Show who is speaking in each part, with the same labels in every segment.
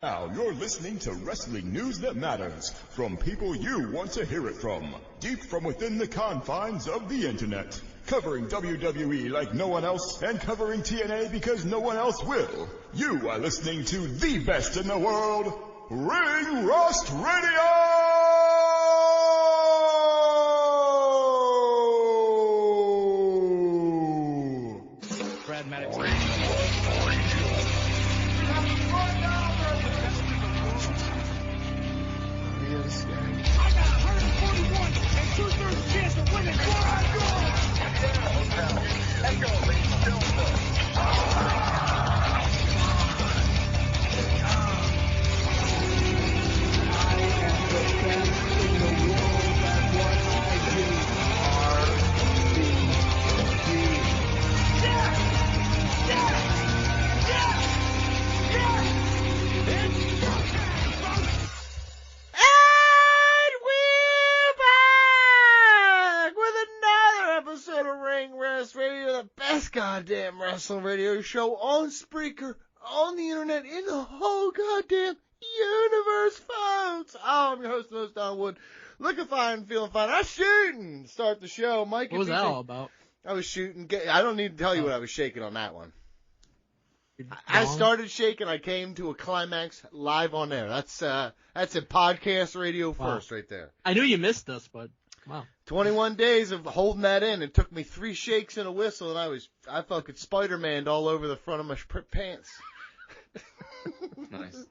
Speaker 1: Now you're listening to wrestling news that matters, from people you want to hear it from, deep from within the confines of the internet. Covering WWE like no one else, and covering TNA because no one else will. You are listening to the best in the world, Ring Rust Radio!
Speaker 2: Brad Maddox.
Speaker 3: I got 141 and 2/3 chance of winning. Let's go,
Speaker 4: goddamn wrestling radio show on Spreaker, on the internet, in the whole goddamn universe, folks. I'm your host, Don Wood. Looking fine, feeling fine. I'm shooting. Start the show, Mike.
Speaker 2: What was that all about?
Speaker 4: I was shooting. I don't need to tell you what I was shaking on that one. I started shaking. I came to a climax live on air. That's a podcast radio first, right there.
Speaker 2: I knew you missed us, but wow.
Speaker 4: 21 days of holding that in. It took me 3 shakes and a whistle, and I fucking Spider-Man'd all over the front of my pants.
Speaker 5: Nice.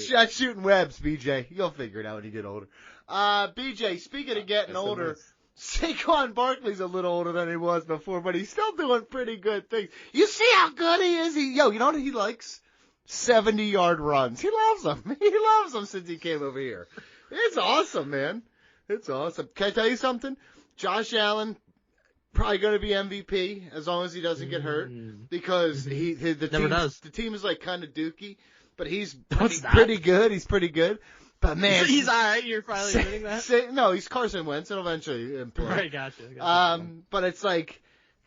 Speaker 4: Shot shooting webs, BJ. You'll figure it out when you get older. BJ, speaking of getting older, Saquon Barkley's a little older than he was before, but he's still doing pretty good things. You see how good he is? You know what he likes? 70-yard runs. He loves them. He loves them since he came over here. It's awesome, man. It's awesome. Can I tell you something? Josh Allen probably going to be MVP as long as he doesn't get hurt, because the team is like kind of dookie, but he's pretty good. He's pretty good. But man,
Speaker 2: he's all right. You're finally admitting that.
Speaker 4: No, he's Carson Wentz. It'll eventually improve.
Speaker 2: Right, gotcha.
Speaker 4: But it's like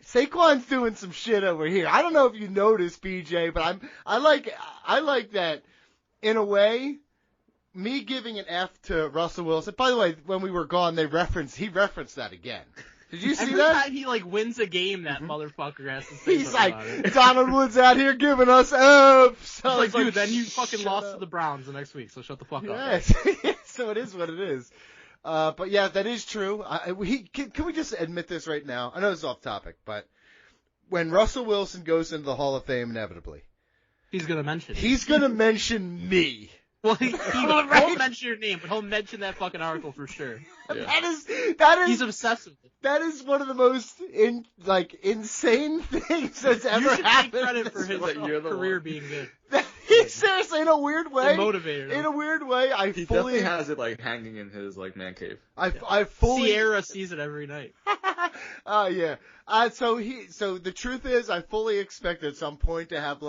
Speaker 4: Saquon's doing some shit over here. I don't know if you noticed, BJ, but I like that in a way. Me giving an F to Russell Wilson. By the way, when we were gone, he referenced that again. Did you see
Speaker 2: Every
Speaker 4: that?
Speaker 2: Every time he wins a game, that motherfucker has to say
Speaker 4: He's
Speaker 2: like,
Speaker 4: about it. Donald Wood's out here giving us F's.
Speaker 2: So like, dude, then you fucking lost to the Browns the next week, so shut the fuck up.
Speaker 4: Yes. So it is what it is. But yeah, that is true. Can we just admit this right now? I know it's off topic, but when Russell Wilson goes into the Hall of Fame inevitably,
Speaker 2: he's gonna mention
Speaker 4: me.
Speaker 2: Well, he won't mention your name, but he'll mention that fucking article for sure.
Speaker 4: Yeah. That is.
Speaker 2: He's obsessed with it.
Speaker 4: That is one of the most insane things that's ever happened.
Speaker 2: You should take credit for his career being good.
Speaker 4: He's seriously, in a weird way.
Speaker 2: Motivator.
Speaker 4: In a weird way,
Speaker 5: he definitely has it hanging in his man cave.
Speaker 4: I fully.
Speaker 2: Sierra sees it every night.
Speaker 4: Oh yeah. So the truth is, I fully expect at some point to have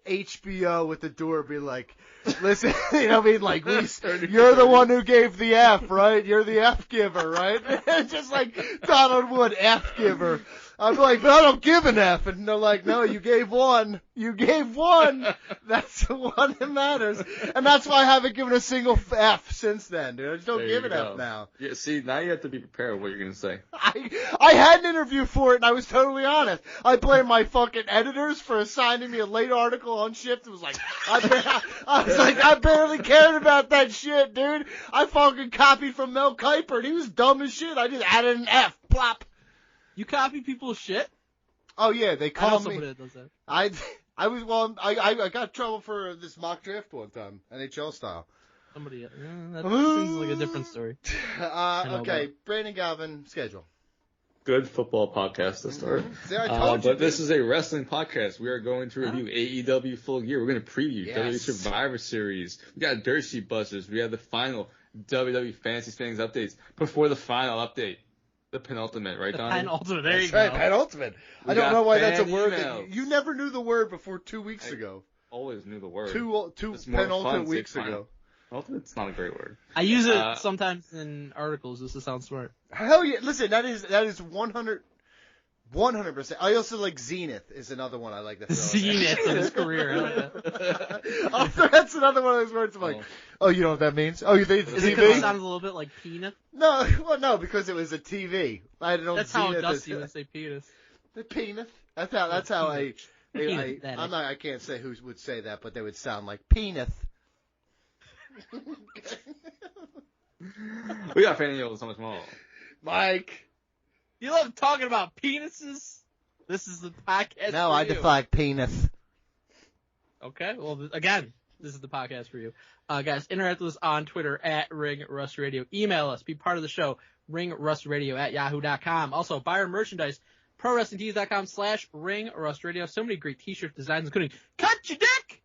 Speaker 4: HBO at the door be like, listen, you know what I mean? Like, you're the one who gave the F, right? You're the F giver, right? Just like Donald Wood, F giver. I'm like, but I don't give an F. And they're like, no, you gave one. You gave one. That's the one that matters. And that's why I haven't given a single F since then, dude. I just don't give an F now.
Speaker 5: Yeah, see, now you have to be prepared with what you're going to say.
Speaker 4: I had an interview for it, and I was totally honest. I blame my fucking editors for assigning me a late article on shift. It was like, I barely cared about that shit, dude. I fucking copied from Mel Kiper, and he was dumb as shit. I just added an F. Plop.
Speaker 2: You copy people's shit?
Speaker 4: Oh yeah, they call me.
Speaker 2: That does that.
Speaker 4: I got trouble for this mock draft one time, NHL style.
Speaker 2: Somebody, that seems like a different story.
Speaker 4: Okay, Brandon Galvin, schedule.
Speaker 5: Good football podcast to start.
Speaker 4: See, I told you.
Speaker 5: But this is a wrestling podcast. We are going to review AEW Full Gear. We're going to preview WWE Survivor Series. We got Dirt Sheet Busters. We have the final WWE Fantasy Standings updates before the final update. The penultimate, right, Don?
Speaker 2: Penultimate, there you go.
Speaker 4: Right, penultimate. I don't know why that's a word that you never knew the word before 2 weeks ago.
Speaker 5: Always knew the word.
Speaker 4: Two penultimate weeks ago.
Speaker 5: Penultimate's not a great word.
Speaker 2: I use it sometimes in articles just to sound smart.
Speaker 4: Hell yeah! Listen, that is 100 100%. I also like Zenith is another one I like to throw in there.
Speaker 2: Zenith in his career.
Speaker 4: That's another one of those words I'm like, oh, you know what that means? Oh, you think it's
Speaker 2: Is it because it
Speaker 4: TV?
Speaker 2: sounds a little bit like peanut?
Speaker 4: No, well, no, because it was a TV. I don't know
Speaker 2: That's how
Speaker 4: Zenith
Speaker 2: Dusty
Speaker 4: is.
Speaker 2: would say penis.
Speaker 4: The penis. That's how I
Speaker 2: Peanut, that is.
Speaker 4: I can't say who would say that, but they would sound like penis.
Speaker 5: We got Fanny so much more.
Speaker 4: Mike.
Speaker 2: You love talking about penises? This is the podcast
Speaker 4: No,
Speaker 2: for
Speaker 4: I
Speaker 2: you.
Speaker 4: defy penis.
Speaker 2: Okay, well, again, this is the podcast for you. Guys, interact with us on Twitter at @RingRustRadio. Email us, be part of the show, ringrustradio@yahoo.com. Also, buy our merchandise, prowrestlingtees.com/ringrustradio. So many great t-shirt designs, including Cut Your Dick!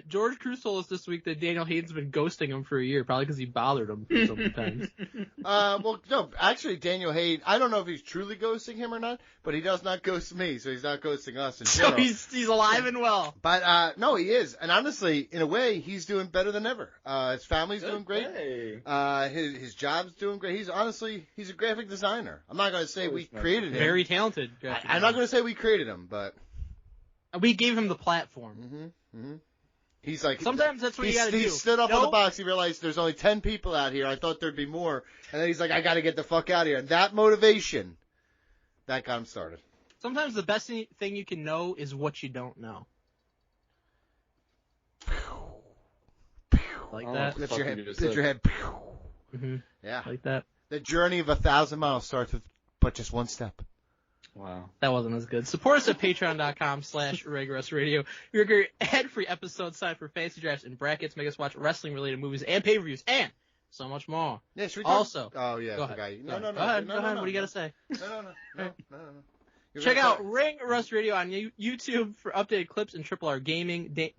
Speaker 2: George Cruz told us this week that Daniel Hayden's been ghosting him for a year, probably because he bothered him sometimes.
Speaker 4: Well, no, actually, Daniel Hayden, I don't know if he's truly ghosting him or not, but he does not ghost me, so he's not ghosting us in
Speaker 2: So
Speaker 4: general.
Speaker 2: he's alive and well.
Speaker 4: But, no, he is. And honestly, in a way, he's doing better than ever. His family's doing great.
Speaker 5: Hey.
Speaker 4: His job's doing great. He's a graphic designer. I'm not going to say we created him.
Speaker 2: Very talented.
Speaker 4: I'm not going to say we created him, but.
Speaker 2: We gave him the platform.
Speaker 4: He's like.
Speaker 2: Sometimes that's what you gotta do.
Speaker 4: He stood up
Speaker 2: No.
Speaker 4: on the box. He realized there's only 10 people out here. I thought there'd be more. And then he's like, I got to get the fuck out of here. And that motivation, that got him started.
Speaker 2: Sometimes the best thing you can know is what you don't know. Like that?
Speaker 4: Lift your
Speaker 5: fucking
Speaker 4: head.
Speaker 5: just
Speaker 4: Lift
Speaker 5: said.
Speaker 4: your head.
Speaker 2: Mm-hmm.
Speaker 4: Yeah.
Speaker 2: Like that.
Speaker 4: The journey of 1,000 miles starts with but just one step.
Speaker 5: Wow.
Speaker 2: That wasn't as good. Support us at patreon.com/RingRustRadio. You're going to get ad-free episodes signed for fantasy drafts and brackets, make us watch wrestling-related movies and pay-per-views, and so much more.
Speaker 4: Yeah, should we talk?
Speaker 2: Also,
Speaker 4: Oh, yeah.
Speaker 2: go
Speaker 4: I forgot
Speaker 2: ahead.
Speaker 4: you. No.
Speaker 2: Go ahead. What do you got to say?
Speaker 4: No. You're
Speaker 2: Check
Speaker 4: gonna
Speaker 2: out
Speaker 4: talk-
Speaker 2: Ring Rust Radio on YouTube for updated clips and Triple R Gaming. Danny.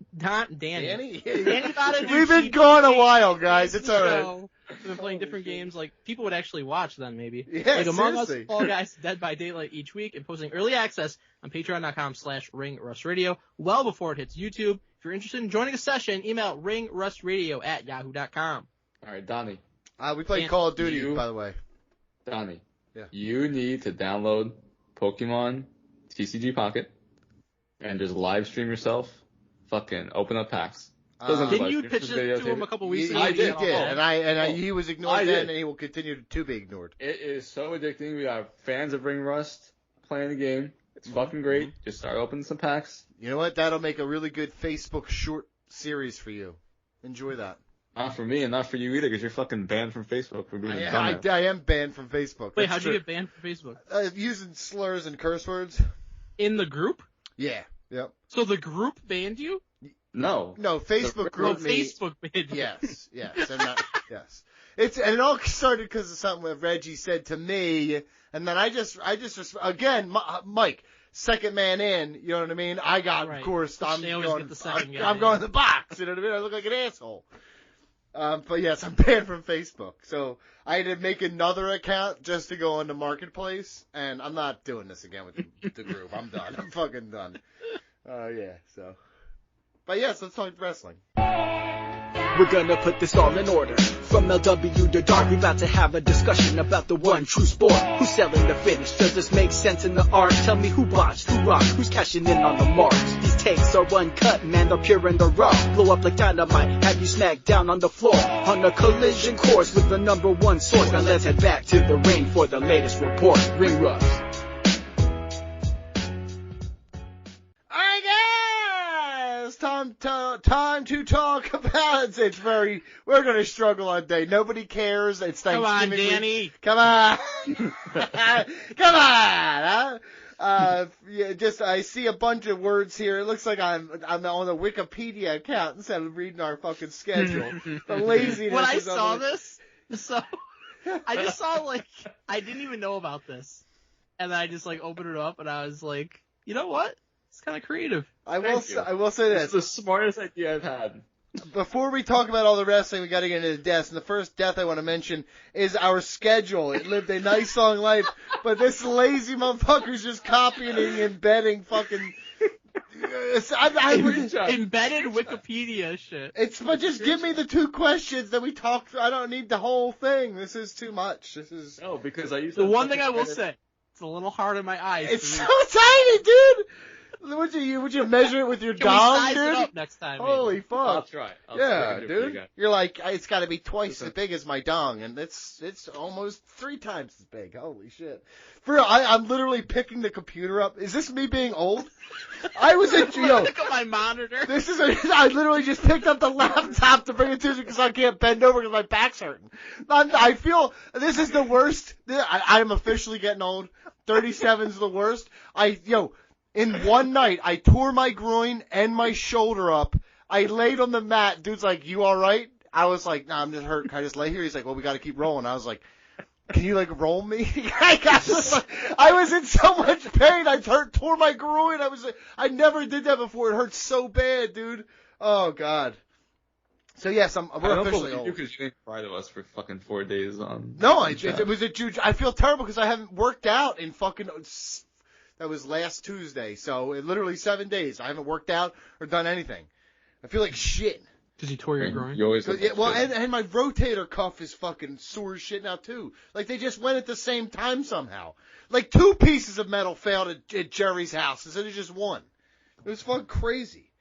Speaker 4: Danny?
Speaker 2: Danny got a new
Speaker 4: We've been
Speaker 2: cheat
Speaker 4: gone a
Speaker 2: game.
Speaker 4: while, guys. It's all right.
Speaker 2: So, we've been playing different games. Like, people would actually watch them, maybe.
Speaker 4: Yeah,
Speaker 2: like Among Us,
Speaker 4: seriously.
Speaker 2: Fall Guys, Dead by Daylight each week, and posting early access on patreon.com/ringrustradio well before it hits YouTube. If you're interested in joining a session, email ringrustradio@yahoo.com.
Speaker 5: All right, Donnie.
Speaker 4: We played Call of Duty, by the way.
Speaker 5: Donnie.
Speaker 4: Yeah.
Speaker 5: You need to download Pokemon TCG Pocket and just live stream yourself. Fucking open up packs.
Speaker 2: Didn't you pitch it to him a couple weeks ago?
Speaker 4: I did,
Speaker 2: Yeah.
Speaker 4: and he was ignored
Speaker 5: I
Speaker 4: then,
Speaker 5: did.
Speaker 4: and he will continue to be ignored.
Speaker 5: It is so addicting. We have fans of Ring Rust playing the game. It's fucking great. Just start opening some packs.
Speaker 4: You know what? That'll make a really good Facebook short series for you. Enjoy that.
Speaker 5: Not for me and not for you either, because you're fucking banned from Facebook for being a dumbass.
Speaker 4: I am banned from Facebook.
Speaker 2: Wait,
Speaker 4: That's
Speaker 2: how'd you
Speaker 4: true.
Speaker 2: get banned from Facebook?
Speaker 4: Using slurs and curse words.
Speaker 2: In the group?
Speaker 4: Yeah. Yep.
Speaker 2: So the group banned you?
Speaker 5: No.
Speaker 4: No, Facebook group me.
Speaker 2: Facebook banned you.
Speaker 4: Yes. And not, yes. And it all started because of something that Reggie said to me, and then I just again, Mike, second man in, you know what I mean? I got,
Speaker 2: Right.
Speaker 4: of course,
Speaker 2: Which
Speaker 4: I'm
Speaker 2: they always
Speaker 4: going,
Speaker 2: get the second guy,
Speaker 4: I'm going in the box, you know what I mean? I look like an asshole. But yes, I'm banned from Facebook. So I had to make another account just to go on the marketplace, and I'm not doing this again with the group. I'm done. I'm fucking done. Yeah, so. But yes, let's talk wrestling.
Speaker 6: We're gonna put this all in order. From LW to Dark, we about to have a discussion about the one true sport. Who's selling the finish? Does this make sense in the art? Tell me who botched, who rocked, who's cashing in on the marks. These takes are uncut, man, they're pure and they're raw. Blow up like dynamite, have you smacked down on the floor. On a collision course with the number one source. Now let's head back to the ring for the latest report. Ring Rust.
Speaker 4: Alright guys, time to talk about it. We're gonna struggle on day. Nobody cares. It's
Speaker 2: Come on,
Speaker 4: Thanksgiving week.
Speaker 2: Danny.
Speaker 4: Come on. Come on, huh? Yeah, I see a bunch of words here. It looks like I'm on the Wikipedia account instead of reading our fucking schedule. The laziness
Speaker 2: When I
Speaker 4: is
Speaker 2: saw
Speaker 4: on
Speaker 2: this, so I just saw I didn't even know about this, and then I just opened it up and I was like, you know what? It's kind of creative.
Speaker 4: I will say
Speaker 5: This
Speaker 4: this.
Speaker 5: is the smartest idea I've had.
Speaker 4: Before we talk about all the wrestling, we got to get into the deaths. And the first death I want to mention is our schedule. It lived a nice long life, but this lazy motherfucker's just copying and embedding fucking.
Speaker 2: Embedded Wikipedia shit.
Speaker 4: But just give me the two questions that we talked. I don't need the whole thing. This is too much.
Speaker 5: No, because I used
Speaker 2: The one thing I will say, It's a little hard on my eyes.
Speaker 4: It's so tiny, dude. Would you measure it with your
Speaker 2: Can we
Speaker 4: dong,
Speaker 2: size
Speaker 4: dude?
Speaker 2: it up next time? maybe?
Speaker 4: Holy fuck.
Speaker 5: I'll try.
Speaker 4: Yeah,
Speaker 5: do it for you
Speaker 4: dude.
Speaker 5: guys.
Speaker 4: You're like, it's got to be twice as big as my dong, and it's almost 3 times as big. Holy shit! For real, I'm literally picking the computer up. Is this me being old? I was at
Speaker 2: Look at my monitor.
Speaker 4: I literally just picked up the laptop to bring it to you because I can't bend over because my back's hurting. I feel this is the worst. I'm officially getting old. 37's the worst. In one night, I tore my groin and my shoulder up. I laid on the mat. Dude's like, "You all right?" I was like, "Nah, I'm just hurt. Can I just lay here?" He's like, "Well, we got to keep rolling." I was like, "Can you roll me?" I was in so much pain. I tore my groin. I never did that before. It hurts so bad, dude. Oh God. So yes, we're officially old.
Speaker 5: Because you didn't cry to us for fucking 4 days on.
Speaker 4: No, it was a huge. I feel terrible because I haven't worked out in fucking. That was last Tuesday, so literally 7 days. I haven't worked out or done anything. I feel like shit.
Speaker 2: Because you tore your groin?
Speaker 5: You always
Speaker 4: and my rotator cuff is fucking sore as shit now, too. Like, they just went at the same time somehow. Like, 2 pieces of metal failed at Jerry's house instead of just 1. It was fucking crazy.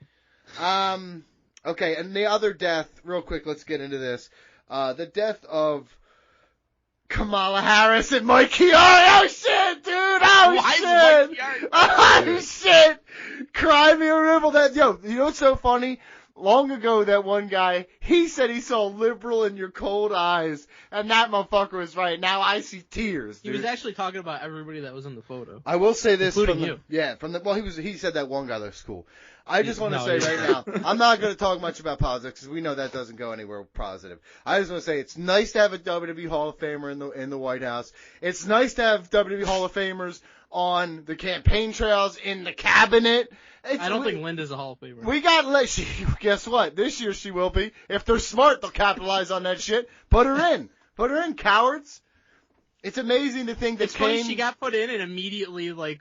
Speaker 4: Okay, and the other death, real quick, let's get into this. The death of Kamala Harris and Mike Chiari. Oh, shit, dude! Oh, shit! Cry me a river. You know what's so funny? Long ago, that one guy, he said he saw liberal in your cold eyes, and that motherfucker was right. Now I see tears, dude.
Speaker 2: He was actually talking about everybody that was in the photo.
Speaker 4: I will say this
Speaker 2: including you.
Speaker 4: He said that one guy that was cool. I just want to say right now, I'm not going to talk much about politics because we know that doesn't go anywhere positive. I just want to say it's nice to have a WWE Hall of Famer in the White House. It's nice to have WWE Hall of Famers on the campaign trails, in the cabinet.
Speaker 2: I don't think Linda's a Hall of Famer.
Speaker 4: We got guess what? This year she will be. If they're smart, they'll capitalize on that shit. Put her in. Put her in, cowards. It's amazing to think that
Speaker 2: funny she got put in and immediately,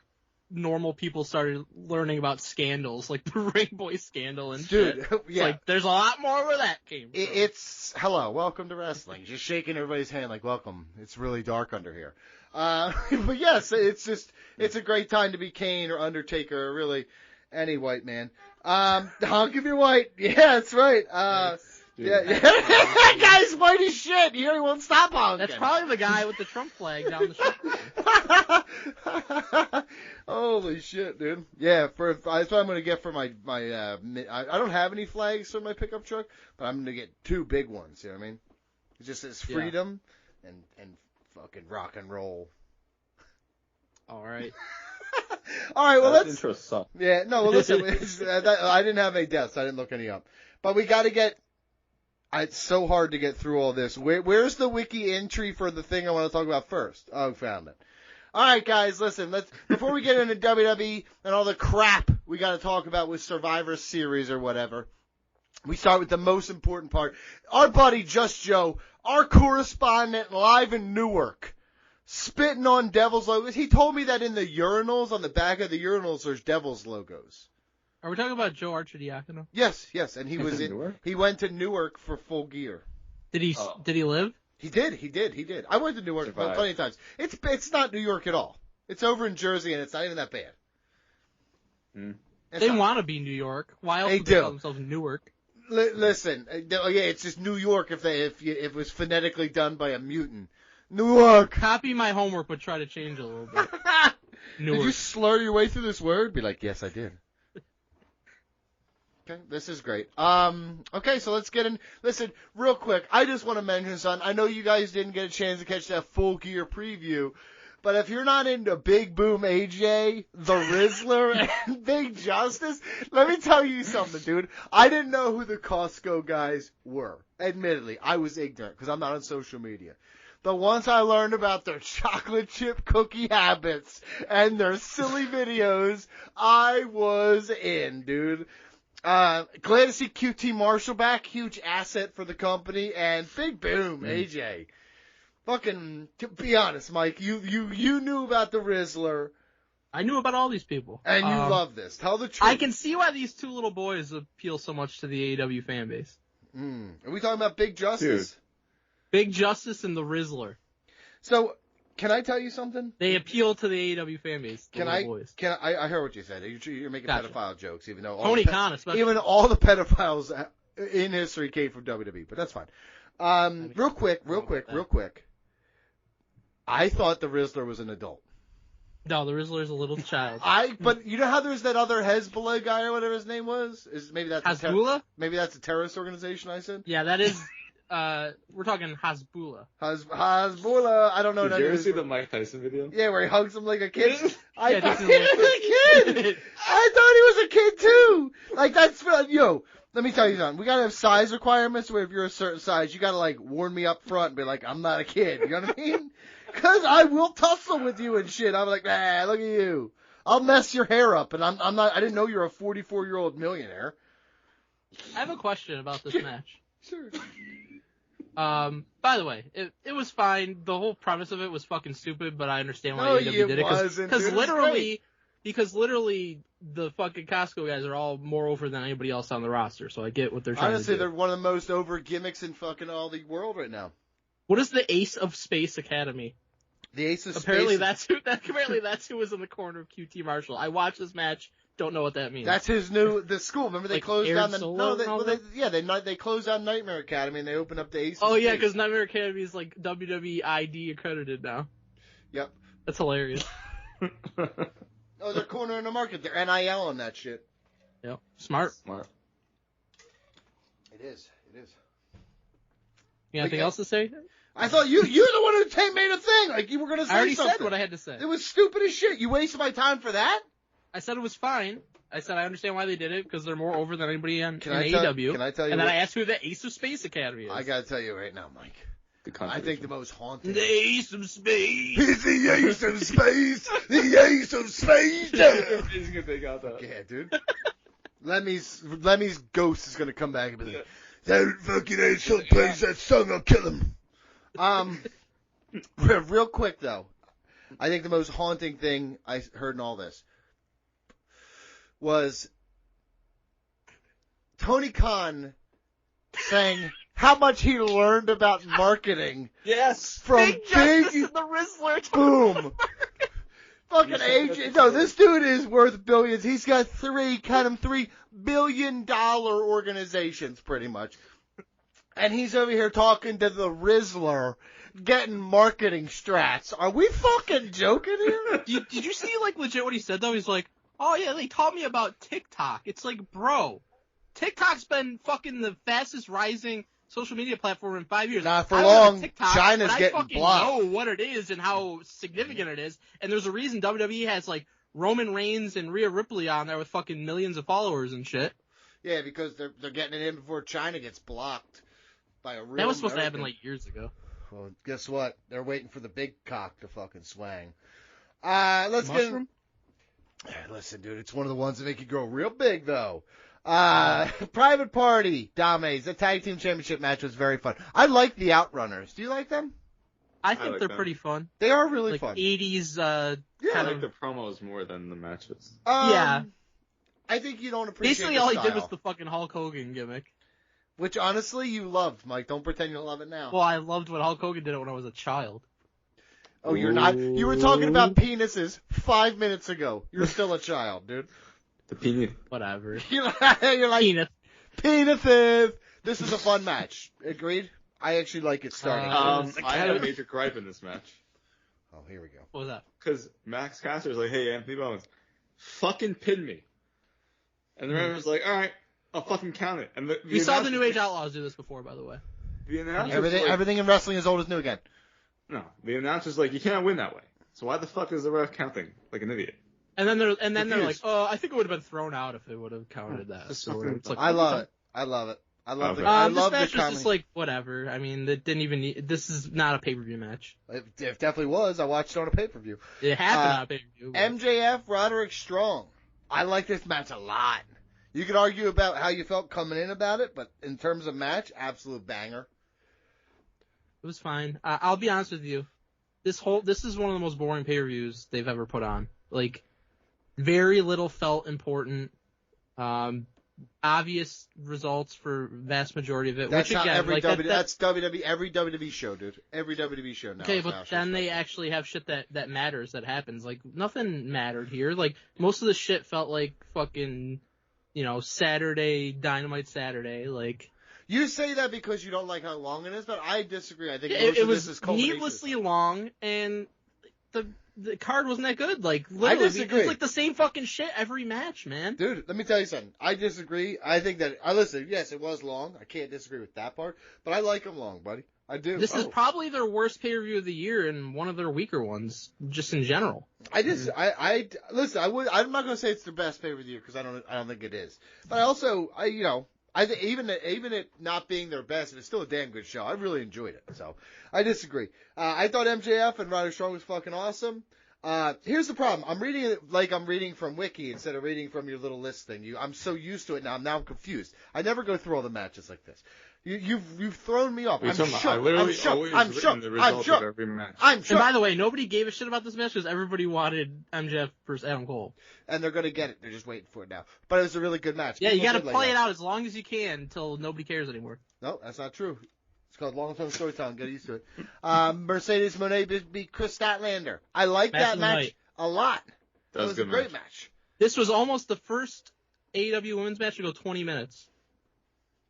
Speaker 2: normal people started learning about scandals, like the Ring Boy scandal and shit.
Speaker 4: Dude, yeah.
Speaker 2: It's there's a lot more where that came from.
Speaker 4: It's, hello, welcome to wrestling. Just shaking everybody's hand welcome. It's really dark under here. But yes, it's a great time to be Kane or Undertaker or really any white man. Honk if you're white. Yeah, that's right. That guy's white as shit. He won't stop honking.
Speaker 2: That's probably the guy with the Trump flag down the street.
Speaker 4: Holy shit, dude. Yeah, that's what I'm going to get for my I don't have any flags for my pickup truck, but I'm going to get 2 big ones, you know what I mean? It just says freedom and fucking rock and roll.
Speaker 2: All right.
Speaker 4: All right, well,
Speaker 5: let's... intro sucked.
Speaker 4: Yeah, no, well, listen, I didn't have any deaths. I didn't look any up. But we got to get... It's so hard to get through all this. Where's the wiki entry for the thing I want to talk about first? Oh, found it. All right, guys, listen. Before we get into WWE and all the crap we got to talk about with Survivor Series or whatever, we start with the most important part. Our buddy Just Joe, our correspondent live in Newark, spitting on Devil's logos. He told me that in the urinals, on the back of the urinals, there's Devil's logos.
Speaker 2: Are we talking about Joe Arcidiacono?
Speaker 4: Yes, and he was he went to Newark for Full Gear.
Speaker 2: Did he live?
Speaker 4: He did. I went to Newark plenty of times. It's not New York at all. It's over in Jersey, and it's not even that bad.
Speaker 2: They want to be New York. Why else would they call themselves Newark?
Speaker 4: Listen, it's just New York if it was phonetically done by a mutant. Newark.
Speaker 2: Copy my homework, but try to change a little bit. Newark.
Speaker 4: Did you slur your way through this word? Be like, yes, I did. Okay, this is great. Okay, so let's get in. Listen, real quick, I just want to mention something. I know you guys didn't get a chance to catch that Full Gear preview, but if you're not into Big Boom AJ, The Rizzler, and Big Justice, let me tell you something, dude. I didn't know who the Costco guys were. Admittedly, I was ignorant because I'm not on social media. But once I learned about their chocolate chip cookie habits and their silly videos, I was in, dude. Glad to see QT Marshall back. Huge asset for the company. And Big Boom, AJ. Fucking, to be honest, Mike, you knew about the Rizzler.
Speaker 2: I knew about all these people.
Speaker 4: And you love this. Tell the truth.
Speaker 2: I can see why these 2 little boys appeal so much to the AEW fan base.
Speaker 4: Are we talking about Big Justice?
Speaker 2: Dude. Big Justice and the Rizzler.
Speaker 4: So, Can I tell you something?
Speaker 2: They appeal to the AEW fan base.
Speaker 4: I heard what you said. You're making pedophile jokes, even though Tony Khan, especially. Even all the pedophiles in history came from WWE, but that's fine. Real quick. I thought the Rizzler was an adult.
Speaker 2: No, the Rizzler's a little child.
Speaker 4: But you know how there's that other Hezbollah guy or whatever his name was? Maybe that's maybe that's a terrorist organization. I said.
Speaker 2: Yeah, that is. We're talking Hasbulla.
Speaker 4: Hasbulla. I don't know.
Speaker 5: Did you ever see the Mike Tyson video?
Speaker 4: Yeah, where he hugs him like a kid. I thought he
Speaker 2: was
Speaker 4: a kid. I thought he was a kid too. Like that's let me tell you something. We gotta have size requirements where if you're a certain size, you gotta like warn me up front and be like, I'm not a kid. You know what I mean? Cause I will tussle with you and shit. I'm like, look at you. I'll mess your hair up, and I'm not. I didn't know you're a 44-year-old millionaire.
Speaker 2: I have a question about this match.
Speaker 4: Sure.
Speaker 2: By the way, it was fine. The whole premise of it was fucking stupid, but I understand why AEW did it. Because literally, the fucking Costco guys are all more over than anybody else on the roster, so I get what they're trying to do.
Speaker 4: Honestly, they're one of the most over gimmicks in fucking all the world right now.
Speaker 2: What is the Ace of Space Academy?
Speaker 4: The Ace of
Speaker 2: Apparently
Speaker 4: Space.
Speaker 2: Apparently that's who was in the corner of QT Marshall. I watched this match. Don't know what that means.
Speaker 4: That's the school. Remember they closed down they closed down Nightmare Academy and they opened up the Ace.
Speaker 2: Oh yeah, because Nightmare Academy is like WWE ID accredited now.
Speaker 4: Yep.
Speaker 2: That's hilarious.
Speaker 4: Oh, they're cornering the market. They're NIL on that shit.
Speaker 2: Yep. Smart.
Speaker 4: It is.
Speaker 2: You got anything else to say?
Speaker 4: I thought you're the one who made a thing. Like you were gonna say
Speaker 2: I already
Speaker 4: something.
Speaker 2: said what I had to say.
Speaker 4: It was stupid as shit. You wasted my time for that.
Speaker 2: I said it was fine. I said I understand why they did it because they're more over than anybody in
Speaker 4: AEW. Can I tell you?
Speaker 2: And then I asked who the Ace of Space Academy is.
Speaker 4: I gotta tell you right now, Mike. I think the most haunting.
Speaker 2: The Ace of Space.
Speaker 4: He's the Ace of Space. The Ace of Space.
Speaker 5: He's gonna take out that.
Speaker 4: Yeah, dude. Lemmy's ghost is gonna come back and be like, that fucking Ace of Space, that song, I'll kill him. Real quick though, I think the most haunting thing I heard in all this was Tony Khan saying how much he learned about marketing.
Speaker 2: Yes.
Speaker 4: From
Speaker 2: Big the Rizzler.
Speaker 4: Boom. Fucking agent. No, this dude is worth billions. He's got $3 billion organizations pretty much. And he's over here talking to the Rizzler, getting marketing strats. Are we fucking joking here?
Speaker 2: Did you see, like, legit what he said, though? He's like, oh, yeah, they taught me about TikTok. It's like, bro, TikTok's been fucking the fastest rising social media platform in 5 years.
Speaker 4: Not for long. TikTok, China's getting blocked.
Speaker 2: I fucking know what it is and how significant it is. And there's a reason WWE has, like, Roman Reigns and Rhea Ripley on there with fucking millions of followers and shit.
Speaker 4: Yeah, because they're getting it in before China gets blocked by a real
Speaker 2: That was supposed
Speaker 4: American.
Speaker 2: to happen, like, years ago.
Speaker 4: Well, guess what? They're waiting for the big cock to fucking swang. Let's
Speaker 2: Mushroom?
Speaker 4: Listen, dude, it's one of the ones that make you grow real big, though. Private Party, Dames. The tag team championship match was very fun. I like the Outrunners. Do you like them?
Speaker 2: I think they're pretty fun.
Speaker 4: They are really
Speaker 2: like
Speaker 4: fun.
Speaker 2: 80s,
Speaker 5: I like the promos more than the matches.
Speaker 2: Yeah.
Speaker 4: I think you don't appreciate
Speaker 2: Basically,
Speaker 4: the
Speaker 2: all
Speaker 4: style.
Speaker 2: he did was the fucking Hulk Hogan gimmick.
Speaker 4: Which, honestly, you loved, Mike. Don't pretend you don't love it now.
Speaker 2: Well, I loved when Hulk Hogan did it when I was a child.
Speaker 4: Oh, you're not? You were talking about penises 5 minutes ago. You're still a child, dude.
Speaker 5: The penis.
Speaker 2: Whatever.
Speaker 4: You're like,
Speaker 2: Penis.
Speaker 4: Penises. This is a fun match. Agreed? I actually like it starting.
Speaker 5: I had a major gripe in this match.
Speaker 4: Oh, here we go.
Speaker 2: What was that?
Speaker 5: Because Max Caster's like, hey, Anthony Bowens, fucking pin me. And the ref was like, all right, I'll fucking count it. And
Speaker 2: We saw the New Age Outlaws do this before, by the way.
Speaker 5: The announcer's
Speaker 4: Everything in wrestling is old as new again.
Speaker 5: No, the announcer's like, you can't win that way. So why the fuck is the ref counting like an idiot?
Speaker 2: And then they're like, oh, I think it would have been thrown out if it would have counted that.
Speaker 5: It's
Speaker 2: like,
Speaker 4: I love it. I love it. I love
Speaker 5: Okay.
Speaker 4: it. I
Speaker 2: this
Speaker 4: love
Speaker 2: match
Speaker 4: the
Speaker 2: was just like whatever. I mean, it didn't even need. This is not a pay-per-view match.
Speaker 4: It definitely was. I watched it on a pay-per-view.
Speaker 2: It happened on a pay-per-view.
Speaker 4: MJF, Roderick Strong. I like this match a lot. You could argue about how you felt coming in about it, but in terms of match, absolute banger.
Speaker 2: It was fine. I'll be honest with you. This is one of the most boring pay-per-views they've ever put on. Like, very little felt important. obvious results for vast majority of it.
Speaker 4: That's
Speaker 2: which
Speaker 4: how
Speaker 2: again,
Speaker 4: every
Speaker 2: like
Speaker 4: that's WWE, every WWE show, dude. Every WWE show now.
Speaker 2: Okay, but then they actually have shit that matters that happens. Like, nothing mattered here. Like, most of the shit felt like fucking, Saturday, Dynamite Saturday, like.
Speaker 4: You say that because you don't like how long it is, but I disagree. I think
Speaker 2: it was
Speaker 4: this is
Speaker 2: needlessly long, and the card wasn't that good. Like, literally,
Speaker 4: I disagree.
Speaker 2: It's like the same fucking shit every match, man.
Speaker 4: Dude, let me tell you something. I disagree. I think that yes, it was long. I can't disagree with that part, but I like them long, buddy. I do.
Speaker 2: This is probably their worst pay-per-view of the year and one of their weaker ones, just in general.
Speaker 4: Listen. I'm not gonna say it's their best pay-per-view of the year because I don't think it is. But I think even it not being their best, it's still a damn good show. I really enjoyed it. So I disagree. I thought MJF and Roderick Strong was fucking awesome. Here's the problem. I'm reading it like I'm reading from Wiki instead of reading from your little list thing. I'm so used to it now. I'm confused. I never go through all the matches like this. You've thrown me off. I'm shook. I'm shook.
Speaker 5: Every match.
Speaker 4: I'm shook.
Speaker 2: And by the way, nobody gave a shit about this match because everybody wanted MJF versus Adam Cole.
Speaker 4: And they're gonna get it. They're just waiting for it now. But it was a really good match.
Speaker 2: Yeah, you gotta play it out as long as you can until nobody cares anymore.
Speaker 4: No, that's not true. It's called long-term storytelling. Get used to it. Mercedes Moné beat Chris Statlander. I like that match a lot. It was a great match.
Speaker 2: This was almost the first AEW women's match to go 20 minutes.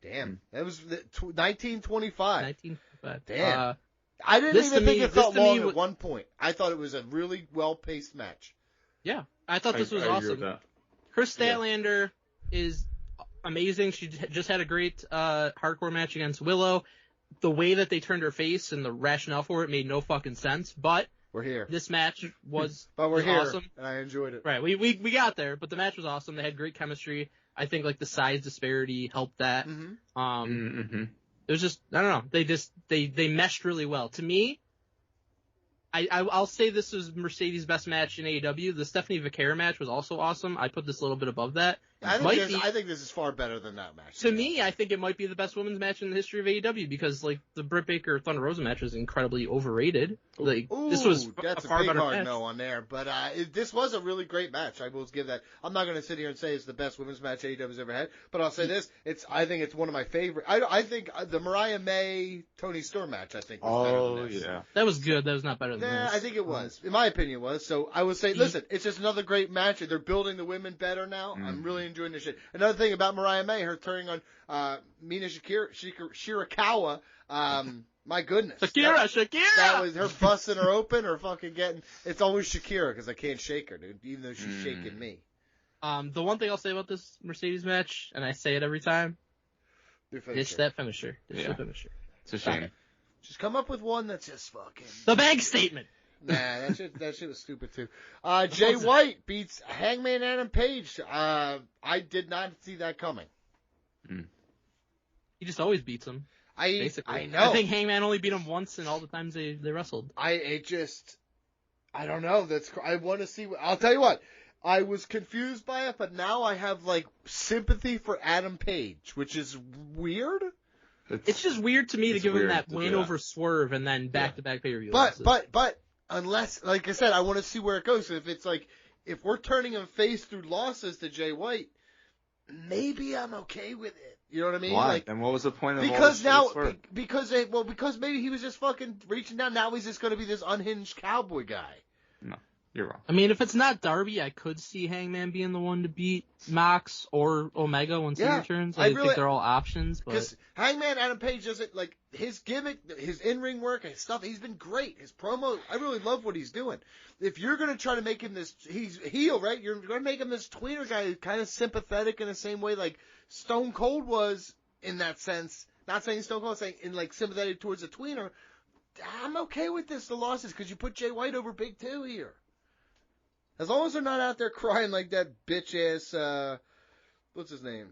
Speaker 4: Damn. That was 1925.
Speaker 2: 1925.
Speaker 4: Damn. I didn't even think it felt long at one point. I thought it was a really well-paced match.
Speaker 2: Yeah. I thought this was awesome. Chris Statlander is amazing. She just had a great hardcore match against Willow. The way that they turned her face and the rationale for it made no fucking sense, but
Speaker 4: we're here.
Speaker 2: This match was
Speaker 4: awesome, and I enjoyed it.
Speaker 2: Right, we got there, but the match was awesome. They had great chemistry. I think like the size disparity helped that.
Speaker 4: Mm-hmm.
Speaker 2: It was just I don't know. They meshed really well. To me, I'll say this was Mercedes' best match in AEW. The Stephanie Vaquera match was also awesome. I put this a little bit above that.
Speaker 4: I think this is far better than that match.
Speaker 2: To me, I think it might be the best women's match in the history of AEW because, like, the Britt Baker Thunder Rosa match was incredibly overrated. Like, this was
Speaker 4: that's
Speaker 2: a far
Speaker 4: big
Speaker 2: better
Speaker 4: hard
Speaker 2: match.
Speaker 4: no on there. But this was a really great match. I will give that. I'm not going to sit here and say it's the best women's match AEW's ever had, but I'll say this: I think it's one of my favorite. I think the Mariah May Toni Storm match. I think was better than this.
Speaker 5: Yeah,
Speaker 2: that was good. That was not better than this.
Speaker 4: I think it was. In my opinion, it was. So I would say, listen, it's just another great match. They're building the women better now. I'm really enjoying this shit. Another thing about Mariah May, her turning on Mina Shirakawa. My goodness.
Speaker 2: Shakira!
Speaker 4: That was her busting her open or fucking getting. It's always Shakira because I can't shake her, dude, even though she's shaking me.
Speaker 2: The one thing I'll say about this Mercedes match, and I say it every time, it's that finisher. The finisher.
Speaker 5: It's a shame.
Speaker 4: Just come up with one that's just fucking.
Speaker 2: The bank statement.
Speaker 4: Nah, that shit was stupid too. Jay White beats Hangman Adam Page. I did not see that coming.
Speaker 2: He just always beats him. Basically.
Speaker 4: I know.
Speaker 2: I think Hangman only beat him once in all the times they wrestled.
Speaker 4: I don't know. I want to see. I'll tell you what. I was confused by it, but now I have like sympathy for Adam Page, which is weird.
Speaker 2: It's just weird to me to give him that win over Swerve and then back-to-back pay-per-view losses.
Speaker 4: But unless, like I said, I want to see where it goes. If it's like, if we're turning him face through losses to Jay White, maybe I'm okay with it. You know what I mean?
Speaker 5: Why?
Speaker 4: Like,
Speaker 5: and what was the point of
Speaker 4: because
Speaker 5: all
Speaker 4: now,
Speaker 5: this
Speaker 4: because maybe he was just fucking reaching down. Now he's just going to be this unhinged cowboy guy.
Speaker 5: No, you're wrong.
Speaker 2: I mean, if it's not Darby, I could see Hangman being the one to beat Mox or Omega once he returns. I think they're all options.
Speaker 4: Because Hangman Adam Page doesn't, like, his gimmick, his in-ring work and stuff, he's been great. His promo, I really love what he's doing. If you're going to try to make him this, he's heel, right? You're going to make him this tweener guy who's kind of sympathetic in the same way like Stone Cold was in that sense. Not saying Stone Cold, saying in like sympathetic towards a tweener. I'm okay with this, the losses, because you put Jay White over Big Two here. As long as they're not out there crying like that bitch-ass, what's his name?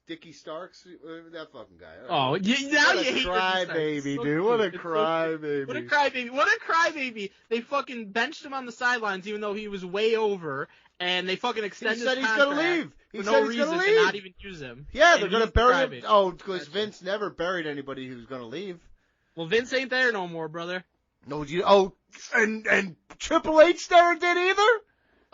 Speaker 4: Dicky Starks? That fucking guy.
Speaker 2: Oh, now you hate
Speaker 4: crybaby, dude. What a crybaby.
Speaker 2: What a crybaby. What a crybaby. They fucking benched him on the sidelines even though he was way over, and they fucking extended his contract.
Speaker 4: He said he's gonna leave.
Speaker 2: For no reason to not even use him.
Speaker 4: Yeah, they're gonna bury him. Oh, because Vince never buried anybody who's gonna leave.
Speaker 2: Well, Vince ain't there no more, brother.
Speaker 4: No, and Triple H never did either?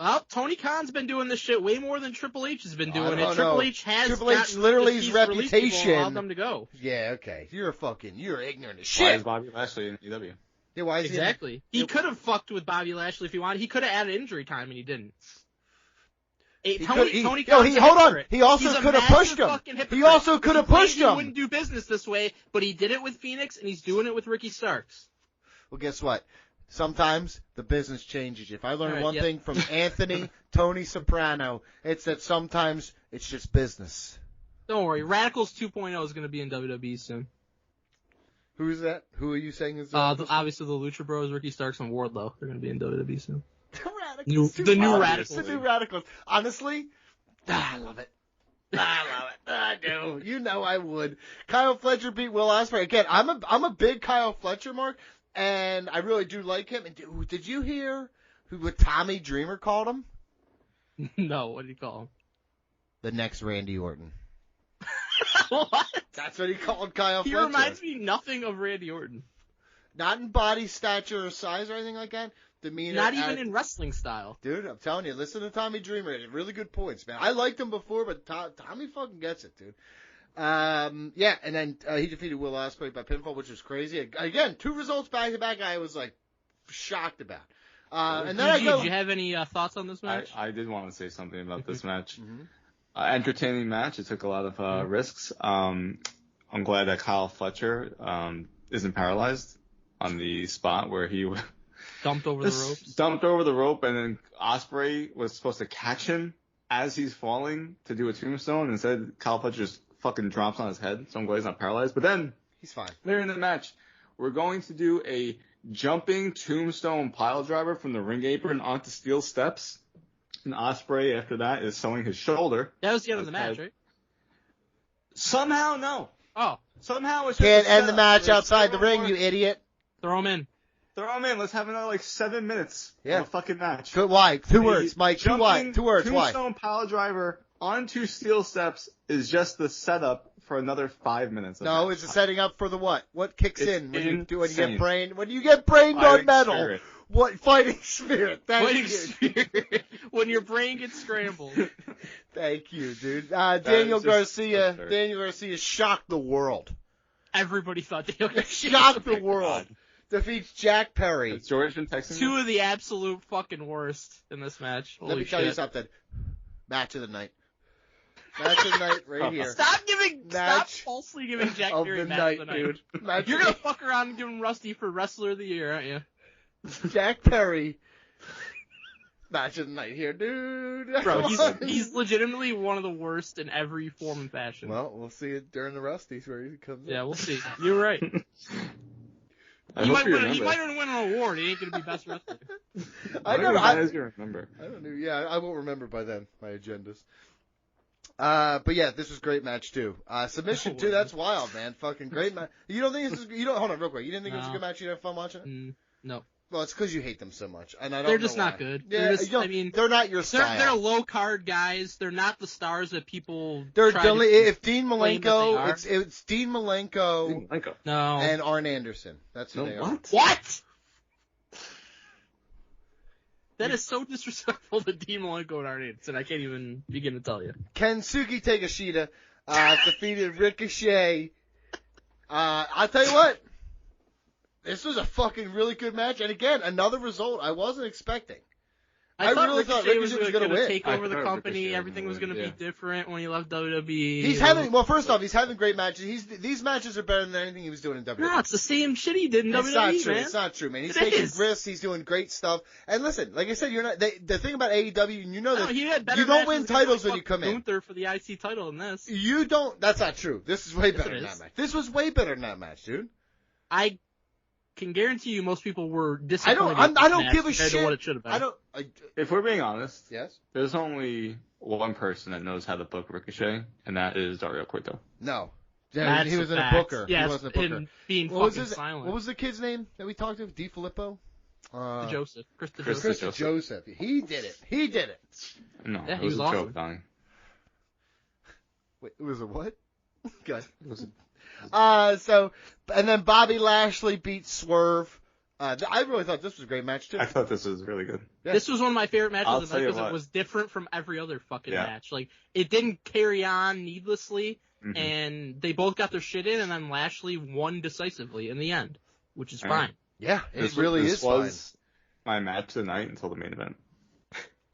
Speaker 2: Well, Tony Khan's been doing this shit way more than Triple H has been doing it.
Speaker 4: Triple
Speaker 2: H has
Speaker 4: Triple H
Speaker 2: gotten
Speaker 4: literally
Speaker 2: his
Speaker 4: his reputation
Speaker 2: allowed them to go.
Speaker 4: Yeah, okay. You're ignorant as
Speaker 5: Why
Speaker 4: shit.
Speaker 5: is Bobby Lashley in AEW?
Speaker 4: Yeah, why is
Speaker 2: Exactly. He could have fucked with Bobby Lashley if he wanted. He could have added injury time, and he didn't. Tony Khan's
Speaker 4: hold on.
Speaker 2: hypocrite.
Speaker 4: He also could have pushed him. He also could have pushed him.
Speaker 2: He wouldn't do business this way, but he did it with Phoenix, and he's doing it with Ricky Starks.
Speaker 4: Well, guess what? Sometimes the business changes. If I learned one thing from Anthony Tony Soprano, it's that sometimes it's just business.
Speaker 2: Don't worry. Radicals 2.0 is going to be in WWE soon.
Speaker 4: Who's that? Who are you saying is
Speaker 2: obviously the Lucha Bros, Ricky Starks, and Wardlow. They're going to be in WWE soon.
Speaker 4: The new Radicals.
Speaker 2: The new
Speaker 4: Radicals. Honestly, I love it. I do. You know I would. Kyle Fletcher beat Will Ospreay. Again, I'm a big Kyle Fletcher mark, and I really do like him. And did you hear what Tommy Dreamer called him?
Speaker 2: No, what did he call him?
Speaker 4: The next Randy Orton.
Speaker 2: What?
Speaker 4: That's what he called Kyle Fletcher.
Speaker 2: He reminds me nothing of Randy Orton.
Speaker 4: Not in body, stature, or size, or anything like that. Demeanor.
Speaker 2: Not even in wrestling style.
Speaker 4: Dude, I'm telling you, listen to Tommy Dreamer. Really good points, man. I liked him before, but Tommy fucking gets it, dude. Yeah, and then he defeated Will Ospreay by pinfall, which was crazy. Again, 2 results back-to-back I was, like, shocked about. And then
Speaker 2: did you have any thoughts on this match?
Speaker 5: I did want to say something about this match.
Speaker 4: Mm-hmm.
Speaker 5: Entertaining match. It took a lot of risks. I'm glad that Kyle Fletcher isn't paralyzed on the spot where he
Speaker 2: dumped over the ropes.
Speaker 5: Dumped over the rope, and then Ospreay was supposed to catch him as he's falling to do a tombstone. Instead, Kyle Fletcher just fucking drops on his head. So I'm glad he's not paralyzed. But then
Speaker 4: he's fine.
Speaker 5: Later in the match, we're going to do a jumping tombstone pile driver from the ring apron onto steel steps. And Ospreay, after that, is sewing his shoulder.
Speaker 2: That was the end of the match, right?
Speaker 5: Somehow, no.
Speaker 2: Oh.
Speaker 5: Somehow it's just
Speaker 4: can't end the match outside the ring, you idiot.
Speaker 2: Throw him in.
Speaker 5: Throw him in. Let's have another, 7 minutes of a fucking match.
Speaker 4: Why? 2 words, Mike. 2 words. Why?
Speaker 5: Tombstone pile driver onto steel steps is just the setup for another 5 minutes.
Speaker 4: No, it's a setting up for the what? What kicks in when you get brained? When you get brained on metal.
Speaker 5: Spirit.
Speaker 4: What fighting spirit?
Speaker 2: Fighting spirit. When your brain gets scrambled.
Speaker 4: Thank you, dude. Daniel Garcia shocked the world.
Speaker 2: Everybody thought Daniel Garcia
Speaker 4: shocked the world. Defeats Jack Perry.
Speaker 5: Has George been texting
Speaker 2: 2 of the absolute fucking worst in this match.
Speaker 4: Let me tell you something. Match of the night. Match of the night right here.
Speaker 2: Stop falsely giving Jack Perry match of the night,
Speaker 4: dude.
Speaker 2: You're gonna fuck around and give him Rusty for Wrestler of the Year, aren't you?
Speaker 4: Jack Perry. Match of the night here, dude.
Speaker 2: Bro, he's legitimately one of the worst in every form and fashion.
Speaker 4: Well, we'll see it during the Rusties where he comes in.
Speaker 2: Yeah, we'll see. You're right. He might win an award. He ain't gonna be best wrestler.
Speaker 5: I remember.
Speaker 4: I don't know. Yeah, I won't remember by then my agendas. But yeah, this was a great match too. Submission too. That's wild, man. Fucking great match. You don't think this is? Hold on, real quick. You didn't think it was a good match? You didn't have fun watching it?
Speaker 2: No.
Speaker 4: Well, it's because you hate them so much, and I don't.
Speaker 2: They're just
Speaker 4: know
Speaker 2: not
Speaker 4: why.
Speaker 2: good.
Speaker 4: Yeah, they're not your style.
Speaker 2: They're low card guys. They're not the stars that people.
Speaker 4: If Dean Malenko, it's Dean Malenko.
Speaker 2: No.
Speaker 4: And Arn Anderson. That's who they are.
Speaker 2: What? That is so disrespectful to Dean Malenko and Arn Anderson. I can't even begin to tell you.
Speaker 4: Kensuke Takeshita defeated Ricochet. I'll tell you what. This was a fucking really good match, and again, another result I wasn't expecting. I really thought Ricochet was going to win.
Speaker 2: Take over the company. Everything was going to be different when he left WWE.
Speaker 4: First off, he's having great matches. These matches are better than anything he was doing in WWE.
Speaker 2: No, it's the same shit he did in WWE,
Speaker 4: not true.
Speaker 2: man.
Speaker 4: It's not true, man. He's taking risks. He's doing great stuff. And listen, like I said, you're not. The thing about AEW, and you know that you don't win titles when you come in.
Speaker 2: Gunther for the IC title in this.
Speaker 4: You don't. That's not true. This is way better than that match. This was way better than that match, dude.
Speaker 2: I can guarantee you most people were disappointed.
Speaker 4: I don't give a shit.
Speaker 2: To what it should have been.
Speaker 5: If we're being honest,
Speaker 4: yes,
Speaker 5: there's only one person that knows how to book Ricochet, and that is Dario Cueto.
Speaker 4: No. Yeah, he was in a booker.
Speaker 2: Yes,
Speaker 4: he wasn't a booker.
Speaker 2: Being fucking silent.
Speaker 4: What was the kid's name that we talked to? DiFilippo?
Speaker 2: Joseph. Chris
Speaker 4: Joseph. He did it.
Speaker 5: No,
Speaker 2: yeah,
Speaker 5: it was a
Speaker 2: awesome.
Speaker 5: joke, Donnie.
Speaker 4: Wait, it was a what? Good.
Speaker 5: It was
Speaker 4: and then Bobby Lashley beat Swerve. I really thought this was a great match, too.
Speaker 5: I thought this was really good.
Speaker 2: Yeah. This was one of my favorite matches of the night because
Speaker 5: it
Speaker 2: was different from every other fucking match. Like, it didn't carry on needlessly, and they both got their shit in, and then Lashley won decisively in the end, which is fine.
Speaker 4: Yeah, it really is fine.
Speaker 5: This was my match of the night until the main event.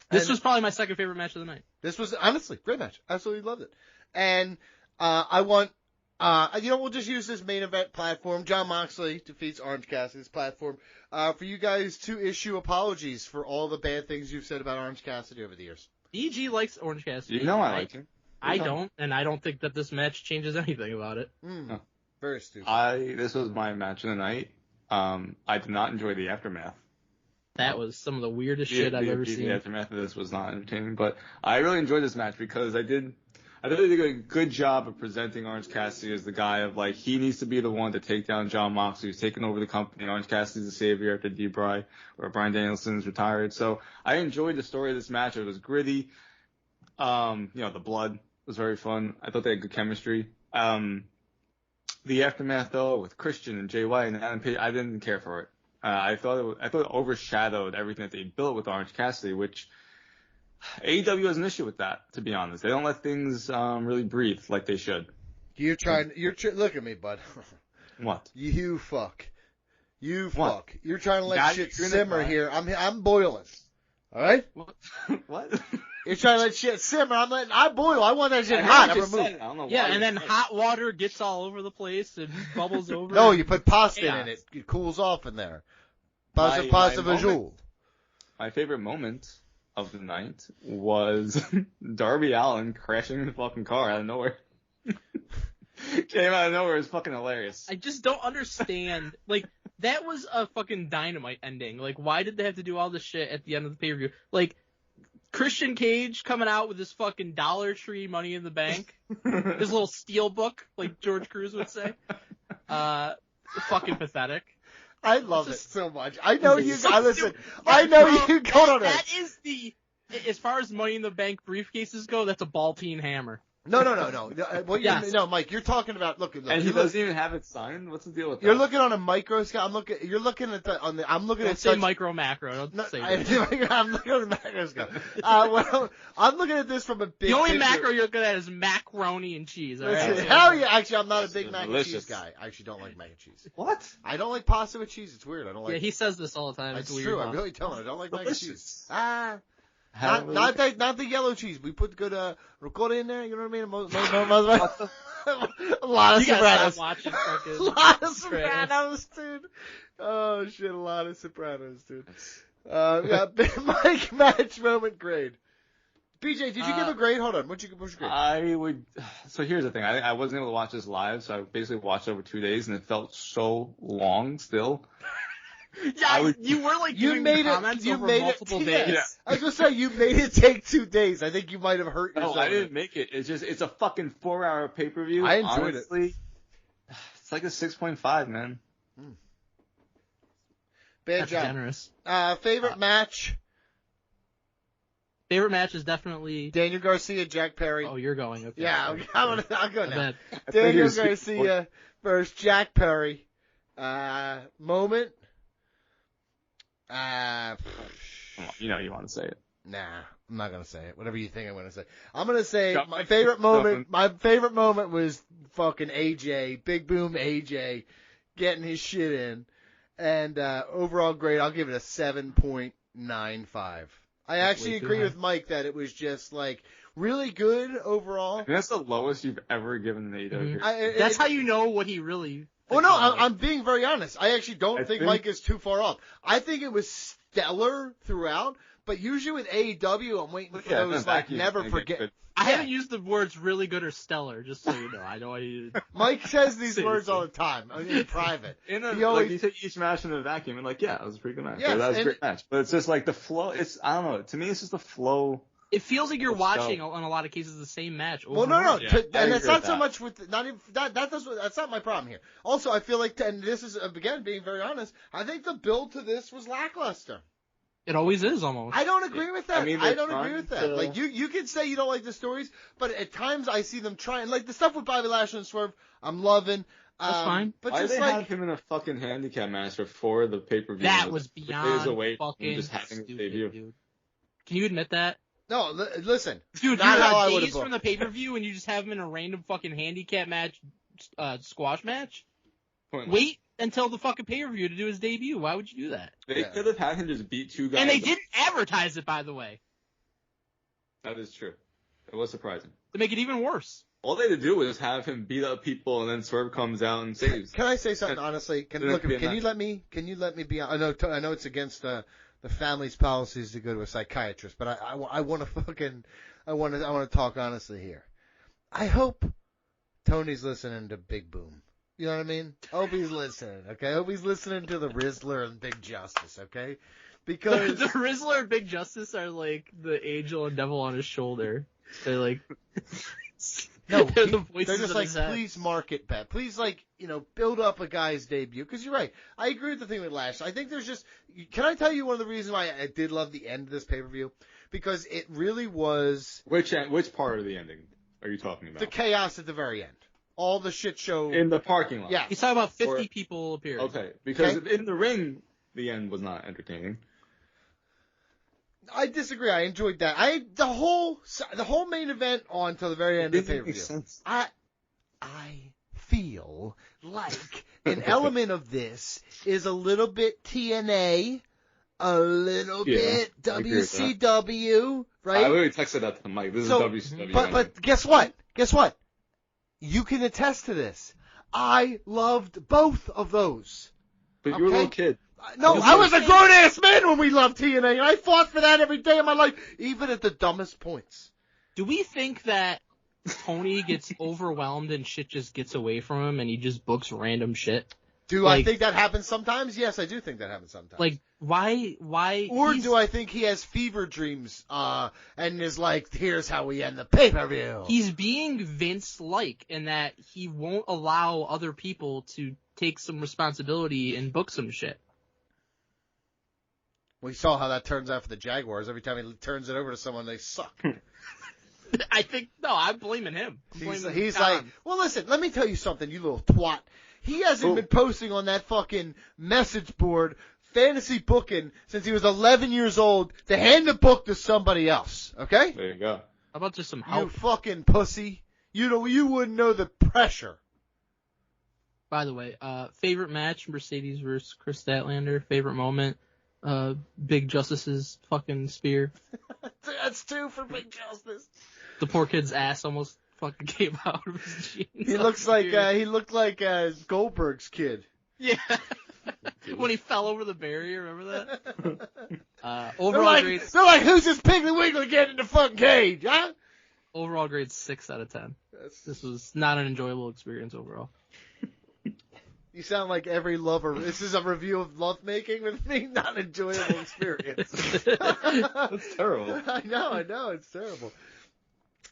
Speaker 2: This was probably my second favorite match of the night.
Speaker 4: This was, honestly, great match. Absolutely loved it. And I want, we'll just use this main event platform. Jon Moxley defeats Orange Cassidy's platform for you guys to issue apologies for all the bad things you've said about Orange Cassidy over the years.
Speaker 2: EG likes Orange Cassidy.
Speaker 5: You know I like him.
Speaker 2: I don't, and I don't think that this match changes anything about it.
Speaker 5: No.
Speaker 4: Very stupid.
Speaker 5: This was my match of the night. I did not enjoy the aftermath.
Speaker 2: That was some of the weirdest shit I've ever seen.
Speaker 5: The aftermath of this was not entertaining, but I really enjoyed this match because I thought they did a good job of presenting Orange Cassidy as the guy of, like, he needs to be the one to take down Jon Moxley, who's taking over the company. Orange Cassidy's the savior after Bryan Danielson's retired. So I enjoyed the story of this match. It was gritty. The blood was very fun. I thought they had good chemistry. The aftermath, though, with Christian and Jay White and Adam Page, I didn't care for it. I thought it overshadowed everything that they built with Orange Cassidy, which AEW has an issue with that, to be honest. They don't let things really breathe like they should.
Speaker 4: Look at me, bud.
Speaker 5: What?
Speaker 4: You fuck. You fuck.
Speaker 5: What?
Speaker 4: You're trying to let shit simmer here. I'm boiling. All right?
Speaker 5: What?
Speaker 4: You're trying to let shit simmer. I boil. I want that shit hot.
Speaker 2: And then hot water gets all over the place and bubbles over.
Speaker 4: No, you put pasta in it. It cools off in there. Pasta visual.
Speaker 5: My favorite moment of the night was Darby Allin crashing the fucking car out of nowhere. Came out of nowhere. It was fucking hilarious.
Speaker 2: I just don't understand. Like, that was a fucking Dynamite ending. Like, why did they have to do all this shit at the end of the pay-per-view? Like, Christian Cage coming out with his fucking Dollar Tree Money in the Bank. His little steel book, like George Cruz would say. Fucking pathetic.
Speaker 4: I love it so much. I know you. Listen. I know you go on it.
Speaker 2: That is as far as Money in the Bank briefcases go, that's a ball-peen hammer.
Speaker 4: No. No, Mike, you're talking about look.
Speaker 5: And he doesn't even have it signed. What's the deal with that?
Speaker 4: You're looking on a microscope. You're looking at I'm looking at
Speaker 2: say micro macro. Don't say that.
Speaker 4: I'm looking at a microscope. I'm looking at this from a big.
Speaker 2: The only
Speaker 4: picture.
Speaker 2: macro you're looking at is macaroni and cheese. All right?
Speaker 4: Hell yeah! Actually, I'm not a big mac and cheese guy. I actually don't like mac and chease.
Speaker 5: What?
Speaker 4: I don't like pasta with cheese. It's weird. I don't like.
Speaker 2: Yeah, he says this all the time. It's weird.
Speaker 4: True. I'm really telling. I don't like mac and cheese. Not the yellow cheese. We put good ricotta in there. You know what I mean? A lot of Sopranos. A lot of Sopranos, dude. Oh shit, a lot of Sopranos, dude. Mike match moment grade. BJ, did you give a grade? Hold on. What's your grade?
Speaker 5: So here's the thing. I wasn't able to watch this live, so I basically watched over 2 days, and it felt so long still.
Speaker 2: Yeah, you were like giving me comments over multiple days.
Speaker 4: Yeah. I was gonna say you made it take 2 days. I think you might have hurt yourself.
Speaker 5: No, I didn't make it. It's a fucking 4-hour pay-per-view.
Speaker 4: I enjoyed it.
Speaker 5: It's like a 6.5, man.
Speaker 4: Bad
Speaker 2: That's
Speaker 4: job.
Speaker 2: Generous.
Speaker 4: Favorite match?
Speaker 2: Favorite match is definitely
Speaker 4: Daniel Garcia, Jack Perry.
Speaker 2: Oh, you're going. Okay.
Speaker 4: Yeah, I'll go now. Daniel Garcia versus Jack Perry. Moment.
Speaker 5: You know you want to say it.
Speaker 4: Nah, I'm not gonna say it. Whatever you think I'm gonna say. I'm gonna say my favorite moment. My favorite moment was fucking AJ, Big Boom AJ, getting his shit in, and overall grade. I'll give it a 7.95. I actually agree with Mike that it was just like really good overall.
Speaker 5: And that's the lowest you've ever given an AEW.
Speaker 2: Mm-hmm. That's how you know what he really.
Speaker 4: Oh no, I'm being very honest. I actually don't think Mike is too far off. I think it was stellar throughout, but usually with AEW, I'm waiting for those like never forget.
Speaker 2: I haven't used the words really good or stellar, just so you know. I know
Speaker 4: Mike says these words all the time in private.
Speaker 5: You take each match in a vacuum and like, yeah, it was a pretty good match. Yes, that was a great match. But it's just like the flow. I don't know. To me, it's just the flow.
Speaker 2: It feels like you're watching, in a lot of cases, the same match over
Speaker 4: and over. Well, no.
Speaker 5: Yeah,
Speaker 4: and it's not so much with not even that's not my problem here. Also, I feel like, and this is again being very honest, I think the build to this was lackluster.
Speaker 2: It always is, almost.
Speaker 4: I don't agree with that. I don't agree with that. Like you can say you don't like the stories, but at times I see them trying. Like the stuff with Bobby Lashley and Swerve, I'm loving.
Speaker 2: That's fine.
Speaker 4: But
Speaker 5: why
Speaker 4: just
Speaker 5: they
Speaker 4: like
Speaker 5: have him in a fucking handicap match before the pay-per-view?
Speaker 2: That was beyond
Speaker 5: away
Speaker 2: fucking
Speaker 5: just having
Speaker 2: stupid,
Speaker 5: his debut.
Speaker 2: dude. Can you admit that?
Speaker 4: no, listen,
Speaker 2: Dude,
Speaker 4: not
Speaker 2: you're
Speaker 4: how I
Speaker 2: days
Speaker 4: would've
Speaker 2: from
Speaker 4: booked
Speaker 2: the pay-per-view and you just have him in a random fucking handicap match, squash match?
Speaker 5: Pointless.
Speaker 2: Wait until the fucking pay-per-view to do his debut. Why would you do that?
Speaker 5: They could have had him just beat two guys.
Speaker 2: And they didn't advertise it, by the way.
Speaker 5: That is true. It was surprising.
Speaker 2: To make it even worse.
Speaker 5: All they had to do was have him beat up people, and then Swerve comes out and saves.
Speaker 4: Can I say something honestly? Can you let me be? I know it's against the family's policies to go to a psychiatrist, but I want to talk honestly here. I hope Tony's listening to Big Boom. You know what I mean? Hope he's listening. Okay, hope he's listening to the Rizzler and Big Justice. Okay, because
Speaker 2: the Rizzler and Big Justice are like the angel and devil on his shoulder. They're like.
Speaker 4: No,
Speaker 2: they're
Speaker 4: just like, please market bet. Please, build up a guy's debut. Because you're right. I agree with the thing with Lash. I think there's just... Can I tell you one of the reasons why I did love the end of this pay-per-view? Because it really was...
Speaker 5: Which part of the ending are you talking about?
Speaker 4: The chaos at the very end. All the shit show...
Speaker 5: In the parking lot.
Speaker 4: Yeah.
Speaker 2: He's talking about 50 people appearing.
Speaker 5: Okay, because in the ring, the end was not entertaining.
Speaker 4: I disagree. I enjoyed that. The whole main event on till the very end of the pay-per-view. I feel like an element of this is a little bit TNA, a little bit WCW, right?
Speaker 5: I literally texted that to Mike. This is WCW.
Speaker 4: But guess what? Guess what? You can attest to this. I loved both of those.
Speaker 5: But you were a little kid.
Speaker 4: No, I was a grown-ass man when we loved TNA, and I fought for that every day of my life, even at the dumbest points.
Speaker 2: Do we think that Tony gets overwhelmed and shit just gets away from him and he just books random shit?
Speaker 4: I think that happens sometimes? Yes, I do think that happens sometimes.
Speaker 2: Like, why?
Speaker 4: Or do I think he has fever dreams, and is like, here's how we end the pay-per-view?
Speaker 2: He's being Vince-like in that he won't allow other people to take some responsibility and book some shit.
Speaker 4: We saw how that turns out for the Jaguars. Every time he turns it over to someone, they suck.
Speaker 2: I'm blaming him.
Speaker 4: He's like, well, listen, let me tell you something, you little twat. He hasn't been posting on that fucking message board, fantasy booking, since he was 11 years old to hand the book to somebody else, okay?
Speaker 5: There you go.
Speaker 2: How about just some help?
Speaker 4: You fucking pussy. You wouldn't know the pressure.
Speaker 2: By the way, favorite match, Mercedes versus Chris Statlander. Favorite moment, Big Justice's fucking spear.
Speaker 4: That's 2 for Big Justice.
Speaker 2: The poor kid's ass almost fucking came out of his jeans.
Speaker 4: He looked like Goldberg's kid.
Speaker 2: Yeah. When he fell over the barrier, remember that? Overall grades.
Speaker 4: They're like, who's this Piggly Wiggly getting in the fucking cage, huh?
Speaker 2: Overall grade 6 out of 10. This was not an enjoyable experience overall.
Speaker 4: You sound like every lover. This is a review of lovemaking with me. Not an enjoyable experience.
Speaker 5: That's terrible.
Speaker 4: I know. It's terrible.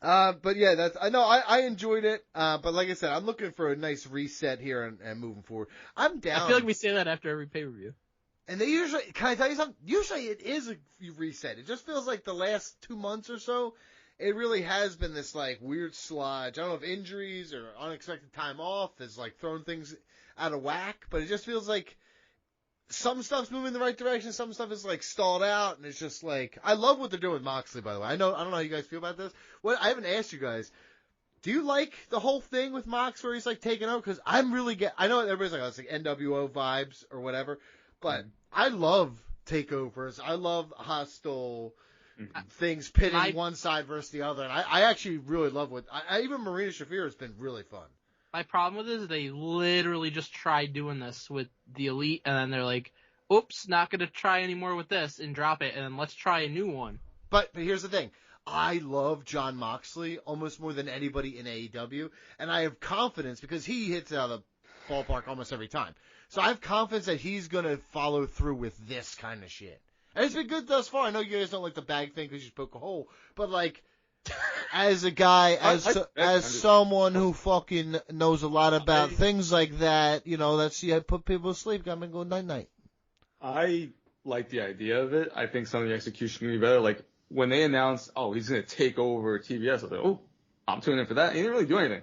Speaker 4: But yeah, I enjoyed it. But like I said, I'm looking for a nice reset here and moving forward. I'm down.
Speaker 2: I feel like we say that after every pay-per-view.
Speaker 4: And they usually, can I tell you something? Usually it is a reset. It just feels like the last 2 months or so, it really has been this like weird sludge. I don't know if injuries or unexpected time off has like thrown things out of whack, but it just feels like some stuff's moving in the right direction, some stuff is like stalled out, and it's just like, I love what they're doing with Moxley, by the way. I don't know how you guys feel about this. I haven't asked you guys, do you like the whole thing with Mox where he's like taking over? Because I know everybody's like, oh, it's like NWO vibes or whatever, but I love takeovers. I love hostile things pitting one side versus the other, and I actually really love even Marina Shafir has been really fun.
Speaker 2: My problem with it is they literally just tried doing this with the Elite, and then they're like, oops, not going to try anymore with this, and drop it, and then let's try a new one.
Speaker 4: But here's the thing. I love Jon Moxley almost more than anybody in AEW, and I have confidence because he hits it out of the ballpark almost every time. So I have confidence that he's going to follow through with this kind of shit. And it's been good thus far. I know you guys don't like the bag thing because you poke a hole, but like, as a guy, as someone who fucking knows a lot about things like that, that's I put people to sleep. I'm gonna go night.
Speaker 5: I like the idea of it. I think some of the execution can be better. Like when they announced, oh, he's gonna take over TBS, I was like, oh, I'm tuning in for that. He didn't really do anything.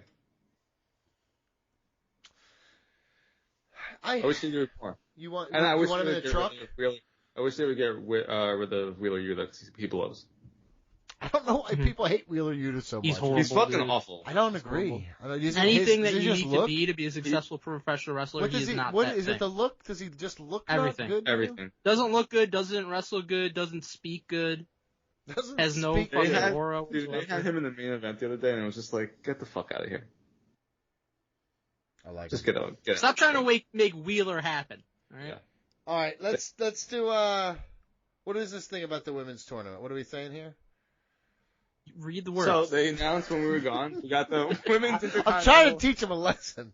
Speaker 5: I wish they would do more.
Speaker 4: You want
Speaker 5: him
Speaker 4: in the truck?
Speaker 5: I wish they would get rid of Wheeler Yuta because he blows.
Speaker 4: I don't know why people hate Wheeler Yuta so much.
Speaker 2: He's horrible.
Speaker 5: He's fucking awful.
Speaker 4: I don't agree.
Speaker 2: Anything that you need to be to be a successful professional wrestler, he's not that
Speaker 4: is
Speaker 2: thing.
Speaker 4: it the look? Does he just look
Speaker 2: Everything.
Speaker 4: good?
Speaker 5: Everything.
Speaker 2: Doesn't look good, doesn't wrestle good, doesn't speak good. Has no fucking aura.
Speaker 5: Dude, they had him in the main event the other day, and it was just like, get the fuck out of here.
Speaker 4: I like
Speaker 5: just
Speaker 4: it.
Speaker 5: Get
Speaker 2: Stop trying to make Wheeler happen. All right.
Speaker 5: Yeah.
Speaker 4: All right, let's do what is this thing about the women's tournament? What are we saying here?
Speaker 2: Read the words.
Speaker 5: So they announced when we were gone, we got the women's Intercontinental.
Speaker 4: I'm trying to teach them a lesson.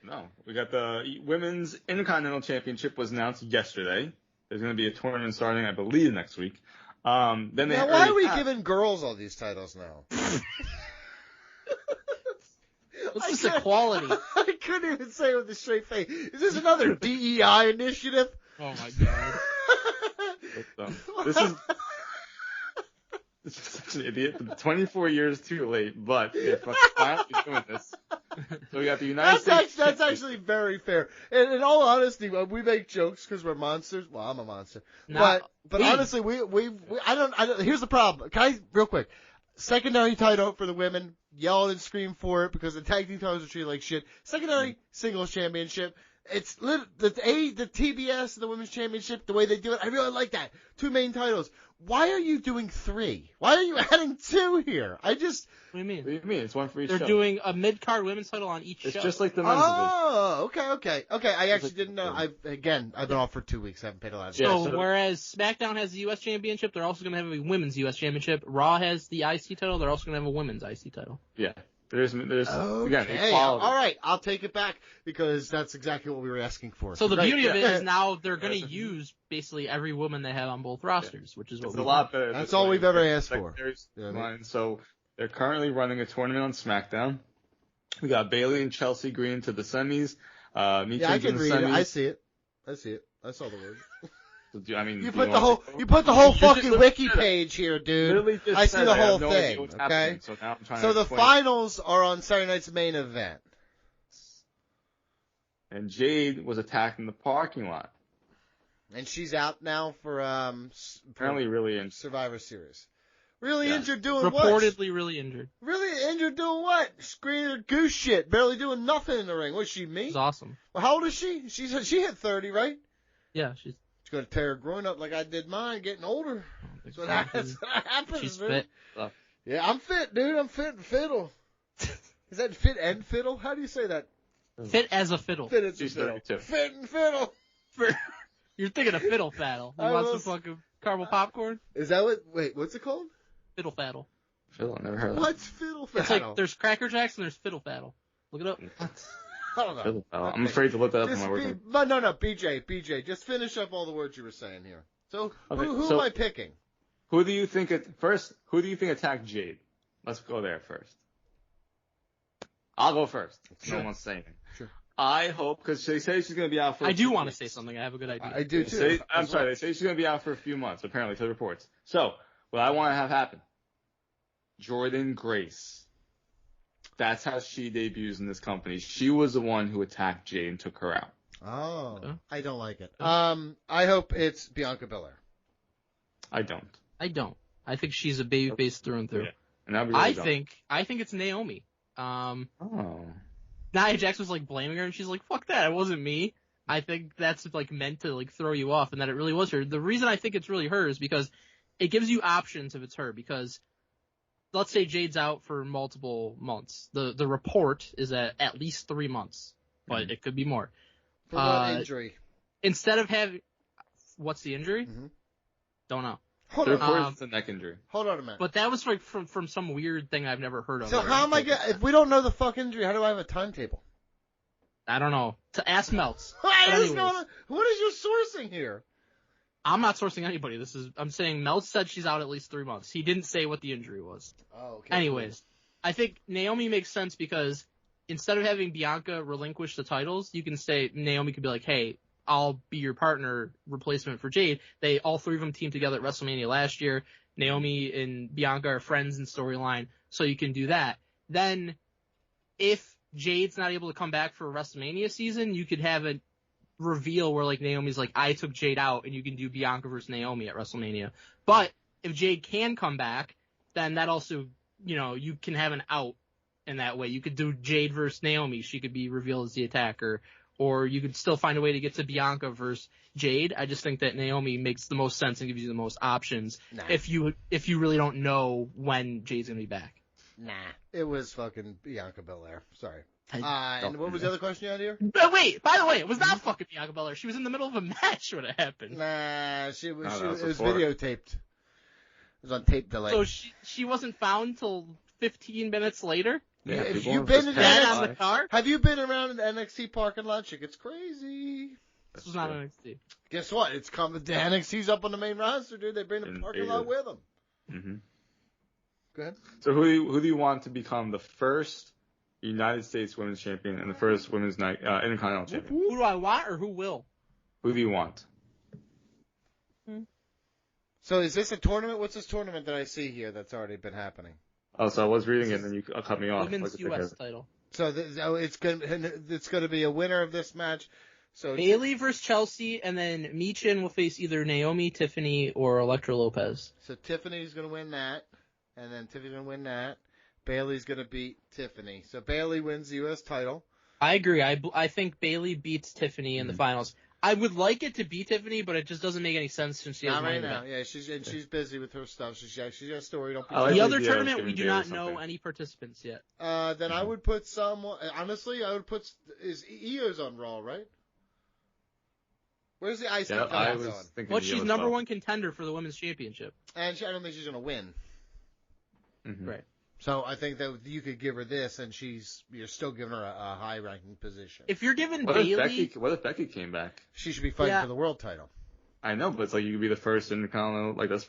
Speaker 5: No, we got the women's Intercontinental Championship was announced yesterday. There's going to be a tournament starting, I believe, next week. Then
Speaker 4: why are we giving girls all these titles now?
Speaker 2: What's this equality?
Speaker 4: I couldn't even say it with a straight face. Is this another DEI initiative?
Speaker 2: Oh my god.
Speaker 5: This is such an idiot. 24 years too late, but they're finally doing this. So we got the United States.
Speaker 4: That's actually very fair. And in all honesty, we make jokes because we're monsters. Well, I'm a monster. But honestly, I don't. Here's the problem. Can I real quick? Secondary title for the women. Yell and scream for it because the tag team titles are treated like shit. Secondary singles championship. It's the TBS, the women's championship, the way they do it. I really like that. 2 main titles. Why are you doing 3? Why are you adding 2 here?
Speaker 2: What do you mean?
Speaker 5: What do you mean? It's one for each
Speaker 2: They're
Speaker 5: show.
Speaker 2: doing a mid-card women's title on each show.
Speaker 5: It's just like the men's division.
Speaker 4: Okay. I actually didn't know. I've been off for 2 weeks. I haven't paid a lot of
Speaker 2: attention. So whereas SmackDown has the U.S. Championship, they're also going to have a women's U.S. Championship. Raw has the IC title. They're also going to have a women's IC title.
Speaker 5: Yeah. There's
Speaker 4: okay.
Speaker 5: Again, equality.
Speaker 4: All right, I'll take it back because that's exactly what we were asking for.
Speaker 2: So the beauty of it is now they're going to use basically every woman they have on both rosters, which is what
Speaker 5: it's a lot better.
Speaker 4: That's all we've ever asked for.
Speaker 5: So they're currently running a tournament on SmackDown. We got Bayley and Chelsea Green to the semis.
Speaker 4: I can read it. I see it. I saw the words.
Speaker 5: I mean,
Speaker 4: you put the whole fucking wiki page here, dude. I see the whole thing. Okay. So the finals are on Saturday night's main event.
Speaker 5: And Jade was attacked in the parking lot.
Speaker 4: And she's out now for
Speaker 5: apparently really injured.
Speaker 4: Survivor Series. Really injured doing
Speaker 2: what? Reportedly really injured.
Speaker 4: Really injured doing what? Screaming goose shit, barely doing nothing in the ring. Was she me?
Speaker 2: It's awesome.
Speaker 4: Well, how old is she? She hit 30, right?
Speaker 2: Yeah, she's
Speaker 4: going to tear her groin up like I did mine, getting older. That's what happens.
Speaker 2: She's
Speaker 4: man.
Speaker 2: fit.
Speaker 4: Yeah, I'm fit, dude. I'm fit and fiddle. Is that fit and fiddle? How do you say that?
Speaker 2: Fit as a fiddle.
Speaker 4: Fit as a fiddle. Fit and fiddle.
Speaker 2: You're thinking of fiddle faddle. You want some fucking caramel popcorn?
Speaker 4: Is that what? Wait, what's it called?
Speaker 2: Fiddle faddle.
Speaker 5: Fiddle, I never heard of that.
Speaker 4: What's fiddle faddle?
Speaker 2: It's like there's Cracker Jacks and there's fiddle faddle. Look it up.
Speaker 5: I'm afraid to look that up in my work.
Speaker 4: But no, BJ, just finish up all the words you were saying here. So, who am I picking?
Speaker 5: Who do you think attacked Jade? Let's go there first. I'll go first.
Speaker 4: Sure.
Speaker 5: No one's saying it.
Speaker 4: Sure.
Speaker 5: I hope, because they say she's going to be out for
Speaker 2: I do want to say something. I have a good idea.
Speaker 4: I do too.
Speaker 5: They say she's going to be out for a few months, apparently, to the reports. So, what I want to have happen, Jordynne Grace. That's how she debuts in this company. She was the one who attacked Jade and took her out.
Speaker 4: Oh, I don't like it. I hope it's Bianca Belair.
Speaker 5: I don't.
Speaker 2: I think she's a babyface through and through.
Speaker 5: Yeah. And
Speaker 2: I think it's Naomi. Nia Jax was like blaming her, and she's like, "Fuck that! It wasn't me." I think that's like meant to like throw you off, and that it really was her. The reason I think it's really her is because it gives you options if it's her. Because let's say Jade's out for multiple months. The report is at least 3 months, but it could be more.
Speaker 4: For what injury?
Speaker 2: Instead of having, what's the injury?
Speaker 4: Mm-hmm.
Speaker 2: Don't know.
Speaker 5: Hold on. It's a neck injury.
Speaker 4: Hold on a minute.
Speaker 2: But that was like from some weird thing I've never heard of.
Speaker 4: So how am I gonna, if we don't know the fuck injury, how do I have a timetable?
Speaker 2: I don't know. To ask Meltz.
Speaker 4: What is your sourcing here?
Speaker 2: I'm not sourcing anybody. I'm saying Meltz said she's out at least 3 months. He didn't say what the injury was.
Speaker 4: Oh, okay.
Speaker 2: Anyways, I think Naomi makes sense because instead of having Bianca relinquish the titles, you can say Naomi could be like, hey, I'll be your partner replacement for Jade. All 3 of them teamed together at WrestleMania last year. Naomi and Bianca are friends in storyline, so you can do that. Then, if Jade's not able to come back for a WrestleMania season, you could have reveal where like Naomi's like, I took Jade out, and you can do Bianca versus Naomi at WrestleMania. But if Jade can come back, then that also, you can have an out in that way. You could do Jade versus Naomi. She could be revealed as the attacker. Or you could still find a way to get to Bianca versus Jade. I just think that Naomi makes the most sense and gives you the most options if you really don't know when Jade's going to be back.
Speaker 4: Nah. It was fucking Bianca Belair. Sorry. And what was the other question you had here?
Speaker 2: But wait, by the way, it was not fucking Bianca Belair. She was in the middle of a match when it happened.
Speaker 4: Nah, it was videotaped. It was on tape delay.
Speaker 2: So she wasn't found till 15 minutes later?
Speaker 4: Yeah, have you been in the car? Have you been around in the NXT parking lot? Shit gets crazy.
Speaker 2: This was not NXT.
Speaker 4: Guess what? It's coming. The NXT's up on the main roster, dude. They bring the parking lot with them.
Speaker 5: Mm-hmm.
Speaker 4: Go ahead.
Speaker 5: So who do you want to become the first United States Women's Champion and the first Women's Intercontinental Champion?
Speaker 2: Who do I want or who will?
Speaker 5: Who do you want?
Speaker 4: So is this a tournament? What's this tournament that I see here that's already been happening?
Speaker 5: Oh, so I was reading it, and then you cut me off.
Speaker 2: Women's U.S. title.
Speaker 4: So it's going to be a winner of this match. So
Speaker 2: Bayley versus Chelsea, and then Michin will face either Naomi, Tiffany, or Elektra Lopez.
Speaker 4: So Tiffany's going to win that, and then Tiffany's going to win that. Bayley's going to beat Tiffany. So Bayley wins the U.S. title.
Speaker 2: I agree. I think Bayley beats Tiffany in the finals. I would like it to be Tiffany, but it just doesn't make any sense since she has
Speaker 4: right now. Yeah, she's busy with her stuff. She's got a story. Don't be
Speaker 2: the other tournament, we do not know any participants yet.
Speaker 4: Then I would put someone. Honestly, I would put Io's on Raw, right? Where's the IC title on?
Speaker 2: Well, she's number one contender for the women's championship,
Speaker 4: and I don't think she's going to win.
Speaker 5: Mm-hmm.
Speaker 2: Right.
Speaker 4: So I think that you could give her this, and you're still giving her a high-ranking position.
Speaker 2: If you're giving Bayley,
Speaker 5: what if Becky came back?
Speaker 4: She should be fighting for the world title.
Speaker 5: I know, but it's like you could be the first Intercontinental. Like that's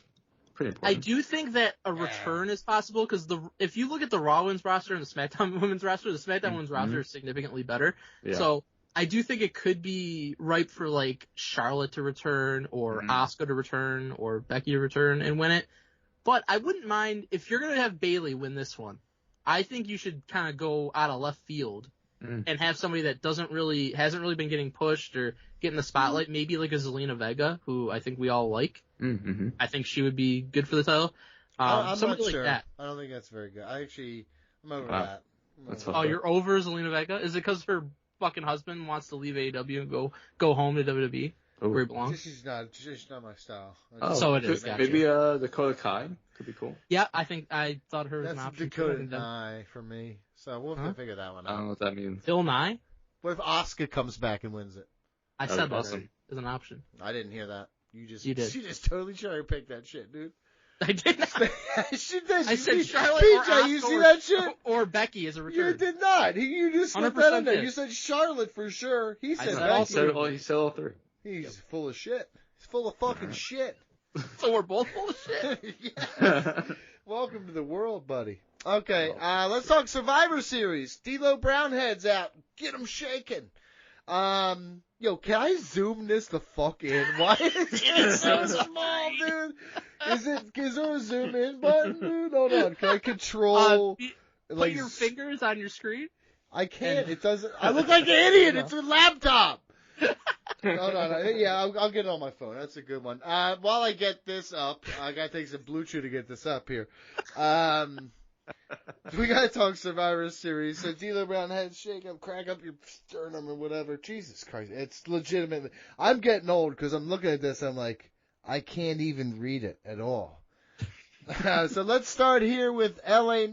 Speaker 5: pretty important.
Speaker 2: I do think that a return is possible because if you look at the Raw Women's roster and the SmackDown Women's roster, the SmackDown Women's roster is significantly better. Yeah. So I do think it could be ripe for like Charlotte to return or Asuka to return or Becky to return and win it. But I wouldn't mind if you're going to have Bayley win this one. I think you should kind of go out of left field and have somebody that hasn't really been getting pushed or getting the spotlight. Maybe like a Zelina Vega, who I think we all like.
Speaker 5: Mm-hmm.
Speaker 2: I think she would be good for the title.
Speaker 4: I'm
Speaker 2: somebody
Speaker 4: not sure.
Speaker 2: Like that.
Speaker 4: I don't think that's very good. I'm over that.
Speaker 2: You're over Zelina Vega? Is it because her fucking husband wants to leave AEW and go home to WWE? Where he belongs.
Speaker 4: She's not my style.
Speaker 2: So it is.
Speaker 5: Maybe Dakota Kai could be cool.
Speaker 2: Yeah, I thought her was an option.
Speaker 4: Dakota Nye for me. So we'll have to figure that one out.
Speaker 5: I don't know what that means.
Speaker 2: Phil Nye?
Speaker 4: What if Asuka comes back and wins it?
Speaker 2: I said that awesome. As an option.
Speaker 4: I didn't hear that. You did. She just totally cherry-picked that shit, dude.
Speaker 2: I did not.
Speaker 4: She did.
Speaker 2: I said Charlotte
Speaker 4: PJ,
Speaker 2: or Asuka
Speaker 4: you see that shit?
Speaker 2: Or Becky as a return.
Speaker 4: You did not. You just slipped that in there. You said Charlotte for sure. He said Becky.
Speaker 5: He said all three.
Speaker 4: He's full of shit. He's full of fucking shit.
Speaker 2: So we're both full of shit?
Speaker 4: Yeah. Welcome to the world, buddy. Okay, let's talk Survivor Series. D'Lo Brownhead's out. Get him shaking. Can I zoom this the fuck in? Why is it so small, dude? Is there a zoom in button, dude? Hold on. Can I control?
Speaker 2: Put your fingers on your screen?
Speaker 4: I can't. It doesn't. I look like an idiot. It's a laptop. No. Yeah, I'll get it on my phone. That's a good one. While I get this up, I gotta take some Blue Chew to get this up here. We gotta talk Survivor Series. So D'Lo Brownhead, shake up, crack up your sternum or whatever. Jesus Christ, it's legitimately. I'm getting old because I'm looking at this. I'm like, I can't even read it at all. So let's start here with LA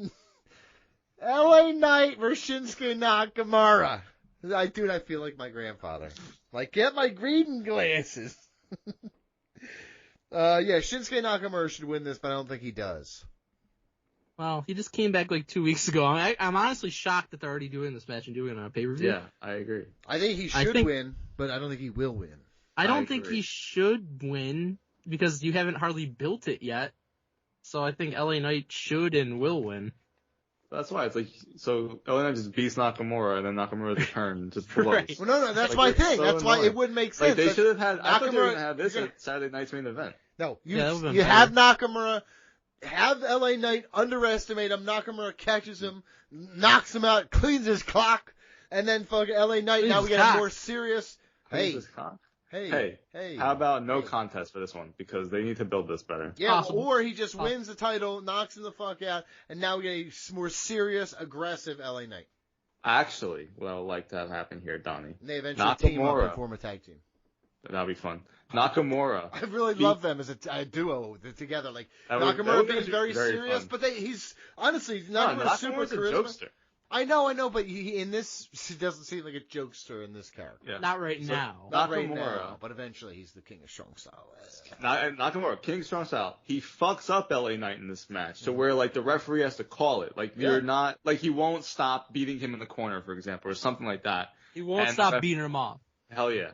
Speaker 4: Knight versus Shinsuke Nakamura. I feel like my grandfather. Like, get my reading glasses. Shinsuke Nakamura should win this, but I don't think he does.
Speaker 2: Well, he just came back like 2 weeks ago. I'm honestly shocked that they're already doing this match and doing it on a pay-per-view.
Speaker 5: Yeah, I agree.
Speaker 4: I think he should win, but I don't think he will win.
Speaker 2: I don't think he should win because you haven't hardly built it yet. So I think LA Knight should and will win.
Speaker 5: That's why it's like, so LA Knight just beats Nakamura and then Nakamura's return just blows.
Speaker 4: Right. Well, no, that's my thing. That's why it wouldn't make sense.
Speaker 5: Like, they should have had, I thought they were going to have this at Saturday night's main event.
Speaker 4: No, you have Nakamura, have LA Knight underestimate him, Nakamura catches him, knocks him out, cleans his clock, and then fucking LA Knight, now we got a more serious Hey.
Speaker 5: Hey. How about no contest for this one? Because they need to build this better.
Speaker 4: Yeah, or he just wins the title, knocks him the fuck out, and now we get a more serious, aggressive LA Knight.
Speaker 5: Actually, well, like to have happen here, Donnie.
Speaker 4: And they eventually team up and form a tag team.
Speaker 5: That'll be fun. Nakamura.
Speaker 4: I really love them as a duo together. Like Nakamura being very serious, fun. But he's honestly Nakamura's super charismatic. Jokester. I know, but he doesn't seem like a jokester in this character.
Speaker 2: Yeah. Not right now.
Speaker 4: Not right now, but eventually he's the king of strong style.
Speaker 5: Nakamura, king of strong style. He fucks up LA Knight in this match, to where like the referee has to call it. Like you're not like he won't stop beating him in the corner, for example, or something like that.
Speaker 2: He won't stop beating him off.
Speaker 5: Hell yeah.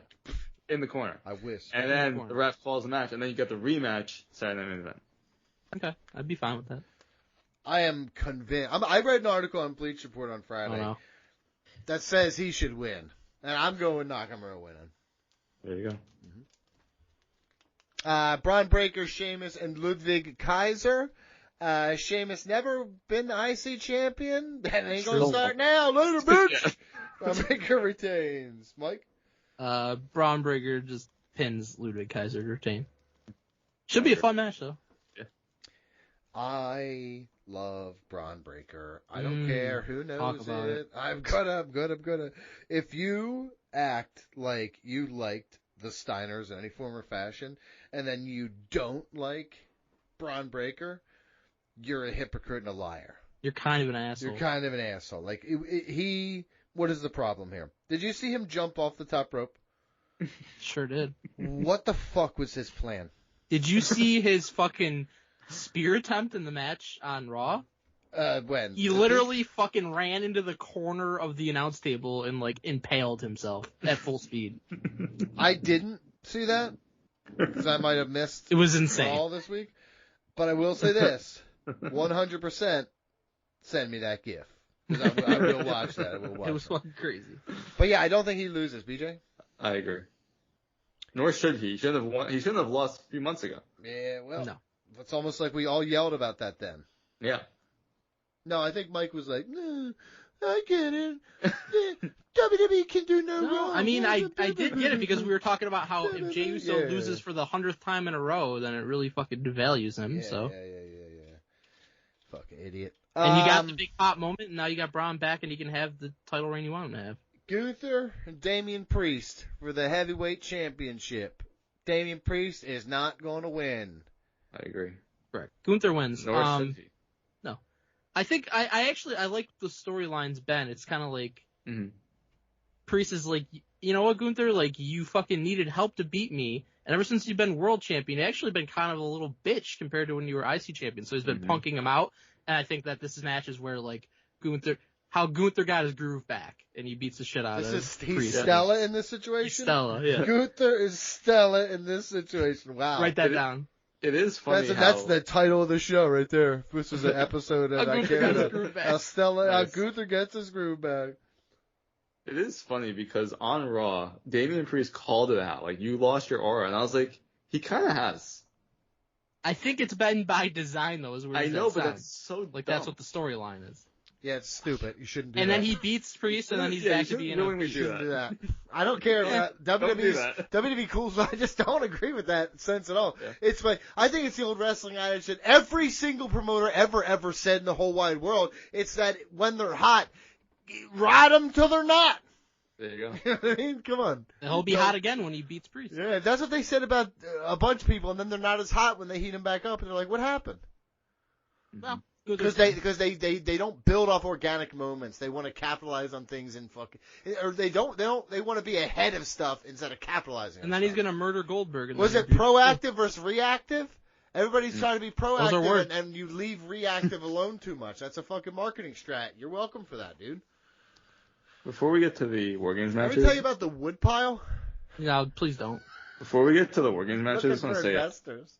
Speaker 5: In the corner.
Speaker 4: I wish.
Speaker 5: And then the ref calls the match, and then you get the rematch Saturday Night event.
Speaker 2: Okay, I'd be fine with that.
Speaker 4: I am convinced. I read an article on Bleach Report on Friday that says he should win, and I'm going Nakamura winning.
Speaker 5: There you go.
Speaker 4: Braun Breaker, Sheamus, and Ludwig Kaiser. Sheamus never been the IC champion. That ain't gonna start now. Later, bitch. Braun Breaker retains. Mike.
Speaker 2: Braun Breaker just pins Ludwig Kaiser to retain. Should be a fun match though.
Speaker 5: Yeah.
Speaker 4: I love Braun Breaker. I don't care who knows it. I'm gonna. If you act like you liked the Steiners in any form or fashion, and then you don't like Braun Breaker, you're a hypocrite and a liar.
Speaker 2: You're kind of an asshole.
Speaker 4: Like what is the problem here? Did you see him jump off the top rope?
Speaker 2: Sure did.
Speaker 4: What the fuck was his plan?
Speaker 2: Did you see his fucking spear attempt in the match on Raw?
Speaker 4: When?
Speaker 2: He literally fucking ran into the corner of the announce table and like impaled himself at full speed.
Speaker 4: I didn't see that because I might have missed.
Speaker 2: It was insane.
Speaker 4: Raw this week, but I will say this: 100% send me that GIF. I will watch that.
Speaker 2: It was fucking crazy.
Speaker 4: But yeah, I don't think he loses, BJ.
Speaker 5: I agree. Nor should he. He shouldn't have won. He shouldn't have lost a few months ago.
Speaker 4: Yeah, well, no. It's almost like we all yelled about that then.
Speaker 5: Yeah.
Speaker 4: No, I think Mike was like, "No, I get it. WWE can do no wrong."
Speaker 2: I mean, I did get it because we were talking about how if Jey Uso loses for the 100th time in a row, then it really fucking devalues him.
Speaker 4: Yeah. Fucking idiot.
Speaker 2: And you got the big pop moment, and now you got Braun back, and he can have the title reign you want him to have.
Speaker 4: Gunther and Damian Priest for the heavyweight championship. Damian Priest is not going to win.
Speaker 5: I agree.
Speaker 2: Correct. Gunther wins.
Speaker 5: Nor should he.
Speaker 2: No. I think I like the storylines, Ben. It's kind of like Priest is like, you know what, Gunther? Like, you fucking needed help to beat me, and ever since you've been world champion, you've actually been kind of a little bitch compared to when you were IC champion. So he's been punking him out, and I think that this match is where like Gunther got his groove back, and he beats the shit out of Priest.
Speaker 4: He's Stella in this situation?
Speaker 2: He's Stella, yeah.
Speaker 4: Gunther is Stella in this situation. Wow.
Speaker 2: Write that down.
Speaker 5: It is funny
Speaker 4: that's the title of the show right there. This was an episode of how Gunther gets his groove back.
Speaker 5: It is funny because on Raw, Damian Priest called it out. Like, you lost your aura. And I was like, he kind of has.
Speaker 2: I think it's been by design, though.
Speaker 5: I know, but that's so
Speaker 2: like, dumb. That's what the storyline is.
Speaker 4: Yeah, it's stupid. You shouldn't do that.
Speaker 2: And then he beats Priest, and then he's back to being
Speaker 4: You shouldn't do that. I don't care. WWE cool, so I just don't agree with that sense at all. Yeah. It's like, I think it's the old wrestling adage that every single promoter ever said in the whole wide world. It's that when they're hot, ride them till they're not.
Speaker 5: There you go.
Speaker 4: You know what I mean? Come on.
Speaker 2: And he'll be hot again when he beats Priest.
Speaker 4: Yeah, that's what they said about a bunch of people, and then they're not as hot when they heat him back up, and they're like, what happened?
Speaker 2: Well,
Speaker 4: because they don't build off organic moments. They want to capitalize on things and they want to be ahead of stuff instead of capitalizing.
Speaker 2: And then he's gonna murder Goldberg.
Speaker 4: Was it proactive versus reactive? Everybody's trying to be proactive, and you leave reactive alone too much. That's a fucking marketing strat. You're welcome for that, dude.
Speaker 5: Before we get to the WarGames matches,
Speaker 4: Let me tell you about the wood pile.
Speaker 2: No, please don't.
Speaker 5: Before we get to the WarGames matches, I just want to say
Speaker 4: investors.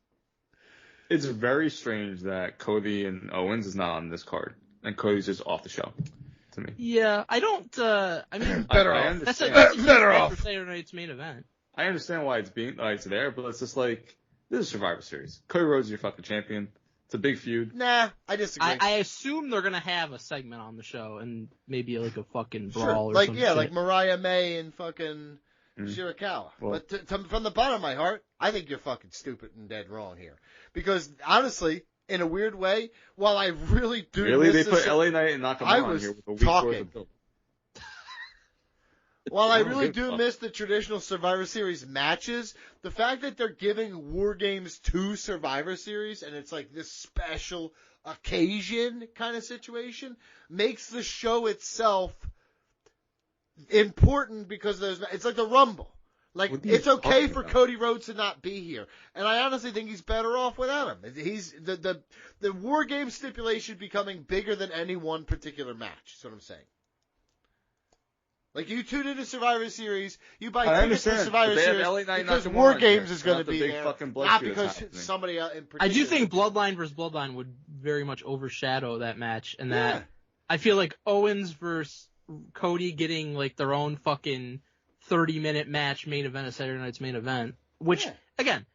Speaker 5: It's very strange that Cody and Owens is not on this card, and Cody's just off the show, to me.
Speaker 2: Yeah, I don't. I mean,
Speaker 4: better off.
Speaker 2: That's
Speaker 4: better off.
Speaker 2: For Saturday Night's main event.
Speaker 5: I understand why it's there, but it's just like, this is Survivor Series. Cody Rhodes is your fucking champion. It's a big feud.
Speaker 4: Nah, I disagree.
Speaker 2: I assume they're gonna have a segment on the show and maybe like a fucking brawl or
Speaker 4: like
Speaker 2: some
Speaker 4: yeah,
Speaker 2: shit.
Speaker 4: like Mariah May and fucking Shirakawa.
Speaker 5: Well,
Speaker 4: But from the bottom of my heart, I think you're fucking stupid and dead wrong here. Because honestly, in a weird way, while I really do
Speaker 5: really,
Speaker 4: miss
Speaker 5: they put LA Knight and Nakamura on here with a week's worth of build.
Speaker 4: While I really do miss the traditional Survivor Series matches, the fact that they're giving WarGames 2 Survivor Series and it's like this special occasion kind of situation makes the show itself important because it's like the Rumble. Like, it's okay for Cody Rhodes to not be here. And I honestly think he's better off without him. He's the WarGames stipulation becoming bigger than any one particular match. That's what I'm saying. Like, you tune into Survivor Series, you buy tickets for Survivor Series because WarGames is going to be there, not because somebody else in particular.
Speaker 2: I do think Bloodline versus Bloodline would very much overshadow that match, and that I feel like Owens versus Cody getting, like, their own fucking 30-minute match main event of Saturday Night's main event, which, again,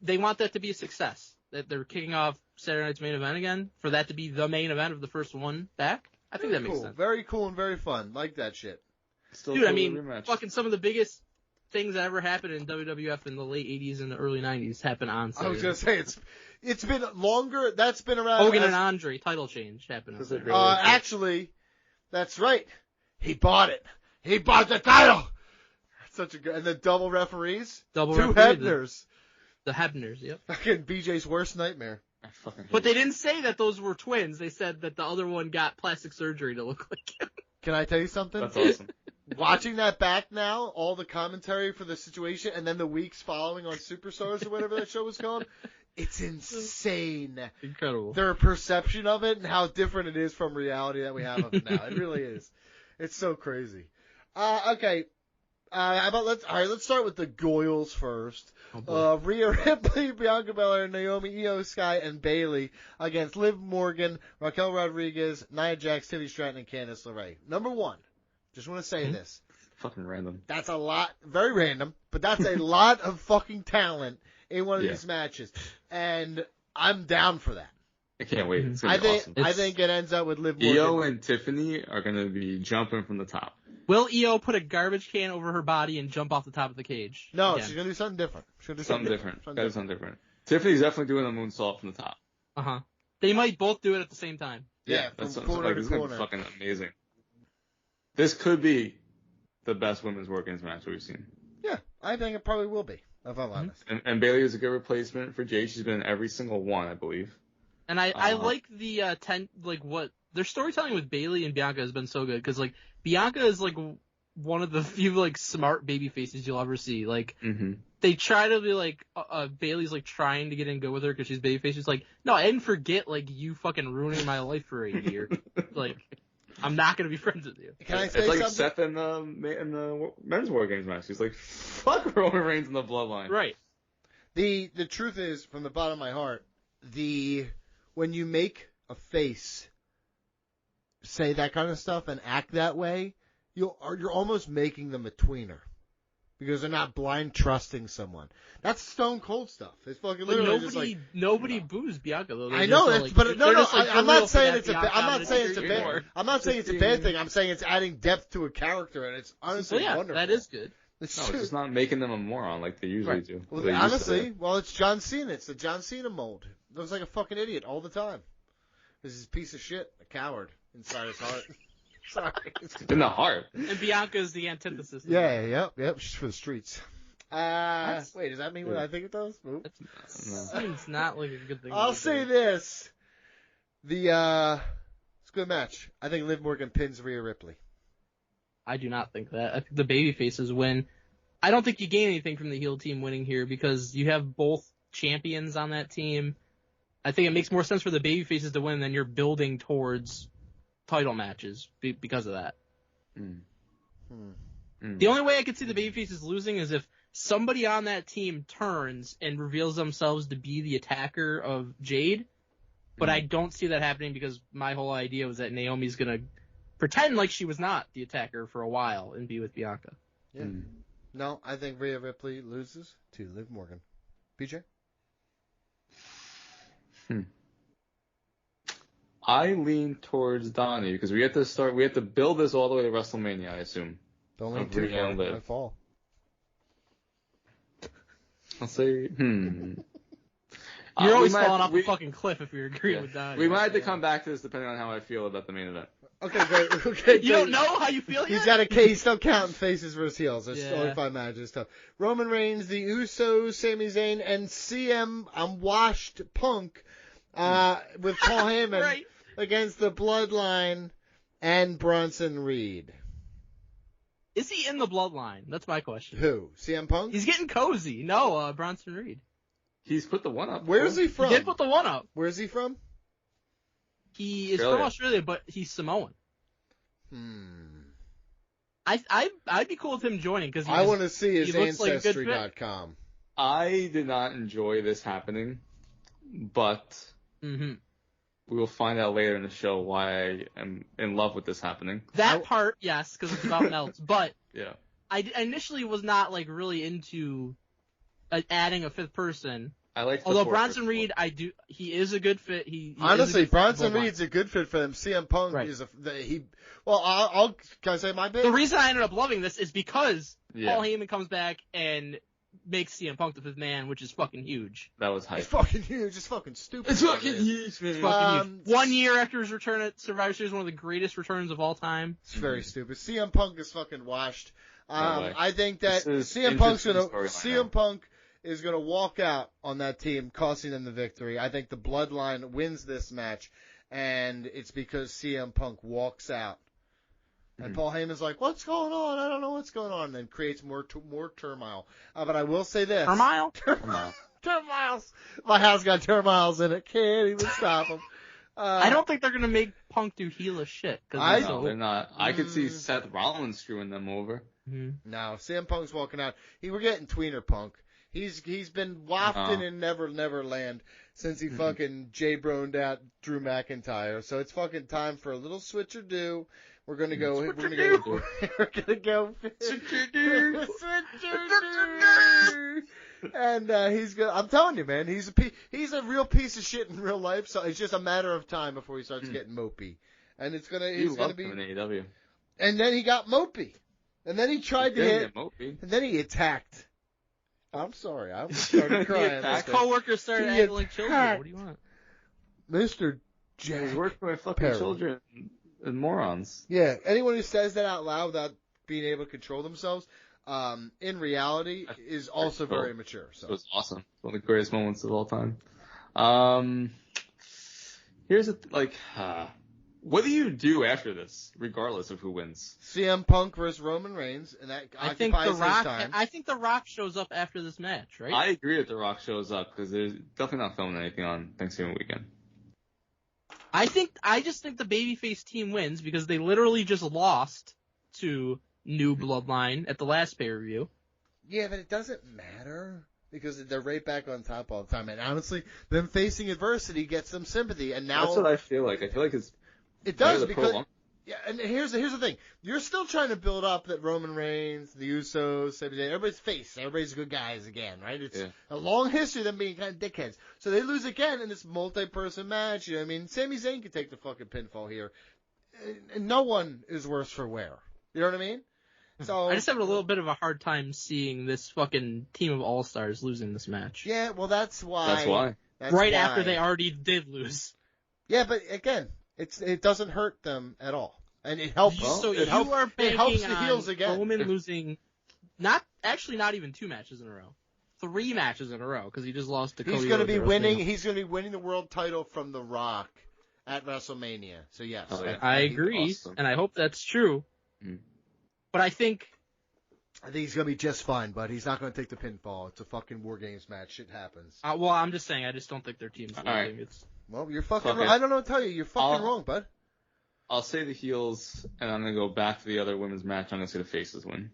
Speaker 2: they want that to be a success. That they're kicking off Saturday Night's main event again, for that to be the main event of the first one back. I think that makes sense.
Speaker 4: Very cool and very fun. Like that shit.
Speaker 2: Dude, I mean, fucking some of the biggest things that ever happened in WWF in the late 80s and the early 90s happened on Saturday.
Speaker 4: I was going to say, it's been longer. That's been around.
Speaker 2: Hogan and Andre title change happened on Saturday.
Speaker 4: Actually, that's right. He bought it. He bought the title. Such a good. And the double referees. Two Hebners.
Speaker 2: The Hebners, yep.
Speaker 4: Fucking BJ's worst nightmare.
Speaker 2: But they didn't say that those were twins. They said that the other one got plastic surgery to look like him.
Speaker 4: Can I tell you something?
Speaker 5: That's awesome.
Speaker 4: Watching that back now, all the commentary for the situation, and then the weeks following on Superstars or whatever that show was called, it's insane.
Speaker 2: Incredible.
Speaker 4: Their perception of it and how different it is from reality that we have of it now. It really is. It's so crazy. Okay. Let's start with the Goyles first. Rhea Ripley, Bianca Belair, Naomi, Io Sky, and Bayley against Liv Morgan, Raquel Rodriguez, Nia Jax, Tiffany Stratton, and Candice LeRae. Number one, just want to say this.
Speaker 5: Fucking random.
Speaker 4: That's a lot, very random, but that's a lot of fucking talent in one of these matches. And I'm down for that.
Speaker 5: I can't wait. It's gonna be awesome.
Speaker 4: I think it ends up with Liv Morgan.
Speaker 5: Io and Tiffany are going to be jumping from the top.
Speaker 2: Will Io put a garbage can over her body and jump off the top of the cage?
Speaker 4: No, she's going to do something different.
Speaker 5: Something different. Tiffany's definitely doing a moonsault from the top.
Speaker 2: Uh-huh. They might both do it at the same time.
Speaker 5: Yeah, that's corner to corner. It's going to be fucking amazing. This could be the best women's WarGames match we've seen.
Speaker 4: Yeah, I think it probably will be, if I'm honest.
Speaker 5: And Bayley is a good replacement for Jade. She's been in every single one, I believe.
Speaker 2: And I like the what their storytelling with Bayley and Bianca has been so good, because like Bianca is like one of the few like smart baby faces you'll ever see. Like they try to be like Bayley's like trying to get in good with her because she's baby face. She's like, no, I didn't forget like you fucking ruining my life for a year. Like I'm not gonna be friends with you.
Speaker 4: Can I say
Speaker 5: it's like
Speaker 4: something?
Speaker 5: Seth in the men's WarGames match. He's like, fuck Roman Reigns in the Bloodline.
Speaker 2: Right.
Speaker 4: The truth is, from the bottom of my heart, when you make a face say that kind of stuff and act that way, you're almost making them a tweener. Because they're not blind trusting someone. That's stone cold stuff. It's fucking literally
Speaker 2: nobody boos Bianca though.
Speaker 4: I know it, but I'm not saying it's a bad. I'm not saying it's a bad thing. I'm saying it's adding depth to a character, and it's honestly wonderful.
Speaker 2: That is good.
Speaker 5: It's just not making them a moron like they usually do.
Speaker 4: Well, honestly, it's John Cena. It's the John Cena mold. Looks like a fucking idiot all the time. This is a piece of shit, a coward inside his heart. Sorry.
Speaker 5: In the heart.
Speaker 2: And Bianca's the antithesis.
Speaker 4: Yep. She's for the streets. Wait, does that mean what I think it does?
Speaker 2: It's not like a good thing.
Speaker 4: I'll say this. It's a good match. I think Liv Morgan pins Rhea Ripley.
Speaker 2: I do not think that. I think the baby faces win. I don't think you gain anything from the heel team winning here because you have both champions on that team. I think it makes more sense for the baby faces to win than you're building towards title matches because of that. The only way I could see the babyfaces losing is if somebody on that team turns and reveals themselves to be the attacker of Jade, but I don't see that happening because my whole idea was that Naomi's going to pretend like she was not the attacker for a while and be with Bianca.
Speaker 4: Yeah. No, I think Rhea Ripley loses to Liv Morgan. PJ?
Speaker 5: I lean towards Donnie because we have to build this all the way to WrestleMania, I assume.
Speaker 4: Don't lean too far. I fall.
Speaker 5: I'll say,
Speaker 2: You're always falling off a fucking cliff if you're agreeing with that.
Speaker 5: We might have to come back to this depending on how I feel about the main event.
Speaker 4: Okay, great. Okay,
Speaker 2: you don't know how you feel yet?
Speaker 4: He's got a case. He's still counting faces versus heels. There's only 5 matches. Tough. Roman Reigns, the Usos, Sami Zayn, and CM Washed Punk with Paul Heyman against the Bloodline and Bronson Reed.
Speaker 2: Is he in the Bloodline? That's my question.
Speaker 4: Who? CM Punk?
Speaker 2: He's getting cozy. No, Bronson Reed.
Speaker 5: He's put the one up.
Speaker 4: Where's he from?
Speaker 2: He did put the one up.
Speaker 4: Where's he from?
Speaker 2: He is from Australia, but he's Samoan. I'd be cool with him joining because
Speaker 4: I want to see his Ancestry.com.
Speaker 5: I did not enjoy this happening, but we will find out later in the show why I am in love with this happening.
Speaker 2: That part, yes, because it's about Melts, but
Speaker 5: yeah,
Speaker 2: I initially was not like really into adding a fifth person.
Speaker 5: I like.
Speaker 2: Although Bronson Reed, he is a good fit.
Speaker 4: Honestly, Bronson Reed's a good fit for them. CM Punk is I'll can I say my bit?
Speaker 2: The reason I ended up loving this is because Paul Heyman comes back and makes CM Punk the fifth man, which is fucking huge.
Speaker 5: That was hype.
Speaker 4: It's fucking huge. It's fucking stupid.
Speaker 5: It's fucking huge, man.
Speaker 2: It's fucking huge. 1 year after his return at Survivor Series, one of the greatest returns of all time.
Speaker 4: It's very stupid. CM Punk is fucking washed. I think that CM Punk is going to walk out on that team, costing them the victory. I think the Bloodline wins this match, and it's because CM Punk walks out. And Paul Heyman's like, what's going on? I don't know what's going on. And then creates more turmoil. But I will say this.
Speaker 2: Turmoil?
Speaker 4: Turmoils. My house got turmoils in it. Can't even stop them.
Speaker 2: I don't think they're going to make Punk do heelish shit.
Speaker 5: No, they're not. I could see Seth Rollins screwing them over.
Speaker 4: No, CM Punk's walking out. We're getting tweener Punk. He's been wafting in Never Land since he fucking J-broned out Drew McIntyre. So it's fucking time for a little switcheroo. We're gonna go. Switcheroo. And he's good. I'm telling you, man, he's a real piece of shit in real life. So it's just a matter of time before he starts getting mopey. And it's gonna be.
Speaker 5: In AEW.
Speaker 4: And then he got mopey. And then he tried to hit. And then he attacked. I'm sorry. I started crying.
Speaker 2: His coworkers started acting like children. What do you want?
Speaker 4: Mr. Jack
Speaker 5: He's working with fucking children and morons.
Speaker 4: Yeah. Anyone who says that out loud without being able to control themselves, in reality, is also very immature. So.
Speaker 5: It was awesome. One of the greatest moments of all time. Here's what do you do after this, regardless of who wins?
Speaker 4: CM Punk versus Roman Reigns, and that occupies his time.
Speaker 2: I think The Rock shows up after this match, right?
Speaker 5: I agree that The Rock shows up because there's definitely not filming anything on Thanksgiving weekend.
Speaker 2: I just think the babyface team wins because they literally just lost to New Bloodline at the last pay-per-view.
Speaker 4: Yeah, but it doesn't matter because they're right back on top all the time. And honestly, them facing adversity gets them sympathy. And now
Speaker 5: that's what I feel like. I feel like
Speaker 4: it does because and here's the thing. You're still trying to build up that Roman Reigns, the Usos, everybody's face. Everybody's good guys again, right? It's a long history of them being kind of dickheads. So they lose again in this multi-person match. You know what I mean? Sami Zayn could take the fucking pinfall here. And no one is worse for wear. You know what I mean? So
Speaker 2: I just have a little bit of a hard time seeing this fucking team of all-stars losing this match.
Speaker 4: Yeah, well, that's why.
Speaker 2: After they already did lose.
Speaker 4: Yeah, but again, it doesn't hurt them at all, and it helps.
Speaker 2: So
Speaker 4: it
Speaker 2: are banking
Speaker 4: the heels again.
Speaker 2: Roman losing, not even 2 matches in a row, 3 matches in a row because he just lost to Cody.
Speaker 4: He's going to be winning. He's going to be winning the world title from The Rock at WrestleMania. So yes,
Speaker 2: I agree, and I hope that's true. But I think
Speaker 4: he's going to be just fine, but he's not going to take the pinfall. It's a fucking WarGames match. Shit happens.
Speaker 2: Well, I'm just saying, I just don't think their team's losing.
Speaker 5: Right.
Speaker 4: Well, you're fucking wrong. I don't know what to tell you. You're fucking wrong, bud.
Speaker 5: I'll say the heels, and I'm going to go back to the other women's match. I'm going to say the faces win.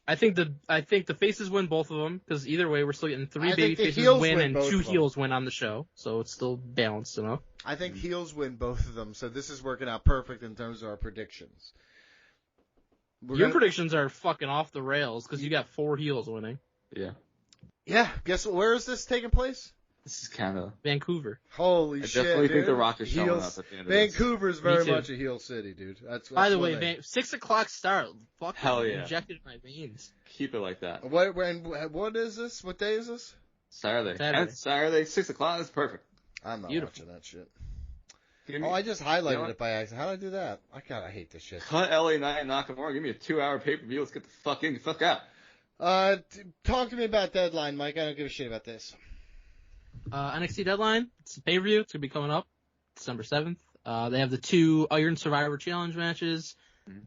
Speaker 2: I think the faces win both of them, because either way, we're still getting 3 baby faces win and 2 heels win on the show, so it's still balanced enough.
Speaker 4: I think heels win both of them, so this is working out perfect in terms of our predictions.
Speaker 2: Your predictions are fucking off the rails, because you got 4 heels winning.
Speaker 5: Yeah.
Speaker 4: Yeah, guess what? Where is this taking place?
Speaker 5: This is Canada.
Speaker 2: Vancouver.
Speaker 4: Holy shit,
Speaker 5: I definitely
Speaker 4: dude.
Speaker 5: think The Rock is showing up at the end of this.
Speaker 4: Vancouver's very much a heel city, dude. That's
Speaker 2: By the way, 6 o'clock start. Fucking
Speaker 5: Hell yeah.
Speaker 2: injected my veins.
Speaker 5: Keep it like that.
Speaker 4: What is this? What day is this?
Speaker 5: Saturday, 6 o'clock. That's perfect.
Speaker 4: I'm not watching that shit. I just highlighted it by accident. How did I do that? I hate this shit.
Speaker 5: Cut LA Knight and Nakamura. Give me a 2-hour pay-per-view. Let's get the fuck in. Get the fuck out.
Speaker 4: Talk to me about Deadline, Mike. I don't give a shit about this.
Speaker 2: NXT Deadline. It's a pay-per-view. It's going to be coming up December 7th. They have the 2 Iron Survivor Challenge matches.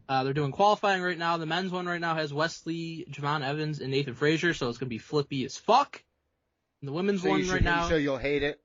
Speaker 2: They're doing qualifying right now. The men's one right now has Wesley, Javon Evans, and Nathan Frazier, so it's going to be flippy as fuck. And the women's one right now.
Speaker 4: So you'll hate it?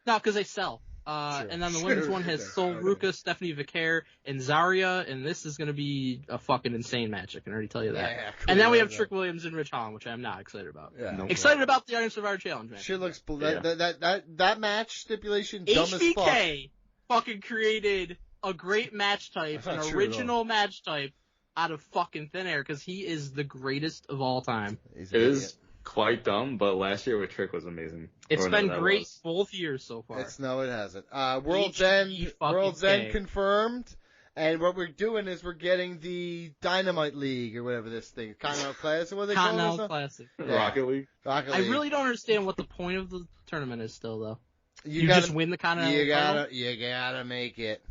Speaker 2: No, because they sell. And then the women's one has Sol Ruka, Stephanie Vicaire, and Zarya, and this is going to be a fucking insane match. I can already tell you that.
Speaker 4: Yeah, cool.
Speaker 2: And then we have Trick Williams and Rich Holland, which I'm not excited about.
Speaker 4: Yeah.
Speaker 2: Excited about the Iron Survivor Challenge match.
Speaker 4: Shit looks that match stipulation dumb as fuck.
Speaker 2: HBK fucking created a great match type, an original match type out of fucking thin air, because he is the greatest of all time.
Speaker 5: It is quite dumb, but last year with Trick was amazing.
Speaker 2: It's been great both years so far.
Speaker 4: No, it hasn't. World's End confirmed, and what we're doing is we're getting the Dynamite League or whatever this thing, Continental Classic. What are they calling it?
Speaker 2: Continental Classic.
Speaker 5: Yeah. Rocket League.
Speaker 2: I really don't understand what the point of the tournament is still, though. You just win the Continental title?
Speaker 4: You gotta make it.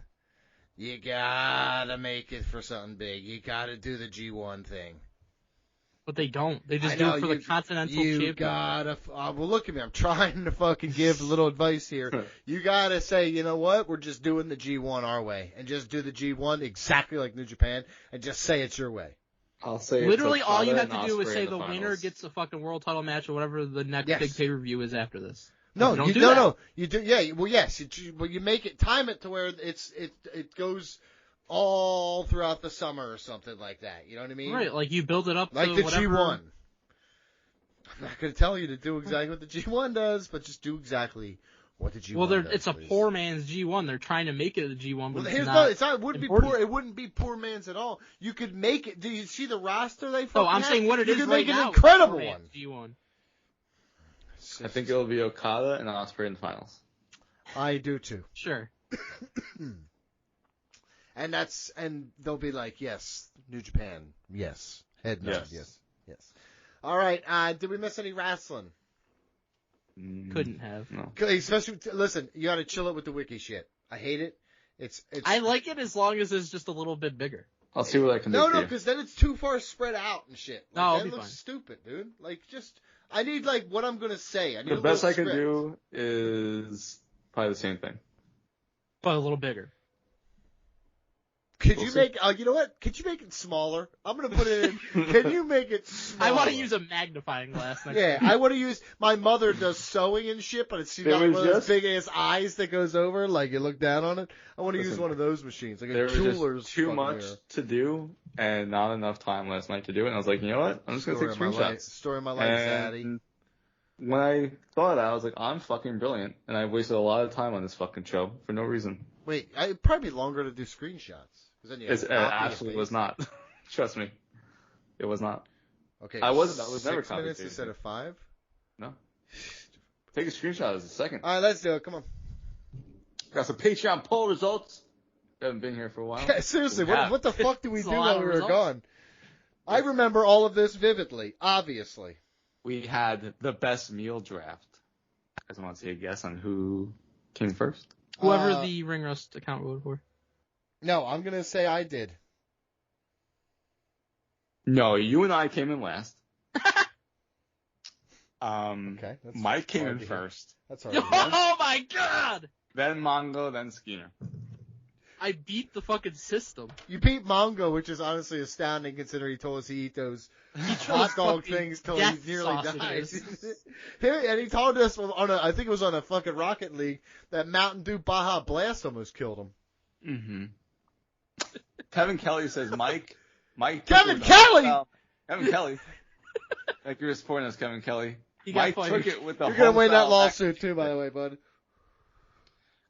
Speaker 4: You gotta make it for something big. You gotta do the G1 thing.
Speaker 2: But they don't. They just do it for the Continental Championship.
Speaker 4: You gotta. Well, look at me. I'm trying to fucking give a little advice here. You gotta say, you know what? We're just doing the G1 our way, and just do the G1 exactly like New Japan, and just say it's your way.
Speaker 5: I'll say
Speaker 2: literally all you have to do is say the winner gets a fucking world title match or whatever the next big pay-per-view is after this.
Speaker 4: No, you don't You do. Yeah. Well, yes. But you make it time it to where it goes all throughout the summer or something like that. You know what I mean?
Speaker 2: Right, like you build it up
Speaker 4: like
Speaker 2: to
Speaker 4: the
Speaker 2: whatever.
Speaker 4: G1. I'm not going to tell you to do exactly what the G1 does, but just do exactly what the G1 does.
Speaker 2: It's a poor man's G1. They're trying to make it a G1, but
Speaker 4: it wouldn't be poor. It wouldn't be poor man's at all. You could make it. Do you see the roster they fucking
Speaker 2: I'm saying what it is right now.
Speaker 4: You could make an incredible one.
Speaker 2: G1.
Speaker 5: I think it'll be Okada and Ospreay in the finals.
Speaker 4: I do too.
Speaker 2: Sure.
Speaker 4: And they'll be like, yes, New Japan, yes, head nod, yes. All right, did we miss any wrestling?
Speaker 2: Couldn't have.
Speaker 5: No.
Speaker 4: Especially, listen, you got to chill it with the wiki shit. I hate it. It's.
Speaker 2: I like it as long as it's just a little bit bigger.
Speaker 5: I'll see what I can do.
Speaker 4: No, because then it's too far spread out and shit. Like, that looks stupid, dude. Like, just I need what I'm gonna say. I need
Speaker 5: the best I can do is probably the same thing,
Speaker 2: but a little bigger.
Speaker 4: Could you make? You know what? Could you make it smaller? I'm gonna put it in. Can you make it smaller?
Speaker 2: I want to use a magnifying glass.
Speaker 4: I want to use. My mother does sewing and shit, but it's got one of those big ass eyes that goes over, like you look down on it. I want to use one of those machines, like a jeweler's.
Speaker 5: Too much to do, and not enough time last night to do it. And I was like, you know what? I'm just gonna take screenshots.
Speaker 4: Story of my life, Zaddy.
Speaker 5: When I thought of that, I was like, I'm fucking brilliant, and I wasted a lot of time on this fucking show for no reason.
Speaker 4: Wait, it'd probably be longer to do screenshots.
Speaker 5: It absolutely was not. Trust me. It was not.
Speaker 4: Okay.
Speaker 5: I was never
Speaker 4: 6 minutes instead of 5?
Speaker 5: No. Take a screenshot as a second.
Speaker 4: All right, let's do it. Come on.
Speaker 5: Got some Patreon poll results. Haven't been here for a while.
Speaker 4: Yeah, seriously, what the fuck did we do while we were gone? I remember all of this vividly, obviously.
Speaker 5: We had the best meal draft. You guys want to take a guess on who came first?
Speaker 2: Whoever the Ring Rust account voted for.
Speaker 4: No, I'm going to say I did.
Speaker 5: No, you and I came in last.
Speaker 4: Okay.
Speaker 5: Mike came in first.
Speaker 4: That's hard.
Speaker 2: Oh my god!
Speaker 5: Then Mongo, then Skeeter.
Speaker 2: I beat the fucking system.
Speaker 4: You beat Mongo, which is honestly astounding considering he told us he eat those hot dog things till he nearly died. And he told us I think it was on a fucking Rocket League, that Mountain Dew Baja Blast almost killed him.
Speaker 5: Mm-hmm. Kevin Kelly says Mike.
Speaker 4: Kevin Kelly!
Speaker 5: Kevin Kelly. Like you're supporting us, Kevin Kelly. Mike took it with the
Speaker 4: You're going to win that lawsuit too, by the way, bud.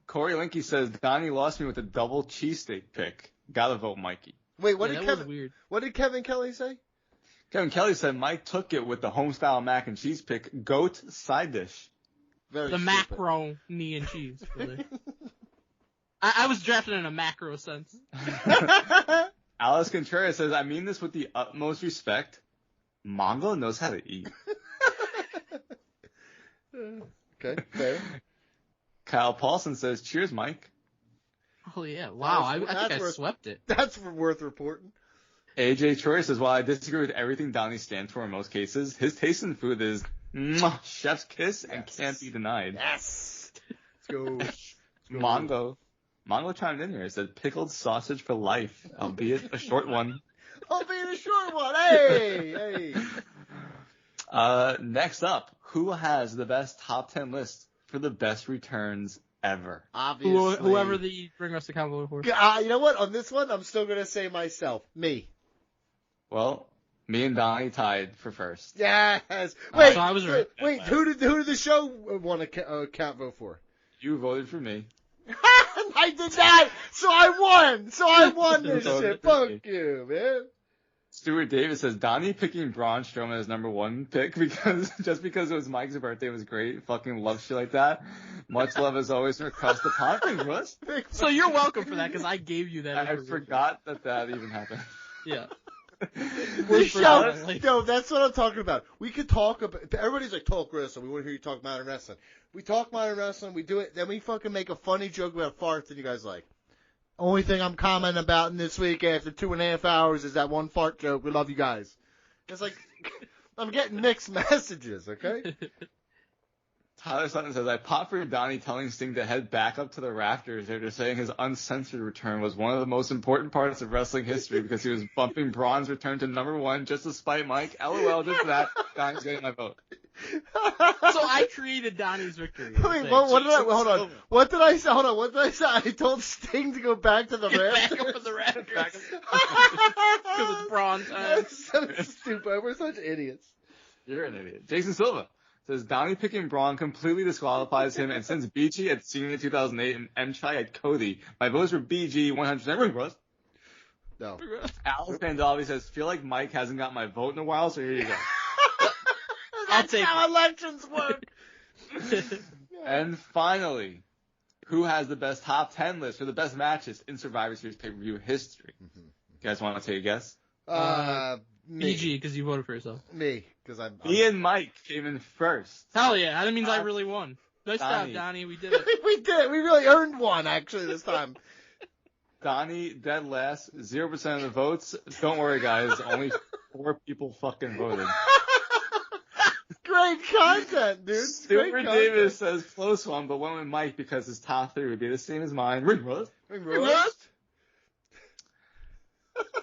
Speaker 5: Corey Linky says Donnie lost me with a double cheesesteak pick. Gotta vote Mikey.
Speaker 4: Wait, what did Kevin Kelly say?
Speaker 5: Kevin Kelly said Mike took it with the homestyle mac and cheese pick. Goat side dish.
Speaker 4: Very
Speaker 2: the
Speaker 4: stupid.
Speaker 2: macaroni and cheese. Really. I was drafted in a macro sense.
Speaker 5: Alice Contreras says, I mean this with the utmost respect. Mongo knows how to eat.
Speaker 4: Okay, fair.
Speaker 5: Kyle Paulson says, cheers, Mike.
Speaker 2: Oh, yeah. Wow. I think I swept it.
Speaker 4: That's worth reporting.
Speaker 5: AJ Troy says, while I disagree with everything Donnie stands for in most cases, his taste in food is chef's kiss and can't be denied.
Speaker 4: Yes. Let's go.
Speaker 5: Mongo chimed in here and said, pickled sausage for life, albeit a short one.
Speaker 4: Albeit a short one. Hey.
Speaker 5: Next up, who has the best top 10 list for the best returns ever?
Speaker 4: Obviously.
Speaker 2: Whoever the Ring Rust account voted for.
Speaker 4: You know what? On this one, I'm still going to say myself. Me.
Speaker 5: Well, me and Donnie tied for first.
Speaker 4: Yes. Wait,
Speaker 2: so I was right.
Speaker 4: Wait, who did the show want to account vote for?
Speaker 5: You voted for me.
Speaker 4: I did not. So I won this shit. Fuck you, man.
Speaker 5: Stuart Davis says, Donnie picking Braun Strowman as number one pick because it was Mike's birthday was great. Fucking love shit like that. Much love as always from across the pond. Russ.
Speaker 2: So you're welcome for that because I gave you that.
Speaker 5: I forgot that even happened.
Speaker 2: Yeah.
Speaker 4: No, that's what I'm talking about. We could talk about. Everybody's like, talk wrestling. We want to hear you talk modern wrestling. We talk modern wrestling. We do it. Then we fucking make a funny joke about farts, and you guys like. Only thing I'm commenting about in this week after 2.5 hours is that one fart joke. We love you guys. It's like I'm getting mixed messages. Okay.
Speaker 5: Tyler Sutton says, I popped for Donnie telling Sting to head back up to the rafters after saying his uncensored return was one of the most important parts of wrestling history because he was bumping Braun's return to number one just to spite Mike. LOL, just for that. Donnie's getting my vote.
Speaker 2: So I created Donnie's victory.
Speaker 4: Wait, what did I? Hold on. What did I say? Hold on. What did I say? I told Sting to go back to the rafters.
Speaker 2: Back up to the rafters. Because it's Braun time.
Speaker 4: That's so stupid. We're such idiots.
Speaker 5: You're an idiot. Jason Silva says Donnie picking Braun completely disqualifies him, and since BG had Cena 2008 and M-Chai had Cody, my votes for BG 100%. Russ?
Speaker 4: No.
Speaker 5: Alex Pandolfi says, feel like Mike hasn't got my vote in a while, so here you go.
Speaker 4: That's how elections work.
Speaker 5: And finally, who has the best top 10 list for the best matches in Survivor Series pay-per-view history? You guys want to take a guess?
Speaker 2: BG, because you voted for yourself.
Speaker 4: Me, because I'm.
Speaker 5: Me and Mike came in first.
Speaker 2: Hell yeah, that means I really won. Nice job, Donnie. We did it.
Speaker 4: We did. We really earned one, actually, this time.
Speaker 5: Donnie, dead last, 0% of the votes. Don't worry, guys. Only 4 people fucking voted.
Speaker 4: Great content, dude.
Speaker 5: Stuart Davis says close one, but went with Mike because his top 3 would be the same as mine. Ring Rust.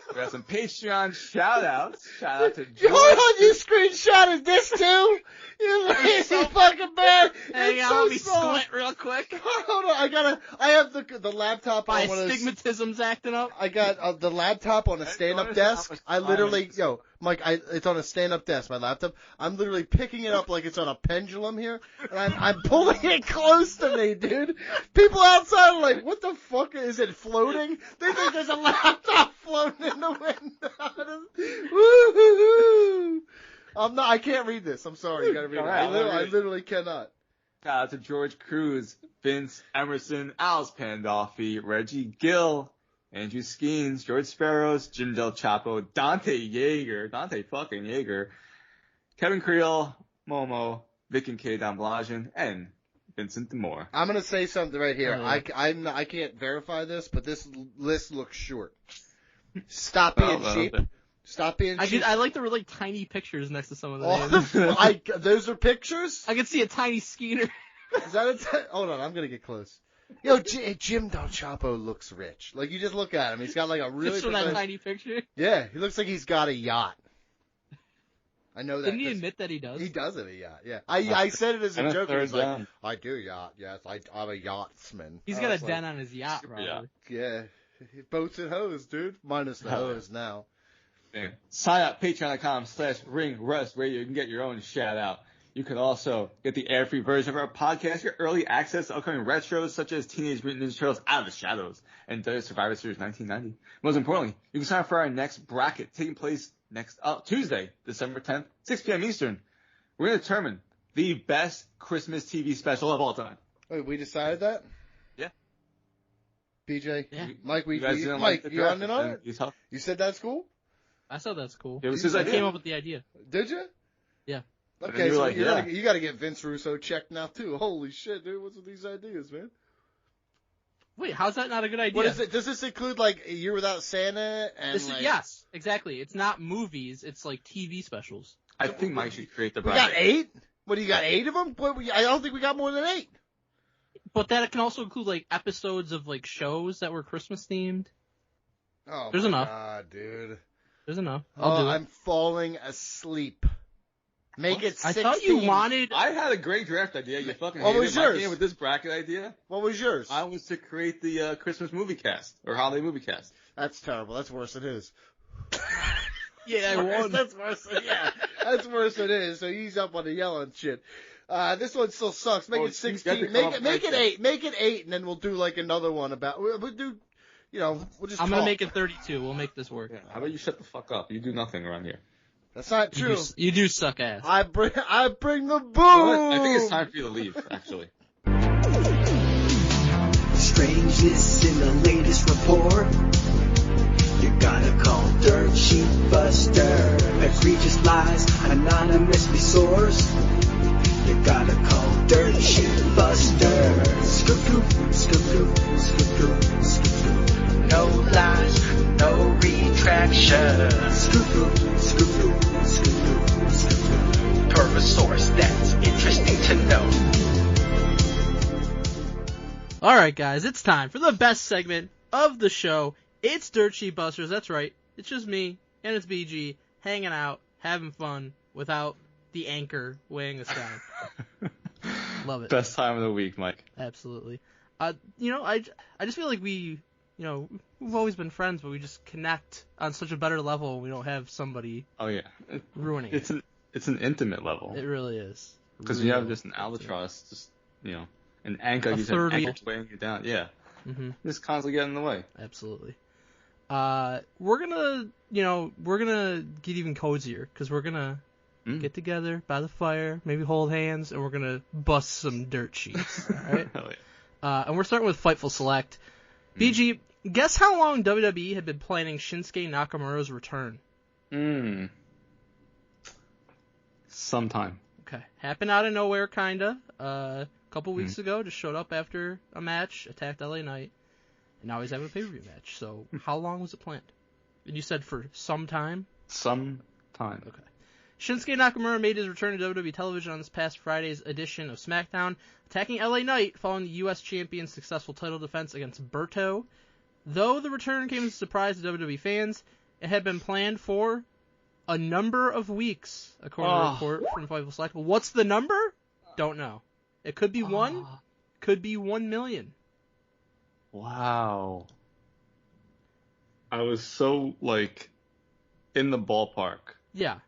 Speaker 5: We got some Patreon shout-outs. Shout out to George.
Speaker 4: Hold on, you screenshotted this too? You lazy fucking man.
Speaker 2: Hang on, let me squint real quick.
Speaker 4: Hold on, I have the laptop
Speaker 2: My
Speaker 4: on one of
Speaker 2: astigmatism's acting up.
Speaker 4: I got the laptop on a stand-up desk. I literally, Mike, it's on a stand-up desk, my laptop. I'm literally picking it up like it's on a pendulum here, and I'm pulling it close to me, dude. People outside are like, what the fuck, is it floating? They think there's a laptop floating in the window. Woo-hoo-hoo. I can't read this. I'm sorry. You gotta read it. I literally cannot.
Speaker 5: Shout out to George Cruz, Vince Emerson, Alice Pandolfi, Reggie Gill, Andrew Skeens, George Sparrows, Jim Del Chapo, Dante fucking Yeager, Kevin Creel, Momo, Vic and K. Don Blajan, and Vincent D'Amore.
Speaker 4: I'm gonna say something right here. I can't verify this, but this list looks short. Stop being cheap. Stop being cheap.
Speaker 2: I like the really tiny pictures next to some of the names.
Speaker 4: Those are pictures?
Speaker 2: I can see a tiny Skeeter.
Speaker 4: Is that hold on, I'm gonna get close. Yo, Jim Del Chapo looks rich. Like, you just look at him. He's got like a really...
Speaker 2: Just from that tiny picture?
Speaker 4: Yeah, he looks like he's got a yacht. I know that.
Speaker 2: Didn't he admit that he does?
Speaker 4: He does have a yacht, yeah. I said it as a joke. He's like, I do yacht, yes. I'm a yachtsman.
Speaker 2: He's got a dent on his yacht, probably.
Speaker 4: Yeah. Boats and hose, dude. Minus the hose now.
Speaker 5: Sign up, patreon.com/ringrust radio. You can get your own shout out. You can also get the air-free version of our podcast, get early access to upcoming retros such as Teenage Mutant Ninja Turtles Out of the Shadows and WWE Survivor Series 1990. Most importantly, you can sign up for our next bracket taking place next Tuesday, December 10th, 6 p.m. Eastern. We're going to determine the best Christmas TV special of all time.
Speaker 4: Wait, we decided that?
Speaker 5: Yeah.
Speaker 4: BJ?
Speaker 2: Yeah.
Speaker 4: Mike,
Speaker 5: Mike,
Speaker 4: you on it? You said that's cool?
Speaker 2: I said that's cool.
Speaker 5: It was his idea.
Speaker 2: I came up with the idea.
Speaker 4: Did you?
Speaker 2: Yeah.
Speaker 4: Okay, so you got to get Vince Russo checked now too. Holy shit, dude! What's with these ideas, man?
Speaker 2: Wait, how's that not a good idea?
Speaker 4: What is it? Does this include like A Year Without Santa and
Speaker 2: yes, exactly. It's not movies. It's like TV specials.
Speaker 5: I think Mike should create the
Speaker 4: We
Speaker 5: bracket.
Speaker 4: got 8? What do you got? 8 of them? I don't think we got more than 8.
Speaker 2: But that can also include like episodes of like shows that were Christmas themed.
Speaker 4: Oh,
Speaker 2: there's enough.
Speaker 4: God, dude.
Speaker 2: There's enough. I'll do it.
Speaker 4: I'm falling asleep. Make it 16.
Speaker 2: I thought you wanted.
Speaker 5: I had a great draft idea. You fucking
Speaker 4: What
Speaker 5: hated
Speaker 4: was
Speaker 5: it.
Speaker 4: yours?
Speaker 5: I came with this bracket idea.
Speaker 4: What was yours?
Speaker 5: I was to create the Christmas movie cast or holiday movie cast.
Speaker 4: That's terrible. That's worse than his.
Speaker 2: Yeah, I won.
Speaker 4: That's worse than that's worse than his. So he's up on the yelling shit. This one still sucks. Make it 16. Make it 8. Make it 8, and then we'll do like another one about. We'll do. We'll just.
Speaker 2: I'm gonna make it 32. We'll make this work.
Speaker 5: Yeah. How about you shut the fuck up? You do nothing around here.
Speaker 4: That's not true.
Speaker 2: You do suck ass.
Speaker 4: I bring the boom.
Speaker 5: I think it's time for you to leave, actually.
Speaker 6: Strangeness in the latest report. You gotta call Dirt Sheet Buster. Egregious lies anonymously sourced. You gotta call Dirt Sheet Buster. Scoop, scoop, scoop, scoop, scoop. No lies, no retraction. Scoop, scoop, scoop, scoop. Per a source that's interesting to know.
Speaker 2: Alright guys, it's time for the best segment of the show. It's Dirt Sheet Busters, that's right. It's just me, and it's BG, hanging out, having fun, without the anchor weighing us down. Love it.
Speaker 5: Best time of the week, Mike.
Speaker 2: Absolutely. I just feel like we've always been friends, but we just connect on such a better level when we don't have somebody ruining it.
Speaker 5: It's an intimate level.
Speaker 2: It really is.
Speaker 5: Because you have just an albatross, just, an anchor, weighing you down. Yeah.
Speaker 2: Mm-hmm.
Speaker 5: Just constantly getting in the way.
Speaker 2: Absolutely. We're gonna get even cozier, because we're gonna get together by the fire, maybe hold hands, and we're gonna bust some dirt sheets. Alright?
Speaker 5: Hell yeah.
Speaker 2: And we're starting with Fightful Select. BG, guess how long WWE had been planning Shinsuke Nakamura's return?
Speaker 5: Sometime.
Speaker 2: Okay. Happened out of nowhere, kinda. A couple weeks ago, just showed up after a match, attacked LA Knight, and now he's having a pay-per-view match. So, how long was it planned? And you said for some time?
Speaker 5: Some time.
Speaker 2: Okay. Shinsuke Nakamura made his return to WWE television on this past Friday's edition of SmackDown, attacking LA Knight following the U.S. Champion's successful title defense against Berto. Though the return came as a surprise to WWE fans, it had been planned for a number of weeks, according to a report from Fightful Select. What's the number? Don't know. It could be 1, could be 1 million.
Speaker 5: Wow. I was so, in the ballpark.
Speaker 2: Yeah.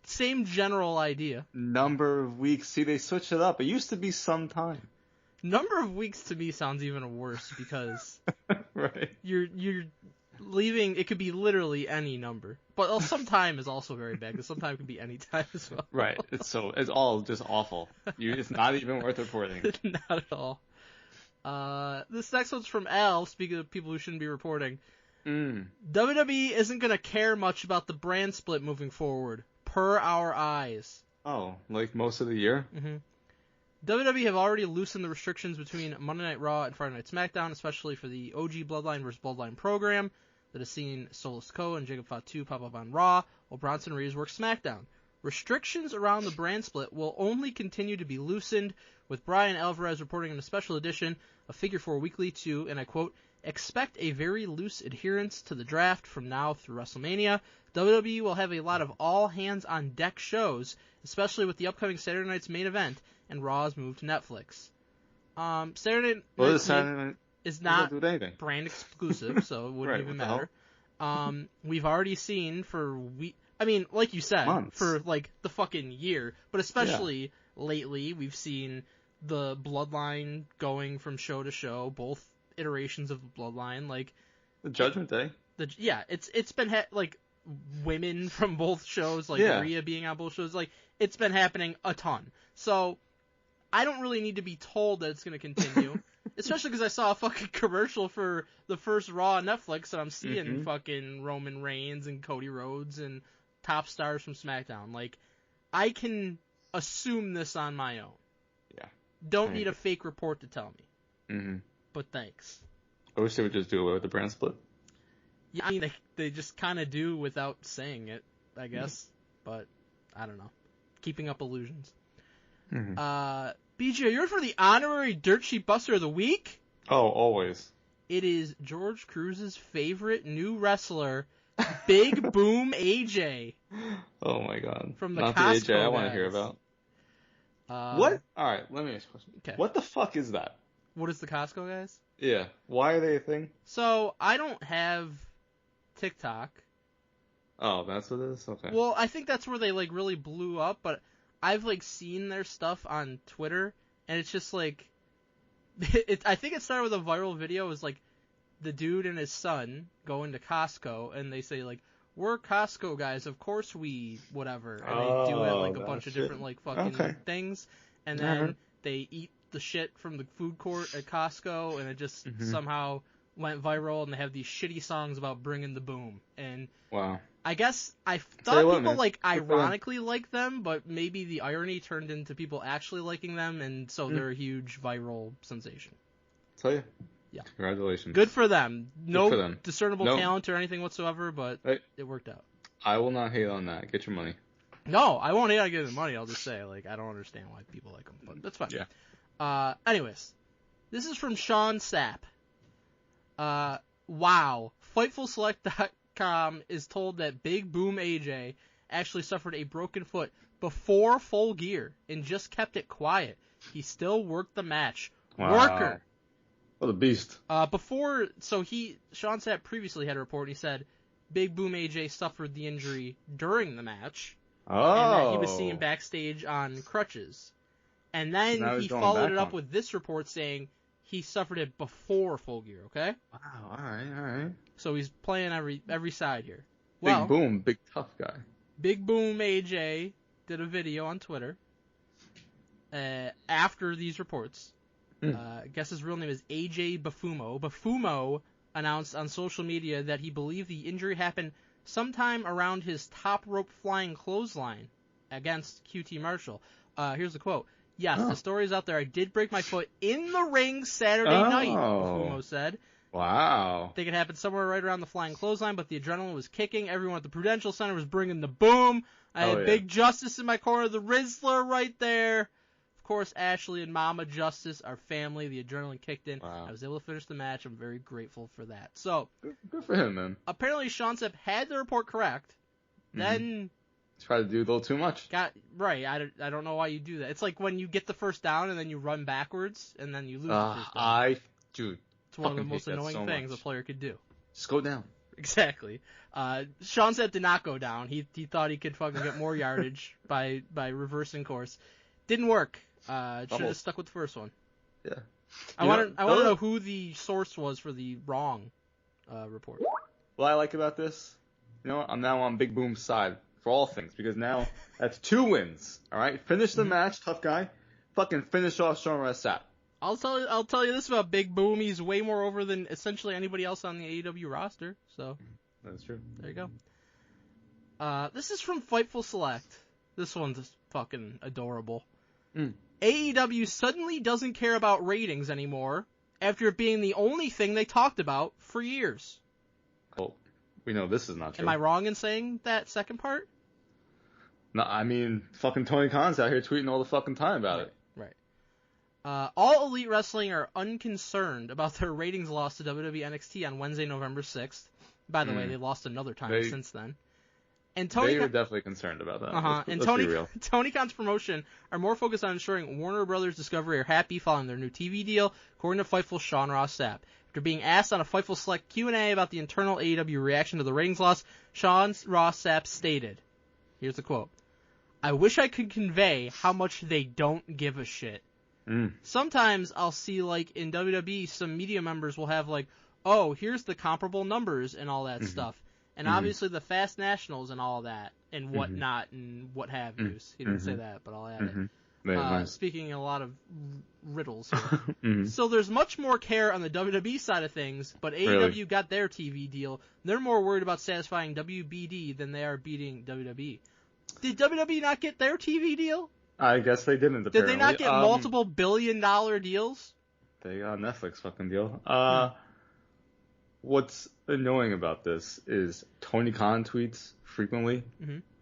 Speaker 2: Same general idea.
Speaker 5: Number of weeks. See, they switched it up. It used to be some time.
Speaker 2: Number of weeks to me sounds even worse because
Speaker 5: right.
Speaker 2: You're leaving. It could be literally any number, but some time is also very bad because sometime could be any time as well.
Speaker 5: Right. It's all just awful. It's not even worth reporting.
Speaker 2: Not at all. This next one's from Al. Speaking of people who shouldn't be reporting, WWE isn't gonna care much about the brand split moving forward, per our eyes.
Speaker 5: Oh, like most of the year?
Speaker 2: Mm-hmm. WWE have already loosened the restrictions between Monday Night Raw and Friday Night SmackDown, especially for the OG Bloodline vs. Bloodline program that has seen Solo Sikoa and Jacob Fatu pop up on Raw, while Bronson Reed works SmackDown. Restrictions around the brand split will only continue to be loosened, with Brian Alvarez reporting in a special edition of Figure 4 Weekly to, and I quote, expect a very loose adherence to the draft from now through WrestleMania. WWE will have a lot of all-hands-on-deck shows, especially with the upcoming Saturday night's main event and Raw's move to Netflix. Saturday Night is not brand exclusive, so it wouldn't even matter. We've already seen like you said, months. For the fucking year, but especially lately, we've seen the Bloodline going from show to show, both iterations of the Bloodline, the
Speaker 5: Judgment Day.
Speaker 2: It's been women from both shows, like Rhea being on both shows. Like, it's been happening a ton. So, I don't really need to be told that it's going to continue. Especially because I saw a fucking commercial for the first Raw on Netflix, and I'm seeing fucking Roman Reigns and Cody Rhodes and top stars from SmackDown. Like, I can assume this on my own.
Speaker 5: Yeah.
Speaker 2: Don't need a fake report to tell me.
Speaker 5: Mm-hmm.
Speaker 2: But thanks.
Speaker 5: I wish they would just do away with the brand split.
Speaker 2: Yeah, I mean, they just kind of do without saying it, I guess. But, I don't know. Keeping up illusions. BJ, are you ready for the honorary Dirt Sheet Buster of the week?
Speaker 5: Oh, always.
Speaker 2: It is George Cruz's favorite new wrestler, Big Boom AJ.
Speaker 5: Oh my god.
Speaker 2: From the
Speaker 5: Not
Speaker 2: Costco
Speaker 5: the AJ I want to
Speaker 2: guys.
Speaker 5: hear about. What? Alright, let me ask you a question.
Speaker 2: Okay.
Speaker 5: What the fuck is that?
Speaker 2: What is the Costco guys?
Speaker 5: Yeah. Why are they a thing?
Speaker 2: So, I don't have TikTok.
Speaker 5: Oh, that's what it is? Okay.
Speaker 2: Well, I think that's where they, like, really blew up, but I've, like, seen their stuff on Twitter, and it's just, like, I think it started with a viral video. It was, like, the dude and his son going to Costco, and they say, like, we're Costco guys, of course we whatever, and they do it, like, a bunch of different, like, fucking things, and then they eat the shit from the food court at Costco, and it just somehow went viral, and they have these shitty songs about bringing the boom, and
Speaker 5: wow.
Speaker 2: I guess I thought people, like, ironically liked them, but maybe the irony turned into people actually liking them, and so they're a huge viral sensation.
Speaker 5: Tell you.
Speaker 2: Yeah.
Speaker 5: Congratulations.
Speaker 2: Good for them. No
Speaker 5: for them.
Speaker 2: discernible talent or anything whatsoever, but it worked out.
Speaker 5: I will not hate on that. Get your money.
Speaker 2: No, I won't hate on getting the money. I'll just say, like, I don't understand why people like them, but that's fine.
Speaker 5: Yeah.
Speaker 2: Anyways, this is from Sean Sapp. Wow. FightfulSelect.com is told that Big Boom AJ actually suffered a broken foot before Full Gear and just kept it quiet. He still worked the match.
Speaker 5: Wow.
Speaker 2: Worker.
Speaker 5: What a beast.
Speaker 2: Sean Sapp previously had a report, and he said Big Boom AJ suffered the injury during the match.
Speaker 5: Oh.
Speaker 2: And that he was seen backstage on crutches. And then he followed it up with this report saying he suffered it before Full Gear, okay?
Speaker 5: Wow, alright.
Speaker 2: So he's playing every side here.
Speaker 5: Big Boom, big tough guy.
Speaker 2: Big Boom AJ did a video on Twitter after these reports. I guess his real name is AJ Bafumo. Bafumo announced on social media that he believed the injury happened sometime around his top rope flying clothesline against QT Marshall. Here's the quote. Yes, the story's out there. I did break my foot in the ring Saturday night, Bafumo said.
Speaker 5: Wow.
Speaker 2: I think it happened somewhere right around the flying clothesline, but the adrenaline was kicking. Everyone at the Prudential Center was bringing the boom. I had Big Justice in my corner, the Rizzler right there. Of course, Ashley and Mama Justice, our family, the adrenaline kicked in.
Speaker 5: Wow.
Speaker 2: I was able to finish the match. I'm very grateful for that. So,
Speaker 5: good for him, man.
Speaker 2: Apparently, Sean Sapp had the report correct. Then
Speaker 5: tried to do a little too much.
Speaker 2: I don't know why you do that. It's like when you get the first down and then you run backwards and then you lose the first down.
Speaker 5: Dude.
Speaker 2: It's one of the most annoying things a player could do.
Speaker 5: Just go down.
Speaker 2: Exactly. Sean Sapp did not go down. He thought he could fucking get more yardage by reversing course. Didn't work. Should have stuck with the first one.
Speaker 5: Yeah.
Speaker 2: I want to know who the source was for the wrong report.
Speaker 5: What I like about this, you know what? I'm now on Big Boom's side for all things because now that's 2 wins. All right, finish the match, tough guy. Fucking finish off Sean Sapp.
Speaker 2: I'll tell you this about Big Boom. He's way more over than essentially anybody else on the AEW roster. So
Speaker 5: that's true.
Speaker 2: There you go. This is from Fightful Select. This one's fucking adorable. AEW suddenly doesn't care about ratings anymore after it being the only thing they talked about for years.
Speaker 5: Well, we know this is not true.
Speaker 2: Am I wrong in saying that second part?
Speaker 5: No, I mean, fucking Tony Khan's out here tweeting all the fucking time about it.
Speaker 2: Right. All Elite Wrestling are unconcerned about their ratings loss to WWE NXT on Wednesday, November 6th. By the way, they lost another time since then. And
Speaker 5: they were definitely concerned about that.
Speaker 2: And Tony Khan's promotion are more focused on ensuring Warner Brothers Discovery are happy following their new TV deal, according to Fightful Sean Ross Sapp. After being asked on a Fightful Select Q&A about the internal AEW reaction to the ratings loss, Sean Ross Sapp stated, here's the quote, "I wish I could convey how much they don't give a shit. Sometimes I'll see, like, in WWE, some media members will have, like, oh, here's the comparable numbers and all that stuff. And obviously the Fast Nationals and all that and whatnot and what have yous. He didn't say that, but I'll add it.
Speaker 5: Nice.
Speaker 2: Speaking a lot of riddles here. So there's much more care on the WWE side of things, but AEW got their TV deal. They're more worried about satisfying WBD than they are beating WWE. Did WWE not get their TV deal?
Speaker 5: I guess they didn't, apparently.
Speaker 2: Did they not get multiple billion-dollar deals?
Speaker 5: They got a Netflix fucking deal. What's annoying about this is Tony Khan tweets frequently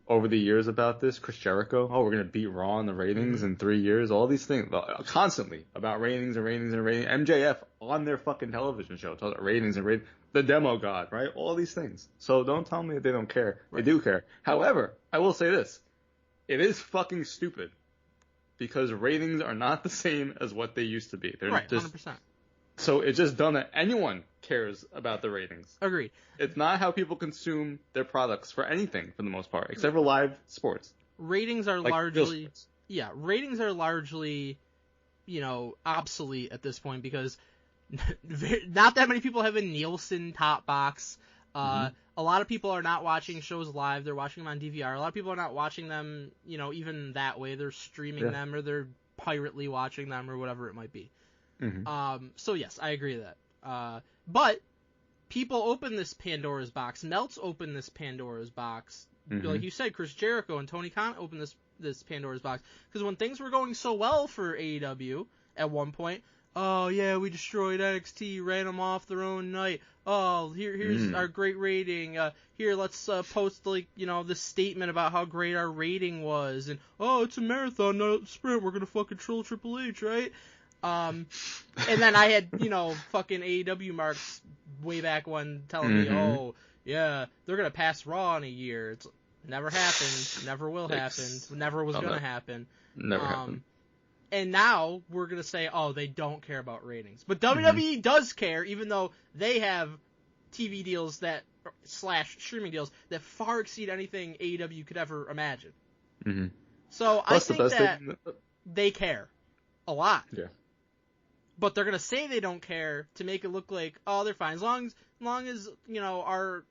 Speaker 5: over the years about this. Chris Jericho, we're going to beat Raw in the ratings in 3 years. All these things, constantly about ratings and ratings and ratings. MJF on their fucking television show talks about ratings and ratings. The demo god, right? All these things. So don't tell me they don't care. Right. They do care. However, I will say this. It is fucking stupid because ratings are not the same as what they used to be. They're
Speaker 2: right,
Speaker 5: just,
Speaker 2: 100%.
Speaker 5: So it's just dumb that anyone cares about the ratings.
Speaker 2: Agreed.
Speaker 5: It's not how people consume their products for anything, for the most part, except for live sports.
Speaker 2: Ratings are largely, ratings are largely, obsolete at this point because not that many people have a Nielsen top box. A lot of people are not watching shows live. They're watching them on DVR. A lot of people are not watching them, even that way. They're streaming them or they're pirately watching them or whatever it might be. So yes, I agree with that. But people open this Pandora's box. Meltz opened this Pandora's box. Like you said, Chris Jericho and Tony Khan opened this Pandora's box. Because when things were going so well for AEW at one point, oh yeah, we destroyed NXT, ran them off their own night. Oh, here's our great rating. Here, let's post this statement about how great our rating was. And oh, it's a marathon, not a sprint. We're gonna fucking troll Triple H, right? And then I had, fucking AEW marks way back when telling me, oh, yeah, they're going to pass Raw in a year. It's never happened, never will happen, never was going to happen.
Speaker 5: Never happened.
Speaker 2: And now we're going to say, oh, they don't care about ratings. But WWE does care, even though they have TV deals / streaming deals that far exceed anything AEW could ever imagine. So I think that they care a lot.
Speaker 5: Yeah.
Speaker 2: But they're going to say they don't care to make it look like, oh, they're fine. As long as our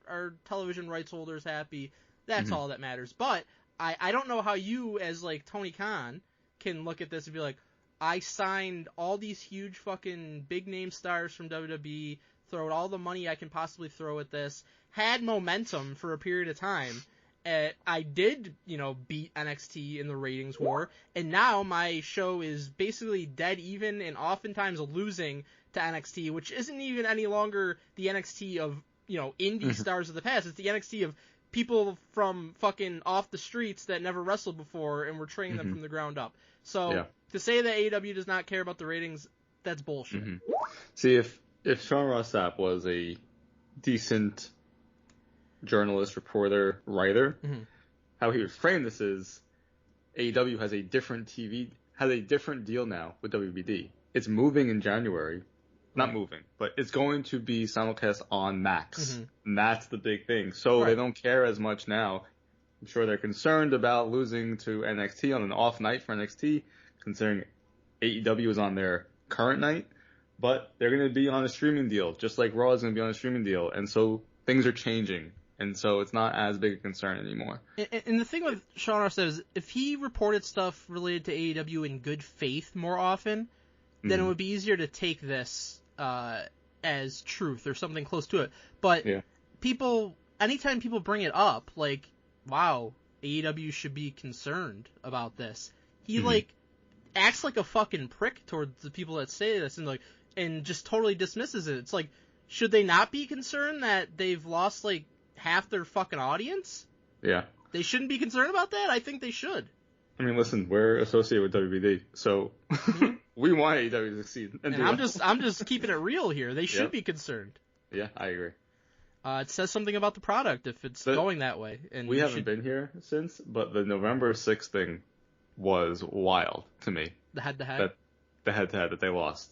Speaker 2: television rights holders happy, that's all that matters. But I don't know how you, as, Tony Khan, can look at this and be like, I signed all these huge fucking big-name stars from WWE, throwed all the money I can possibly throw at this, had momentum for a period of time. I did, beat NXT in the ratings war, and now my show is basically dead even and oftentimes losing to NXT, which isn't even any longer the NXT of, indie stars of the past. It's the NXT of people from fucking off the streets that never wrestled before, and we're training them from the ground up. So to say that AEW does not care about the ratings, that's bullshit.
Speaker 5: See, if Sean Ross Sapp was a decent journalist, reporter, writer, how he would frame this is AEW has a different deal now with WBD. It's moving in January. Not moving, but it's going to be simulcast on Max. And that's the big thing. So they don't care as much now. I'm sure they're concerned about losing to NXT on an off night for NXT, considering AEW is on their current night. But they're going to be on a streaming deal, just like Raw is going to be on a streaming deal. And so things are changing. And so it's not as big a concern anymore.
Speaker 2: And the thing with Sean Ross is, if he reported stuff related to AEW in good faith more often, then it would be easier to take this as truth or something close to it. But anytime people bring it up, like, wow, AEW should be concerned about this, he acts like a fucking prick towards the people that say this and just totally dismisses it. It's like, should they not be concerned that they've lost half their fucking audience?
Speaker 5: Yeah.
Speaker 2: They shouldn't be concerned about that? I think they should.
Speaker 5: I mean, listen, we're associated with WBD, so we want AEW to succeed.
Speaker 2: And I'm just keeping it real here. They should be concerned.
Speaker 5: Yeah, I agree.
Speaker 2: It says something about the product if it's going that way. And
Speaker 5: we haven't been here since, but the November 6th thing was wild to me.
Speaker 2: The head-to-head?
Speaker 5: The head-to-head that they lost.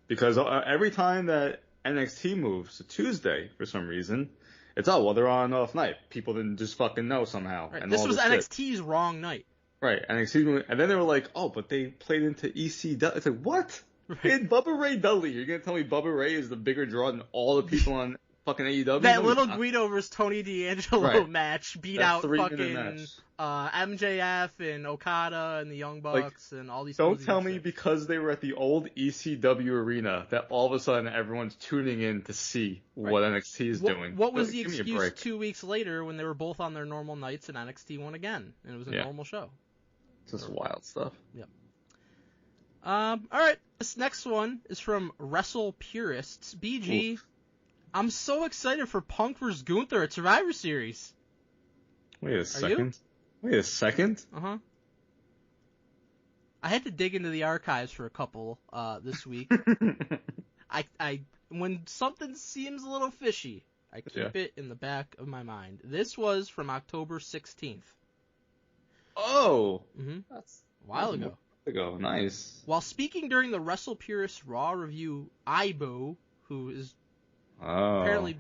Speaker 5: Because every time that NXT moves to Tuesday for some reason, it's, they're on an off night. People didn't just fucking know somehow.
Speaker 2: Right. And this was NXT's wrong night.
Speaker 5: Right, NXT, and then they were like, but they played into ECW. It's like, what? Right. Bubba Ray Dudley. You're going to tell me Bubba Ray is the bigger draw than all the people on fucking AEW.
Speaker 2: That little Guido versus Tony D'Angelo match beat out fucking
Speaker 5: match.
Speaker 2: MJF and Okada and the Young Bucks and all these.
Speaker 5: Don't tell me because they were at the old ECW arena that all of a sudden everyone's tuning in to see what NXT is doing.
Speaker 2: What was the excuse 2 weeks later when they were both on their normal nights and NXT won again and it was a normal show?
Speaker 5: Just wild stuff.
Speaker 2: Yep. All right. This next one is from Wrestle Purists. BG. Oof. I'm so excited for Punk vs. Gunther at Survivor Series.
Speaker 5: Wait a second.
Speaker 2: Uh-huh. I had to dig into the archives for a couple this week. I when something seems a little fishy, I keep it in the back of my mind. This was from October 16th.
Speaker 5: Oh.
Speaker 2: Mm-hmm. That's a while ago.
Speaker 5: Nice.
Speaker 2: While speaking during the Wrestle Purist Raw review, Ibo, who is apparently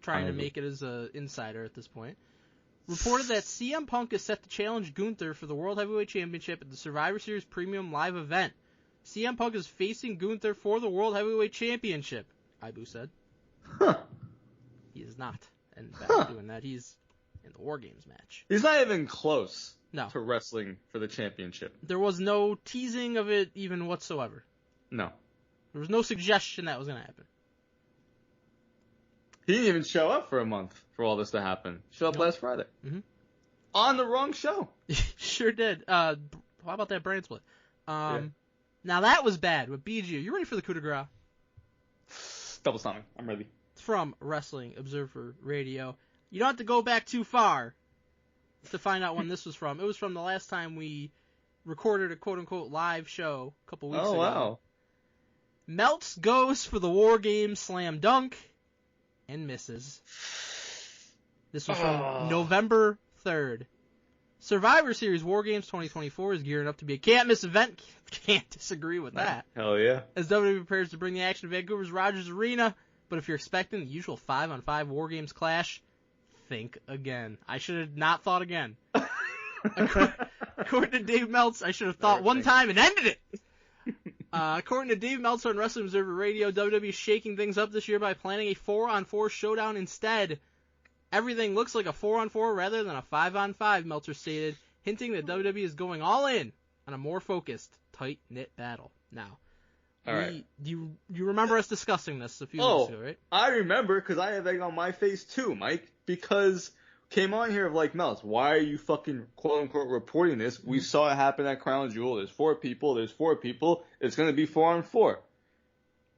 Speaker 2: trying to make it as an insider at this point, reported that CM Punk is set to challenge Gunther for the World Heavyweight Championship at the Survivor Series Premium Live event. CM Punk is facing Gunther for the World Heavyweight Championship, Ibu said.
Speaker 5: Huh.
Speaker 2: He is not, in fact, doing that. He's in the WarGames match.
Speaker 5: He's not even close
Speaker 2: to
Speaker 5: wrestling for the championship.
Speaker 2: There was no teasing of it even whatsoever.
Speaker 5: No.
Speaker 2: There was no suggestion that was going to happen.
Speaker 5: He didn't even show up for a month for all this to happen. Showed up last Friday.
Speaker 2: Mm-hmm.
Speaker 5: On the wrong show.
Speaker 2: Sure did. How about that brand split? Now that was bad. But BG, are you ready for the coup de grace?
Speaker 5: Double stomach. I'm ready.
Speaker 2: It's from Wrestling Observer Radio. You don't have to go back too far to find out when this was from. It was from the last time we recorded a quote-unquote live show a couple weeks ago.
Speaker 5: Oh, wow.
Speaker 2: Meltz goes for the WarGames Slam Dunk and misses. This was from November 3rd. Survivor Series WarGames 2024 is gearing up to be a can't-miss event. Can't disagree with that.
Speaker 5: Hell yeah.
Speaker 2: As WWE prepares to bring the action to Vancouver's Rogers Arena. But if you're expecting the usual 5-on-5 WarGames clash, think again. I should have not thought again. According to Dave Meltz, I should have thought one time and ended it. According to Dave Meltzer on Wrestling Observer Radio, WWE is shaking things up this year by planning a 4-on-4 showdown instead. Everything looks like a 4-on-4 rather than a 5-on-5, Meltzer stated, hinting that WWE is going all in on a more focused, tight-knit battle. Now,
Speaker 5: all right.
Speaker 2: You remember us discussing this a few weeks ago, right?
Speaker 5: I remember because I have egg on my face too, Mike, because came on here of like, Meltz, why are you fucking quote-unquote reporting this? We saw it happen at Crown Jewel. There's four people. It's going to be 4-on-4.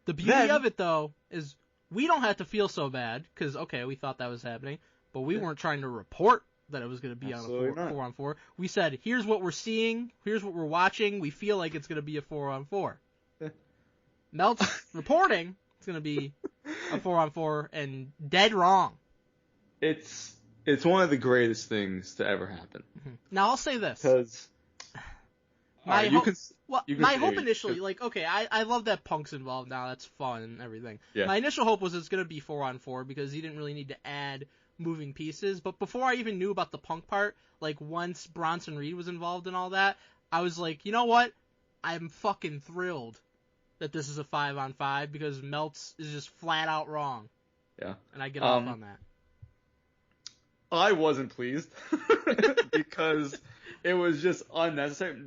Speaker 2: The beauty of it, though, is we don't have to feel so bad because, okay, we thought that was happening, but we weren't trying to report that it was going to be on a 4-on-4. We said, here's what we're seeing. Here's what we're watching. We feel like it's going to be a 4-on-4. Meltz reporting it's going to be a 4-on-4 and dead wrong.
Speaker 5: It's one of the greatest things to ever happen.
Speaker 2: Mm-hmm. Now I'll say this.
Speaker 5: Because
Speaker 2: my hope initially, like, okay, I love that Punk's involved now. That's fun and everything. Yeah. My initial hope was it's going to be 4-on-4 because he didn't really need to add moving pieces. But before I even knew about the Punk part, like once Bronson Reed was involved and all that, I was like, you know what? I'm fucking thrilled that this is a 5-on-5 because Meltz is just flat out wrong.
Speaker 5: Yeah.
Speaker 2: And I get off on that.
Speaker 5: I wasn't pleased because it was just unnecessary.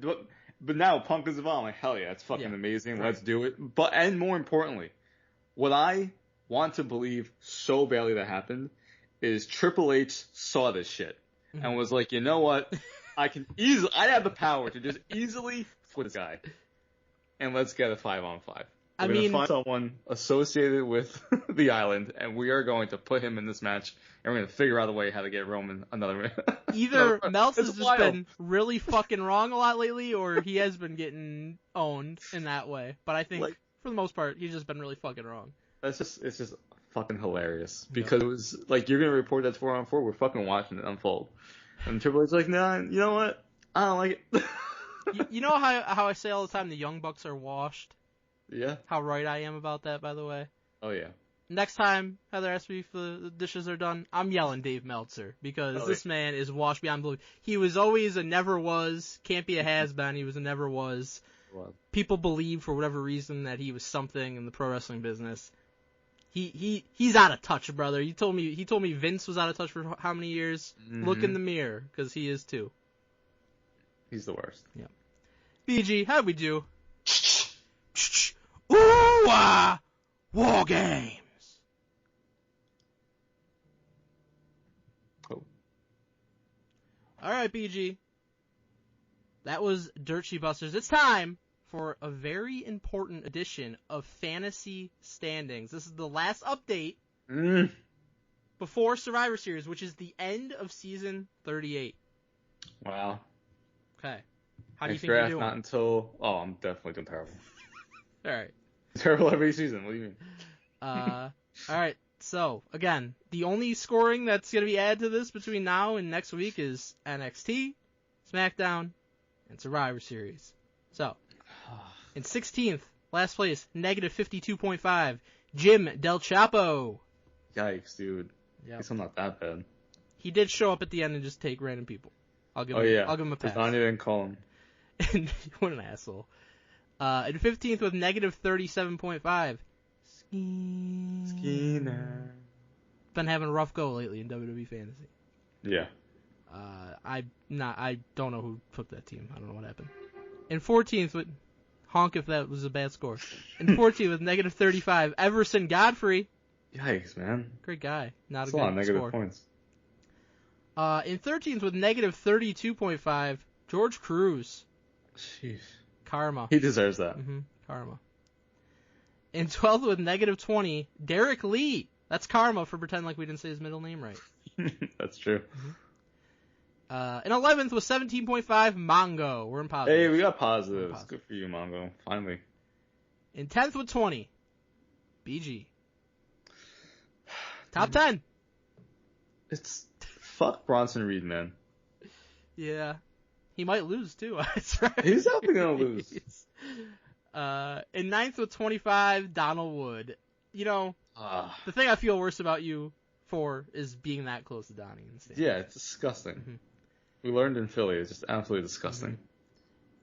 Speaker 5: But now Punk is involved. I'm like, hell yeah, it's fucking amazing. Right. Let's do it. And more importantly, what I want to believe so badly that happened is Triple H saw this shit and was like, you know what? I have the power to just easily flip this guy. And let's get a 5-on-5. We're going to find someone associated with the island, and we are going to put him in this match, and we're going to figure out a way how to get Roman another.
Speaker 2: Either Meltz has just been really fucking wrong a lot lately, or he has been getting owned in that way. But I think, for the most part, he's just been really fucking wrong.
Speaker 5: It's just fucking hilarious. Because it was, like, you're going to report that's 4-on-4, we're fucking watching it unfold. And Triple H's like, nah, you know what? I don't like it.
Speaker 2: You know how I say all the time the Young Bucks are washed?
Speaker 5: Yeah.
Speaker 2: How right I am about that, by the way.
Speaker 5: Oh, yeah.
Speaker 2: Next time Heather asks me if the dishes are done, I'm yelling Dave Meltzer because this man is washed beyond belief. He was always a never was, can't be a has-been, he was a never was. Wow. People believe for whatever reason that he was something in the pro wrestling business. He's out of touch, brother. He told me Vince was out of touch for how many years? Mm-hmm. Look in the mirror, because he is too.
Speaker 5: He's the worst.
Speaker 2: Yeah. BG, how'd we do? Ooh, WarGames.
Speaker 5: Oh.
Speaker 2: All right, BG. That was Dirt Sheet Busters. It's time for a very important edition of Fantasy Standings. This is the last update before Survivor Series, which is the end of season 38.
Speaker 5: Wow.
Speaker 2: Okay. How do you think you're doing?
Speaker 5: Not until... Oh, I'm definitely doing terrible.
Speaker 2: All right.
Speaker 5: Terrible every season. What do you mean?
Speaker 2: All right. So, again, the only scoring that's going to be added to this between now and next week is NXT, SmackDown, and Survivor Series. So, in 16th, last place, negative 52.5, Jim Del Chapo.
Speaker 5: Yikes, dude. Yep. I guess I'm not that bad.
Speaker 2: He did show up at the end and just take random people. I'll give him a pass.
Speaker 5: Donnie didn't call him.
Speaker 2: What an asshole. In 15th with negative 37.5,
Speaker 5: Skeeter.
Speaker 2: Been having a rough go lately in WWE Fantasy.
Speaker 5: Yeah.
Speaker 2: I don't know who took that team. I don't know what happened. In 14th with honk if that was a bad score. In 14th with negative 35, Everson Godfrey.
Speaker 5: Yikes, man.
Speaker 2: Great guy. Not
Speaker 5: That's
Speaker 2: a good
Speaker 5: lot of negative
Speaker 2: score.
Speaker 5: Points.
Speaker 2: In 13th with negative 32.5, George Cruz.
Speaker 5: Jeez.
Speaker 2: Karma.
Speaker 5: He deserves that.
Speaker 2: Mm-hmm. Karma. In 12th with negative 20, Derek Lee. That's karma for pretending like we didn't say his middle name right.
Speaker 5: That's true.
Speaker 2: Mm-hmm. In 11th with 17.5, Mongo. We're in positive.
Speaker 5: Hey, we got positives. Good for you, Mongo. Finally.
Speaker 2: In 10th with 20, BG. Top 10.
Speaker 5: It's fuck Bronson Reed, man.
Speaker 2: Yeah. He might lose, too. That's right.
Speaker 5: He's definitely going to lose.
Speaker 2: In 9th with 25, Donald Wood. You know, the thing I feel worse about you for is being that close to Donnie.
Speaker 5: Yeah, it's disgusting. Mm-hmm. We learned in Philly. It's just absolutely disgusting.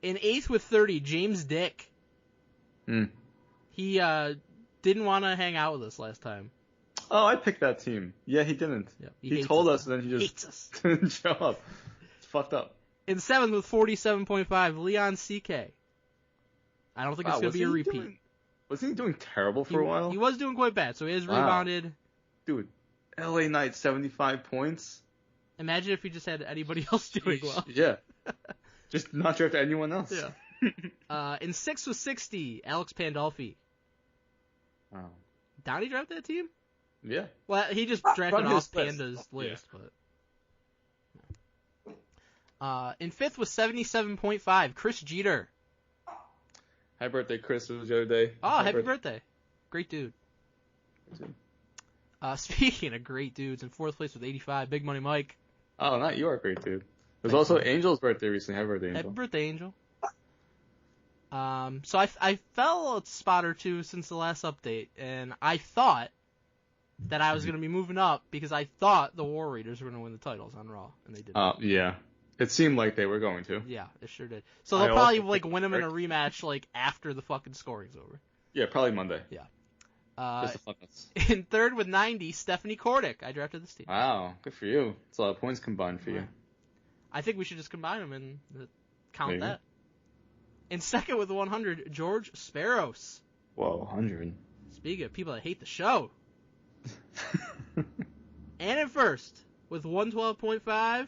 Speaker 2: Mm-hmm. In 8th with 30, James Dick. He didn't want to hang out with us last time.
Speaker 5: Oh, I picked that team. Yeah, he didn't.
Speaker 2: Yep,
Speaker 5: he told us, and then he just didn't show up. It's fucked up.
Speaker 2: In 7th with 47.5, Leon CK. I don't think it's going to be a repeat.
Speaker 5: Was he doing terrible for a while?
Speaker 2: He was doing quite bad, so he has rebounded.
Speaker 5: Dude, LA Knight, 75 points.
Speaker 2: Imagine if he just had anybody else doing well.
Speaker 5: Yeah. Just not draft anyone else.
Speaker 2: Yeah. In 6th with 60, Alex Pandolfi.
Speaker 5: Oh.
Speaker 2: Donnie drafted that team?
Speaker 5: Yeah.
Speaker 2: Well, he just drafted off Panda's list.
Speaker 5: Yeah.
Speaker 2: But in 5th with 77.5, Chris Jeter.
Speaker 5: Happy birthday, Chris. It was the other day.
Speaker 2: Oh, happy birthday. Great dude. Speaking of great dudes, in 4th place with 85, Big Money Mike.
Speaker 5: Oh, not you are a great dude. It was also Angel's birthday recently. Happy birthday, Angel.
Speaker 2: Happy birthday, Angel. So I fell a spot or two since the last update, and I thought that I was going to be moving up because I thought the War Raiders were going to win the titles on Raw, and they didn't.
Speaker 5: Oh, yeah. It seemed like they were going to.
Speaker 2: Yeah, it sure did. So they'll probably win them in a rematch after the fucking scoring's over.
Speaker 5: Yeah, probably Monday.
Speaker 2: Yeah.
Speaker 5: Just the funness.
Speaker 2: In 3rd with 90, Stephanie Kordick. I drafted this team.
Speaker 5: Wow, good for you. It's a lot of points combined for you.
Speaker 2: I think we should just combine them and count that. In 2nd with 100, George Sparrows.
Speaker 5: Whoa, 100.
Speaker 2: Speaking of people that hate the show. And in 1st with 112.5,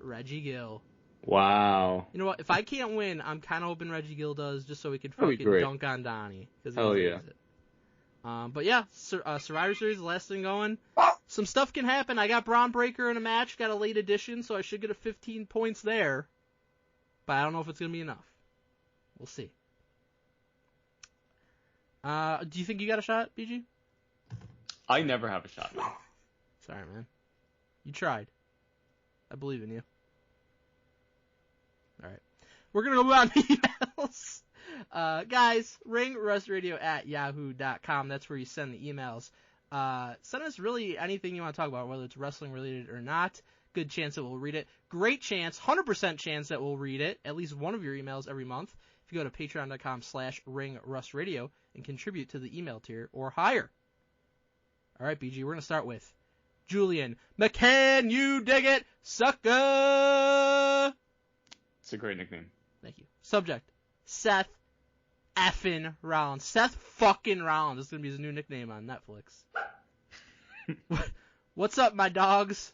Speaker 2: Reggie Gill.
Speaker 5: Wow.
Speaker 2: You know what? If I can't win, I'm kind of hoping Reggie Gill does, just so we can fucking dunk on Donnie.
Speaker 5: Hell yeah.
Speaker 2: But yeah, Survivor Series, the last thing going. Some stuff can happen. I got Braun Breaker in a match, got a late edition, so I should get a 15 points there. But I don't know if it's going to be enough. We'll see. Do you think you got a shot, BG?
Speaker 5: I never have a shot, man.
Speaker 2: Sorry, man. You tried. I believe in you. All right. We're going to go on emails. Guys, ringrustradio@yahoo.com. That's where you send the emails. Send us really anything you want to talk about, whether it's wrestling related or not. Good chance that we'll read it. Great chance, 100% chance that we'll read it, at least one of your emails every month. If you go to patreon.com/ringrustradio and contribute to the email tier or higher. All right, BG, we're going to start with Julian. McCann, you dig it, sucker!
Speaker 5: It's a great nickname.
Speaker 2: Thank you. Subject, Seth effing Rollins. Seth fucking Rollins. This is going to be his new nickname on Netflix. What's up, my dogs?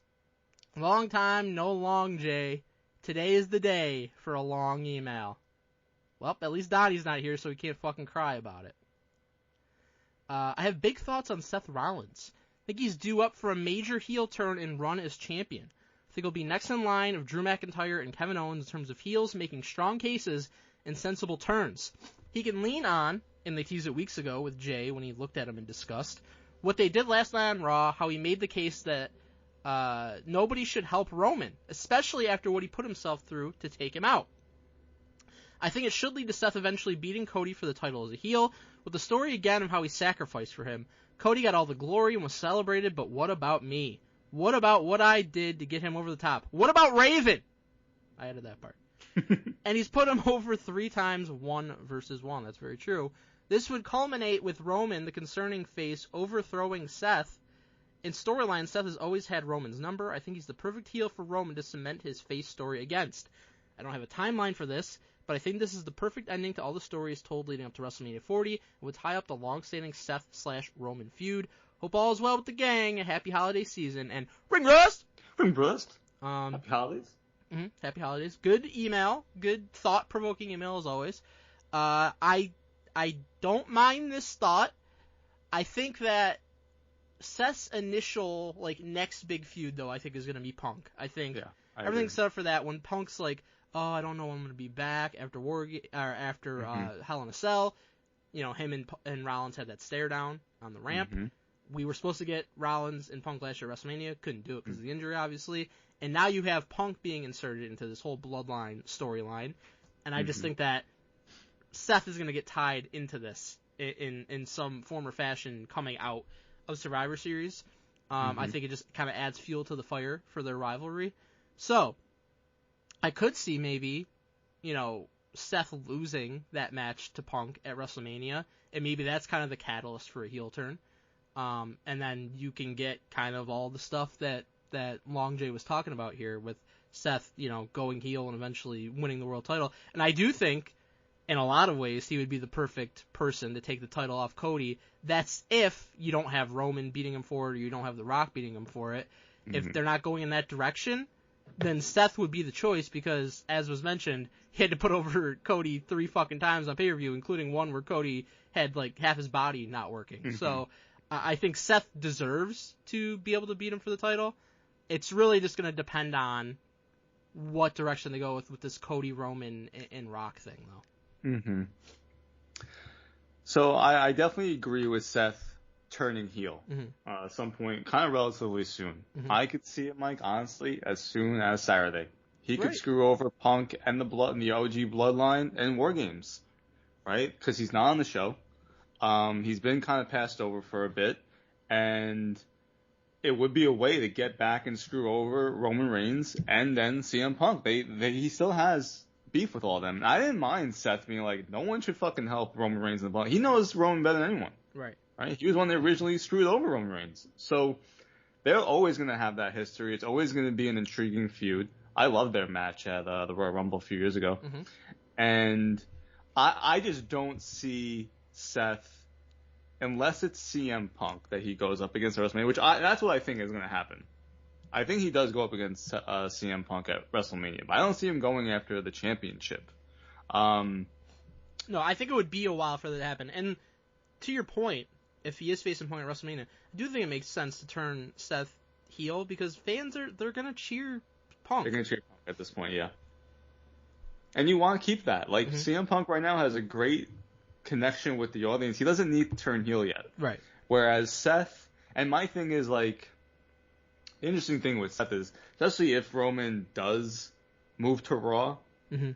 Speaker 2: Long time, no long J. Today is the day for a long email. Well, at least Donnie's not here, so he can't fucking cry about it. I have big thoughts on Seth Rollins. I think he's due up for a major heel turn and run as champion. I think he'll be next in line of Drew McIntyre and Kevin Owens in terms of heels making strong cases and sensible turns. He can lean on, and they teased it weeks ago with Jay when he looked at him and discussed, what they did last night on Raw, how he made the case that nobody should help Roman, especially after what he put himself through to take him out. I think it should lead to Seth eventually beating Cody for the title as a heel, with the story again of how he sacrificed for him. Cody got all the glory and was celebrated, but what about me? What about what I did to get him over the top? What about Raven? I added that part. And he's put him over 3 times 1 versus 1. That's very true. This would culminate with Roman, the concerning face, overthrowing Seth. In storyline, Seth has always had Roman's number. I think he's the perfect heel for Roman to cement his face story against. I don't have a timeline for this, but I think this is the perfect ending to all the stories told leading up to WrestleMania 40 and would tie up the long-standing Seth/Roman feud. Hope all is well with the gang, a happy holiday season, and ring rust!
Speaker 5: Ring rust. Happy holidays.
Speaker 2: Happy holidays. Good email. Good thought-provoking email as always. I don't mind this thought. I think that Seth's initial, next big feud, though, I think is going to be Punk. I think everything's set up for that. When Punk's like, oh, I don't know when I'm going to be back after Hell in a Cell, him and Rollins had that stare down on the ramp. We were supposed to get Rollins and Punk last year at WrestleMania. Couldn't do it because of the injury, obviously. And now you have Punk being inserted into this whole Bloodline storyline. And I just think that Seth is going to get tied into this in some form or fashion coming out of Survivor Series. I think it just kind of adds fuel to the fire for their rivalry. So, I could see maybe, Seth losing that match to Punk at WrestleMania, and maybe that's kind of the catalyst for a heel turn. And then you can get kind of all the stuff that Long J was talking about here with Seth, going heel and eventually winning the world title. And I do think, in a lot of ways, he would be the perfect person to take the title off Cody. That's if you don't have Roman beating him for it or you don't have The Rock beating him for it. If they're not going in that direction, then Seth would be the choice because, as was mentioned, he had to put over Cody 3 fucking times on pay-per-view, including one where Cody had half his body not working. So I think Seth deserves to be able to beat him for the title. It's really just going to depend on what direction they go with this Cody, Roman, and Rock thing, though.
Speaker 5: So I definitely agree with Seth turning heel at some point, kind of relatively soon. I could see it, Mike, honestly, as soon as Saturday. He could screw over Punk and the OG Bloodline and WarGames, right? Because he's not on the show. He's been kind of passed over for a bit, and it would be a way to get back and screw over Roman Reigns and then CM Punk. He still has beef with all of them. I didn't mind Seth being like, no one should fucking help Roman Reigns in the blood. He knows Roman better than anyone. Right? He was one that originally screwed over Roman Reigns. So they're always going to have that history. It's always going to be an intriguing feud. I loved their match at the Royal Rumble a few years ago. And I just don't see Seth, unless it's CM Punk that he goes up against at WrestleMania, which that's what I think is going to happen. I think he does go up against CM Punk at WrestleMania, but I don't see him going after the championship.
Speaker 2: No, I think it would be a while for that to happen. And to your point, if he is facing Punk at WrestleMania, I do think it makes sense to turn Seth heel because fans they're going to cheer Punk.
Speaker 5: They're going to cheer Punk at this point, yeah. And you want to keep that. CM Punk right now has a great connection with the audience. He doesn't need to turn heel yet.
Speaker 2: Right.
Speaker 5: Whereas Seth, and my thing is the interesting thing with Seth is, especially if Roman does move to Raw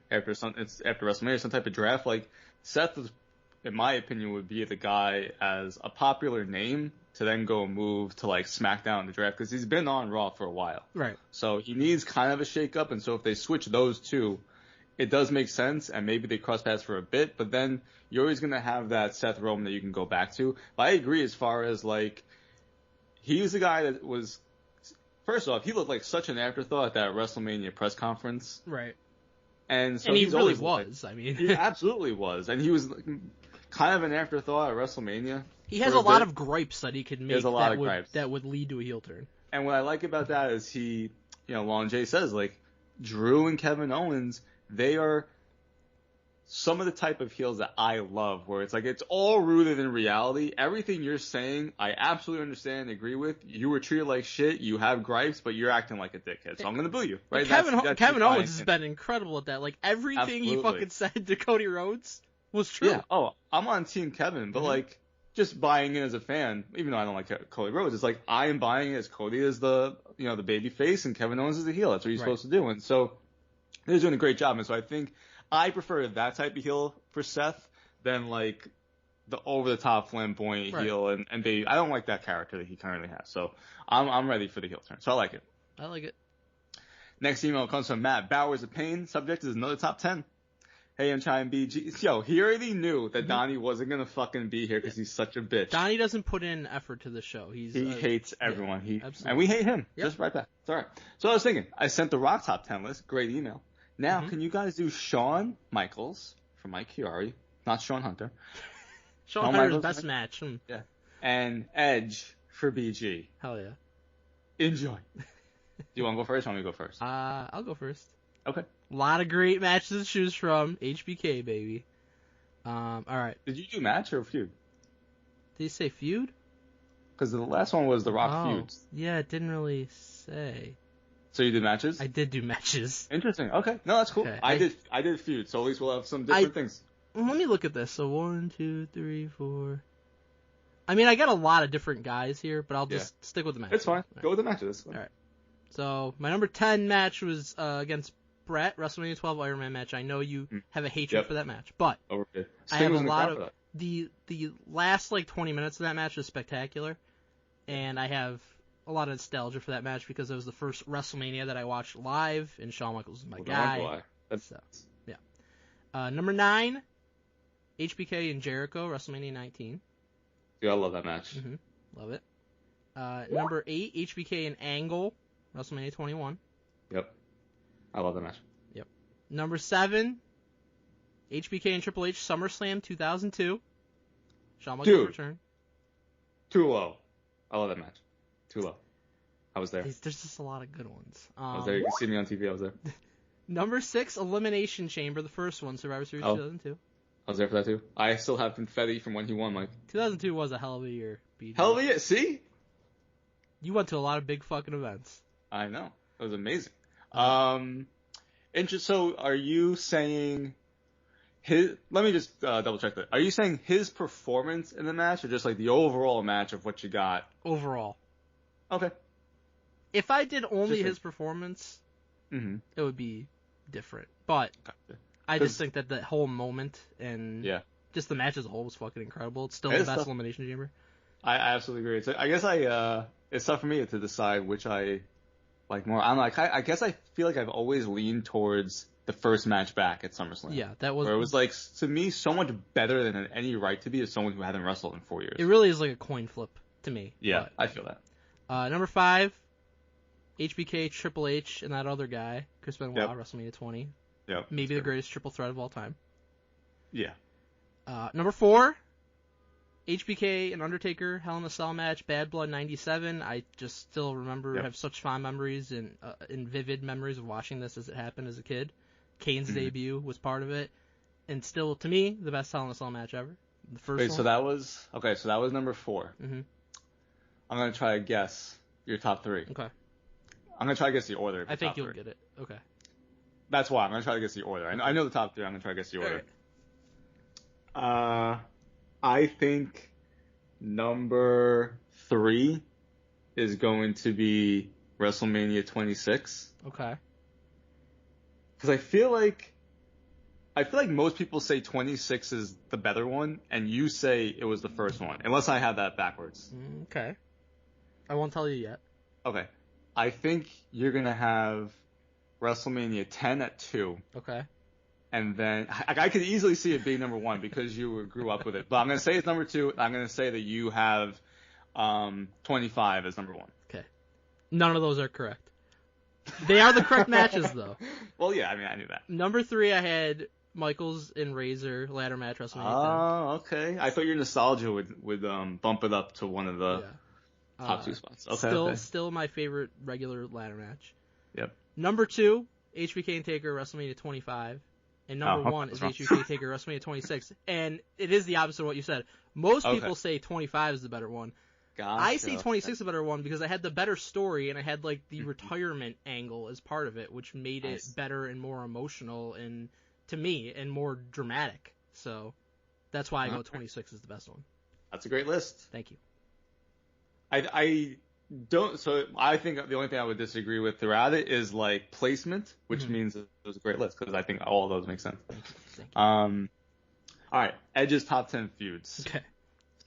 Speaker 5: after WrestleMania, some type of draft, Seth is, in my opinion, would be the guy as a popular name to then go move to SmackDown in the draft because he's been on Raw for a while.
Speaker 2: Right.
Speaker 5: So he needs kind of a shake-up, and so if they switch those two, it does make sense, and maybe they cross paths for a bit, but then you're always going to have that Seth Roman that you can go back to. But I agree as far as he was the guy that was, first off, he looked like such an afterthought at that WrestleMania press conference.
Speaker 2: Right.
Speaker 5: And so
Speaker 2: he really
Speaker 5: was.
Speaker 2: I mean,
Speaker 5: he absolutely was. And he was kind of an afterthought at WrestleMania.
Speaker 2: He has a lot of gripes that he could make that would lead to a heel turn.
Speaker 5: And what I like about that is he, Lon Jay says, like, Drew and Kevin Owens, they are some of the type of heels that I love, where it's like, it's all rooted in reality. Everything you're saying, I absolutely understand and agree with. You were treated like shit, you have gripes, but you're acting like a dickhead, so I'm gonna boo you, right?
Speaker 2: Kevin Owens has been incredible at that. Like, everything he fucking said to Cody Rhodes was true.
Speaker 5: Yeah, I'm on Team Kevin, but like, just buying in as a fan, even though I don't like Cody Rhodes, it's like, I am buying it as Cody is the baby face and Kevin Owens is the heel. That's what he's supposed to do. And so they're doing a great job. And so I think I prefer that type of heel for Seth than like the over the top flamboyant heel and baby. I don't like that character that he currently has. So I'm ready for the heel turn. So I like it.
Speaker 2: I like it.
Speaker 5: Next email comes from Matt Bowers of Pain. Subject is another top 10. Hey, I'm trying BG. Yo, he already knew that Donnie wasn't going to fucking be here because he's such a bitch.
Speaker 2: Donnie doesn't put in effort to the show. He
Speaker 5: hates everyone.
Speaker 2: Yeah,
Speaker 5: and we hate him. Yep. Just right back. It's all right. So I was thinking, I sent the Rock top 10 list. Great email. Now, can you guys do Shawn Michaels for Mike Chiari, not Shawn Hunter?
Speaker 2: Shawn Hunter's best match.
Speaker 5: Yeah. And Edge for BG.
Speaker 2: Hell yeah.
Speaker 5: Enjoy. Do you want to go first or want me to go first?
Speaker 2: I'll go first.
Speaker 5: Okay.
Speaker 2: A lot of great matches to choose from. HBK, baby. All right.
Speaker 5: Did you do match or feud?
Speaker 2: Did you say feud?
Speaker 5: Because the last one was the Rock feuds.
Speaker 2: Yeah, it didn't really say.
Speaker 5: So you did matches?
Speaker 2: I did do matches.
Speaker 5: Interesting. Okay. No, that's cool. Okay. I did feud, so at least we'll have some different things.
Speaker 2: Let me look at this. So 1, 2, 3, 4. I mean, I got a lot of different guys here, but I'll just stick with the matches.
Speaker 5: It's fine. Go with the matches.
Speaker 2: All right. So my number 10 match was against Brett, WrestleMania 12 Iron Man match. I know you have a hatred for that match, but I have a lot of the last like 20 minutes of that match is spectacular, and I have a lot of nostalgia for that match because it was the first WrestleMania that I watched live, and Shawn Michaels was my guy. So, yeah. Number 9, HBK and Jericho, WrestleMania 19.
Speaker 5: Yeah, I love that match.
Speaker 2: Love it. Number 8, HBK and Angle, WrestleMania 21.
Speaker 5: Yep. I love that match.
Speaker 2: Yep. Number 7, HBK and Triple H, SummerSlam 2002. Shawn Michaels return.
Speaker 5: Too low. I love that match. Too low. I was there.
Speaker 2: There's just a lot of good ones.
Speaker 5: I was there. You can see me on TV. I was there.
Speaker 2: Number 6, Elimination Chamber, the first one, Survivor Series 2002.
Speaker 5: I was there for that too. I still have confetti from when he won, Mike.
Speaker 2: 2002 was a hell of a year, BJ.
Speaker 5: Hell of a year. See?
Speaker 2: You went to a lot of big fucking events.
Speaker 5: I know. It was amazing. So are you saying let me just double check that. Are you saying his performance in the match or just like the overall match of what you got?
Speaker 2: Overall.
Speaker 5: Okay.
Speaker 2: If I did only his performance, it would be different. But I just think that the whole moment and just the match as a whole was fucking incredible. It's still the best Elimination Chamber.
Speaker 5: I absolutely agree. I guess it's tough for me to decide which I like more. I guess I feel like I've always leaned towards the first match back at SummerSlam.
Speaker 2: Yeah, that was.
Speaker 5: Where it was like, to me, so much better than it had any right to be as someone who hadn't wrestled in 4 years.
Speaker 2: It really is like a coin flip to me.
Speaker 5: Yeah, I feel that.
Speaker 2: Number 5, HBK, Triple H, and that other guy, Chris Benoit, WrestleMania 20.
Speaker 5: Yep.
Speaker 2: Maybe the greatest triple threat of all time.
Speaker 5: Yeah.
Speaker 2: Number 4, HBK and Undertaker, Hell in a Cell match, Bad Blood 97. I just still remember, have such fond memories and vivid memories of watching this as it happened as a kid. Kane's debut was part of it, and still, to me, the best Hell in a Cell match ever. The first one.
Speaker 5: So that was number 4.
Speaker 2: Mm-hmm.
Speaker 5: I'm gonna try to guess your top 3.
Speaker 2: Okay.
Speaker 5: I'm gonna try to guess the order.
Speaker 2: I think you'll get it. Okay.
Speaker 5: That's why I'm gonna try to guess the order. I know the top 3. I'm gonna try to guess the order. Right. I think number 3 is going to be WrestleMania 26.
Speaker 2: Okay.
Speaker 5: Because I feel like most people say 26 is the better one, and you say it was the first one, unless I have that backwards.
Speaker 2: Okay. I won't tell you yet.
Speaker 5: Okay. I think you're going to have WrestleMania 10 at 2.
Speaker 2: Okay.
Speaker 5: And then, I could easily see it being number 1 because you grew up with it. But I'm going to say it's number 2. I'm going to say that you have 25 is number 1.
Speaker 2: Okay. None of those are correct. They are the correct matches, though.
Speaker 5: Well, yeah, I mean, I knew that.
Speaker 2: Number 3, I had Michaels and Razor ladder match WrestleMania 10.
Speaker 5: Oh, okay. I thought your nostalgia would bump it up to one of the top 2 spots. Okay.
Speaker 2: Still my favorite regular ladder match.
Speaker 5: Yep.
Speaker 2: Number 2, HBK and Taker WrestleMania 25. And number 1 is HBK Taker WrestleMania 26. And it is the opposite of what you said. Most people say 25 is the better one.
Speaker 5: Gotcha.
Speaker 2: I say 26 is the better one because I had the better story and I had like the retirement angle as part of it, which made it better and more emotional and to me and more dramatic. So that's why I go 26 is the best one.
Speaker 5: That's a great list.
Speaker 2: Thank you.
Speaker 5: I don't. So I think the only thing I would disagree with throughout it is like placement, which means it was a great list because I think all of those make sense.
Speaker 2: Thank you.
Speaker 5: All right, Edge's top 10 feuds.
Speaker 2: Okay.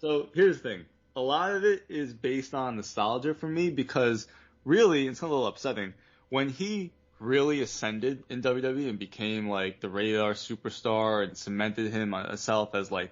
Speaker 5: So here's the thing. A lot of it is based on nostalgia for me because really, it's a little upsetting. When he really ascended in WWE and became like the radar superstar and cemented himself as like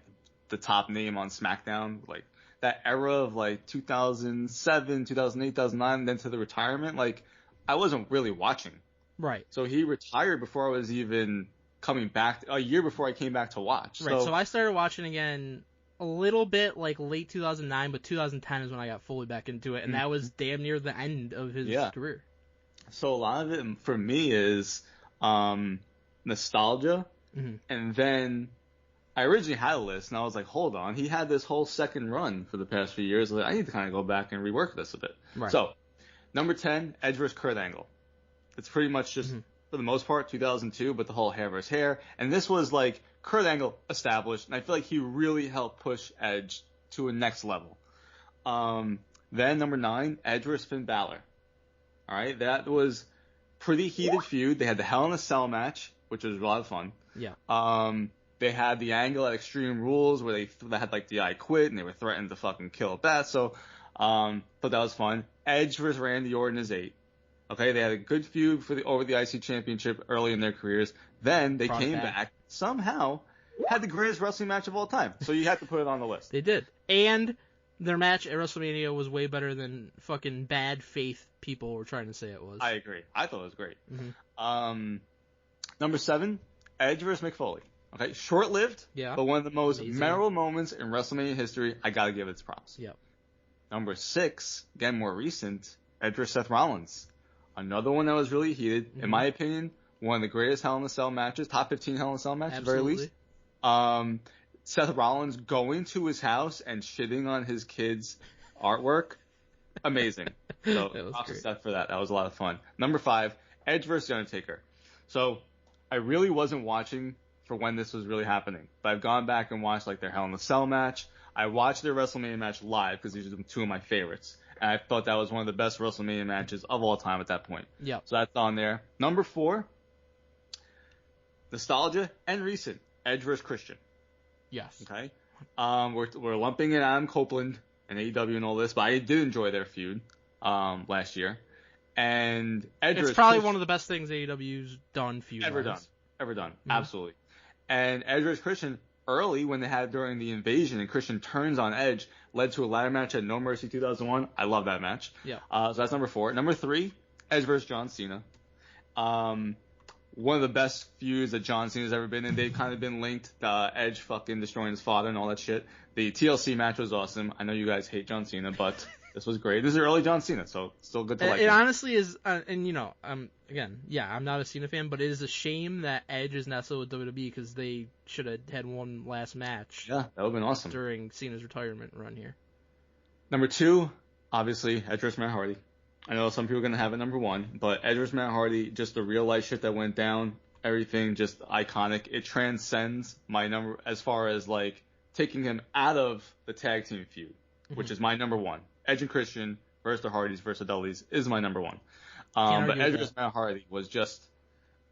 Speaker 5: the top name on SmackDown, like that era of like 2007, 2008, 2009, then to the retirement, like I wasn't really watching.
Speaker 2: Right.
Speaker 5: So he retired before I was even coming back, a year before I came back to watch.
Speaker 2: Right. So I started watching again a little bit like late 2009, but 2010 is when I got fully back into it, and that was damn near the end of his career. So
Speaker 5: a lot of it for me is nostalgia, and then I originally had a list, and I was like, hold on, he had this whole second run for the past few years. I need to kind of go back and rework this a bit.
Speaker 2: Right.
Speaker 5: So, number 10, Edge vs. Kurt Angle. It's pretty much just, for the most part, 2002, but the whole hair versus hair, and this was like Kurt Angle established, and I feel like he really helped push Edge to a next level. Then number 9, Edge vs. Finn Balor. All right, that was pretty heated feud. They had the Hell in a Cell match, which was a lot of fun.
Speaker 2: Yeah.
Speaker 5: They had the angle at Extreme Rules where they had like the I Quit and they were threatened to fucking kill Beth. So, but that was fun. Edge vs. Randy Orton is 8. Okay, they had a good feud over the IC Championship early in their careers. Then they came back, somehow had the greatest wrestling match of all time. So you have to put it on the list.
Speaker 2: They did. And their match at WrestleMania was way better than fucking bad faith people were trying to say it was.
Speaker 5: I agree. I thought it was great. Number 7, Edge vs. Mick Foley. Okay, short-lived, but one of the most memorable moments in WrestleMania history. I gotta give it its props.
Speaker 2: Yep.
Speaker 5: Number 6, again more recent, Edge vs. Seth Rollins. Another one that was really heated. In my opinion, one of the greatest Hell in a Cell matches, top 15 Hell in a Cell matches, at the very least. Seth Rollins going to his house and shitting on his kids' artwork. Amazing. So, props to Seth for that. That was a lot of fun. Number 5, Edge vs. The Undertaker. So, I really wasn't watching for when this was really happening, but I've gone back and watched like their Hell in a Cell match. I watched their WrestleMania match live because these are 2 of my favorites. And I thought that was one of the best WrestleMania matches of all time at that point.
Speaker 2: Yeah.
Speaker 5: So that's on there. Number 4, nostalgia and recent, Edge vs. Christian.
Speaker 2: Yes.
Speaker 5: Okay. We're lumping in Adam Copeland and AEW and all this, but I did enjoy their feud last year. And Edge
Speaker 2: it's probably one of the best things AEW's done feud
Speaker 5: ever done. Absolutely. And Edge vs. Christian early when they had during the invasion and Christian turns on Edge led to a ladder match at No Mercy 2001. I love that match.
Speaker 2: Yeah.
Speaker 5: So that's number 4. Number 3, Edge vs. John Cena. One of the best feuds that John Cena's ever been in. They've kind of been linked. Edge fucking destroying his father and all that shit. The TLC match was awesome. I know you guys hate John Cena, but this was great. This is early John Cena, so still good to like
Speaker 2: it. It
Speaker 5: him.
Speaker 2: honestly is, and you know, again, yeah, I'm not a Cena fan, but it is a shame that Edge is not still with WWE because they should have had one last match.
Speaker 5: Yeah, that would have been awesome.
Speaker 2: During Cena's retirement run here.
Speaker 5: Number 2, obviously, Edge vs. Matt Hardy. I know some people are going to have it number 1, but Edge vs. Matt Hardy, just the real life shit that went down, everything just iconic. It transcends my number as far as like taking him out of the tag team feud, which is my number 1. Edge and Christian versus the Hardys versus the Dudleys is my number 1. But Edge vs. Matt Hardy was just,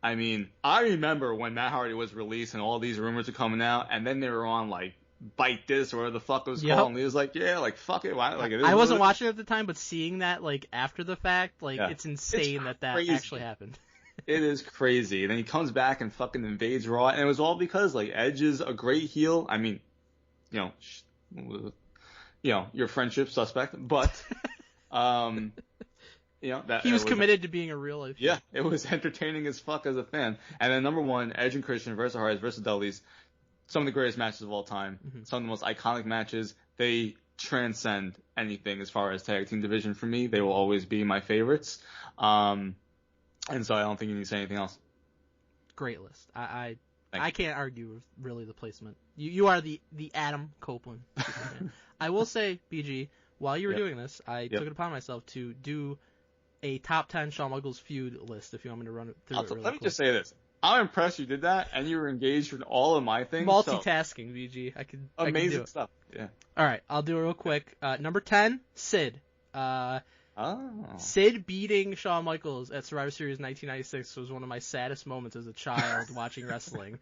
Speaker 5: I mean, I remember when Matt Hardy was released and all these rumors were coming out, and then they were on like Bite This or whatever the fuck it was called, and he was like, yeah, like fuck it, why? Like,
Speaker 2: I wasn't watching it at the time, but seeing that like after the fact, like it's insane that actually happened.
Speaker 5: It is crazy. And then he comes back and fucking invades Raw, and it was all because like Edge is a great heel. I mean, you know, your friendship suspect, but, that
Speaker 2: he was committed to being a real life.
Speaker 5: Yeah, it was entertaining as fuck as a fan. And then number 1, Edge and Christian versus Hardys versus Dudleys. Some of the greatest matches of all time. Mm-hmm. Some of the most iconic matches. They transcend anything as far as tag team division for me. They will always be my favorites. And so I don't think you need to say anything else.
Speaker 2: Great list. I can't argue with really the placement. You are the Adam Copeland. I will say, BG, while you were doing this, I took it upon myself to do a top 10 Shawn Michaels feud list if you want me to run it through.
Speaker 5: Let me just say this. I'm impressed you did that, and you were engaged in all of my things.
Speaker 2: Multitasking, BG.
Speaker 5: Amazing
Speaker 2: do it.
Speaker 5: Stuff. Yeah.
Speaker 2: All right, I'll do it real quick. Number 10, Sid. Sid beating Shawn Michaels at Survivor Series 1996 was one of my saddest moments as a child watching wrestling.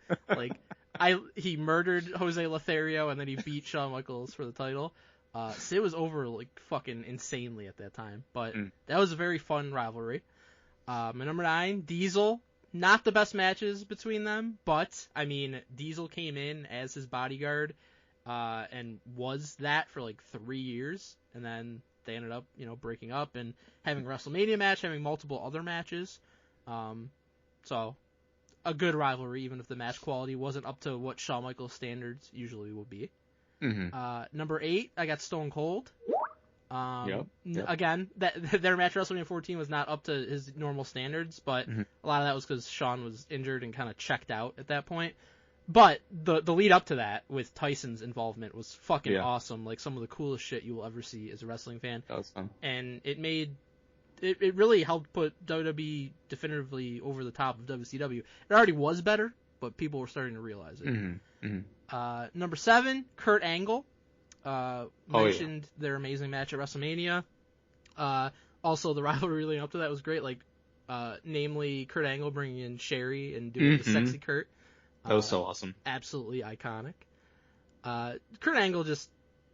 Speaker 2: He murdered Jose Lothario and then he beat Shawn Michaels for the title. Sid was over fucking insanely at that time, but that was a very fun rivalry. Number 9, Diesel. Not the best matches between them, but Diesel came in as his bodyguard, and was that for 3 years, and then they ended up, breaking up and having a WrestleMania match, having multiple other matches. So a good rivalry, even if the match quality wasn't up to what Shawn Michaels standards usually will be. Mm-hmm. Number 8, I got Stone Cold. Yep. Again, their match at WrestleMania 14 was not up to his normal standards, but a lot of that was because Shawn was injured and kind of checked out at that point. But the lead up to that with Tyson's involvement was fucking awesome. Some of the coolest shit you will ever see as a wrestling fan.
Speaker 5: That was fun.
Speaker 2: And it really helped put WWE definitively over the top of WCW. It already was better, but people were starting to realize it. Mm-hmm. Mm-hmm. Number 7, Kurt Angle. Mentioned their amazing match at WrestleMania. Also, the rivalry leading up to that was great. Namely, Kurt Angle bringing in Sherry and doing the sexy Kurt.
Speaker 5: That was so awesome.
Speaker 2: Absolutely iconic. Kurt Angle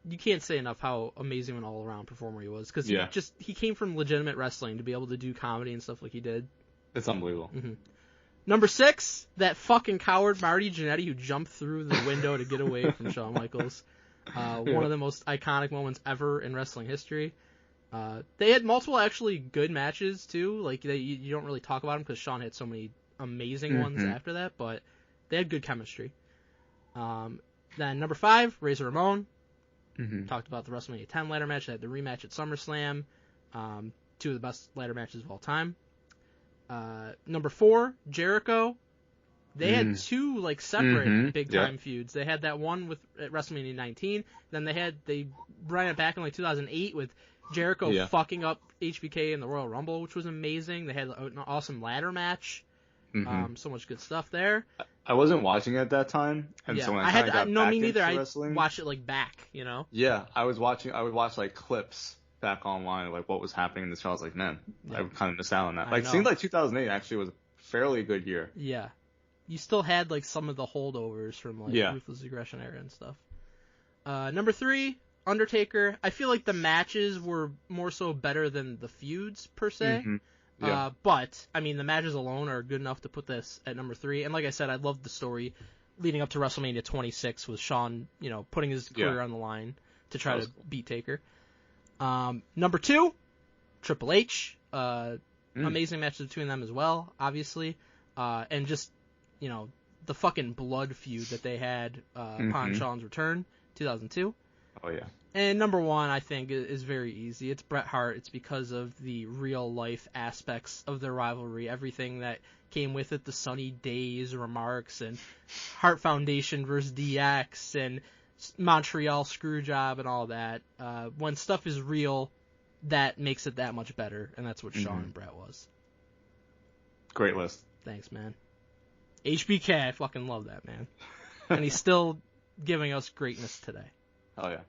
Speaker 2: you can't say enough how amazing an all-around performer he was. Because he came from legitimate wrestling to be able to do comedy and stuff like he did.
Speaker 5: It's unbelievable.
Speaker 2: Mm-hmm. Number 6, that fucking coward Marty Jannetty who jumped through the window to get away from Shawn Michaels. One of the most iconic moments ever in wrestling history. They had multiple actually good matches too. You don't really talk about them because Shawn had so many amazing ones after that, but they had good chemistry. Then number 5, Razor Ramon. Talked about the WrestleMania 10 ladder match. They had the rematch at SummerSlam. 2 of the best ladder matches of all time. Number 4, Jericho. They had 2 separate big time feuds. They had that one at WrestleMania 19. Then they ran it back in 2008 with Jericho fucking up HBK in the Royal Rumble, which was amazing. They had an awesome ladder match. So much good stuff there.
Speaker 5: I wasn't watching it at that time, and so when I got
Speaker 2: me neither. I
Speaker 5: wrestling,
Speaker 2: watched it back,
Speaker 5: Yeah, I would watch clips back online of what was happening in the show. I was like, man, I kind of missed out on that. It seemed like 2008 actually was a fairly good year.
Speaker 2: Yeah. You still had some of the holdovers from Ruthless Aggression era and stuff. Number 3, Undertaker. I feel like the matches were more so better than the feuds per se. Yeah. But the matches alone are good enough to put this at number 3. And like I said, I loved the story leading up to WrestleMania 26 with Shawn, putting his career on the line to try to beat Taker. Number 2, Triple H. Amazing matches between them as well, obviously. And just the fucking blood feud that they had upon Shawn's return, 2002.
Speaker 5: Oh, yeah.
Speaker 2: And number 1, I think, is very easy. It's Bret Hart. It's because of the real-life aspects of their rivalry, everything that came with it, the Sunny Days remarks, and Hart Foundation versus DX, and Montreal Screwjob, and all that. When stuff is real, that makes it that much better, and that's what Shawn and Bret was.
Speaker 5: Great list.
Speaker 2: Thanks, man. HBK, I fucking love that, man. And he's still giving us greatness today.
Speaker 5: Oh, yeah.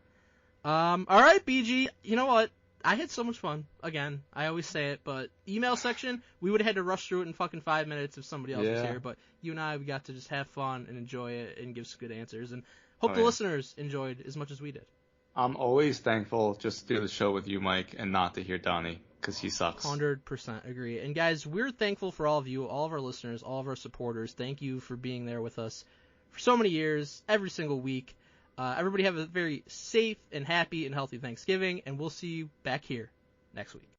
Speaker 2: Alright, BG, you know what? I had so much fun. Again, I always say it, but email section, we would have had to rush through it in fucking 5 minutes if somebody else was here, but you and I, we got to just have fun and enjoy it and give some good answers, and hope the listeners enjoyed as much as we did.
Speaker 5: I'm always thankful just to do the show with you, Mike, and not to hear Donnie, because he sucks.
Speaker 2: 100% agree. And guys, we're thankful for all of you, all of our listeners, all of our supporters. Thank you for being there with us for so many years, every single week. Everybody have a very safe and happy and healthy Thanksgiving, and we'll see you back here next week.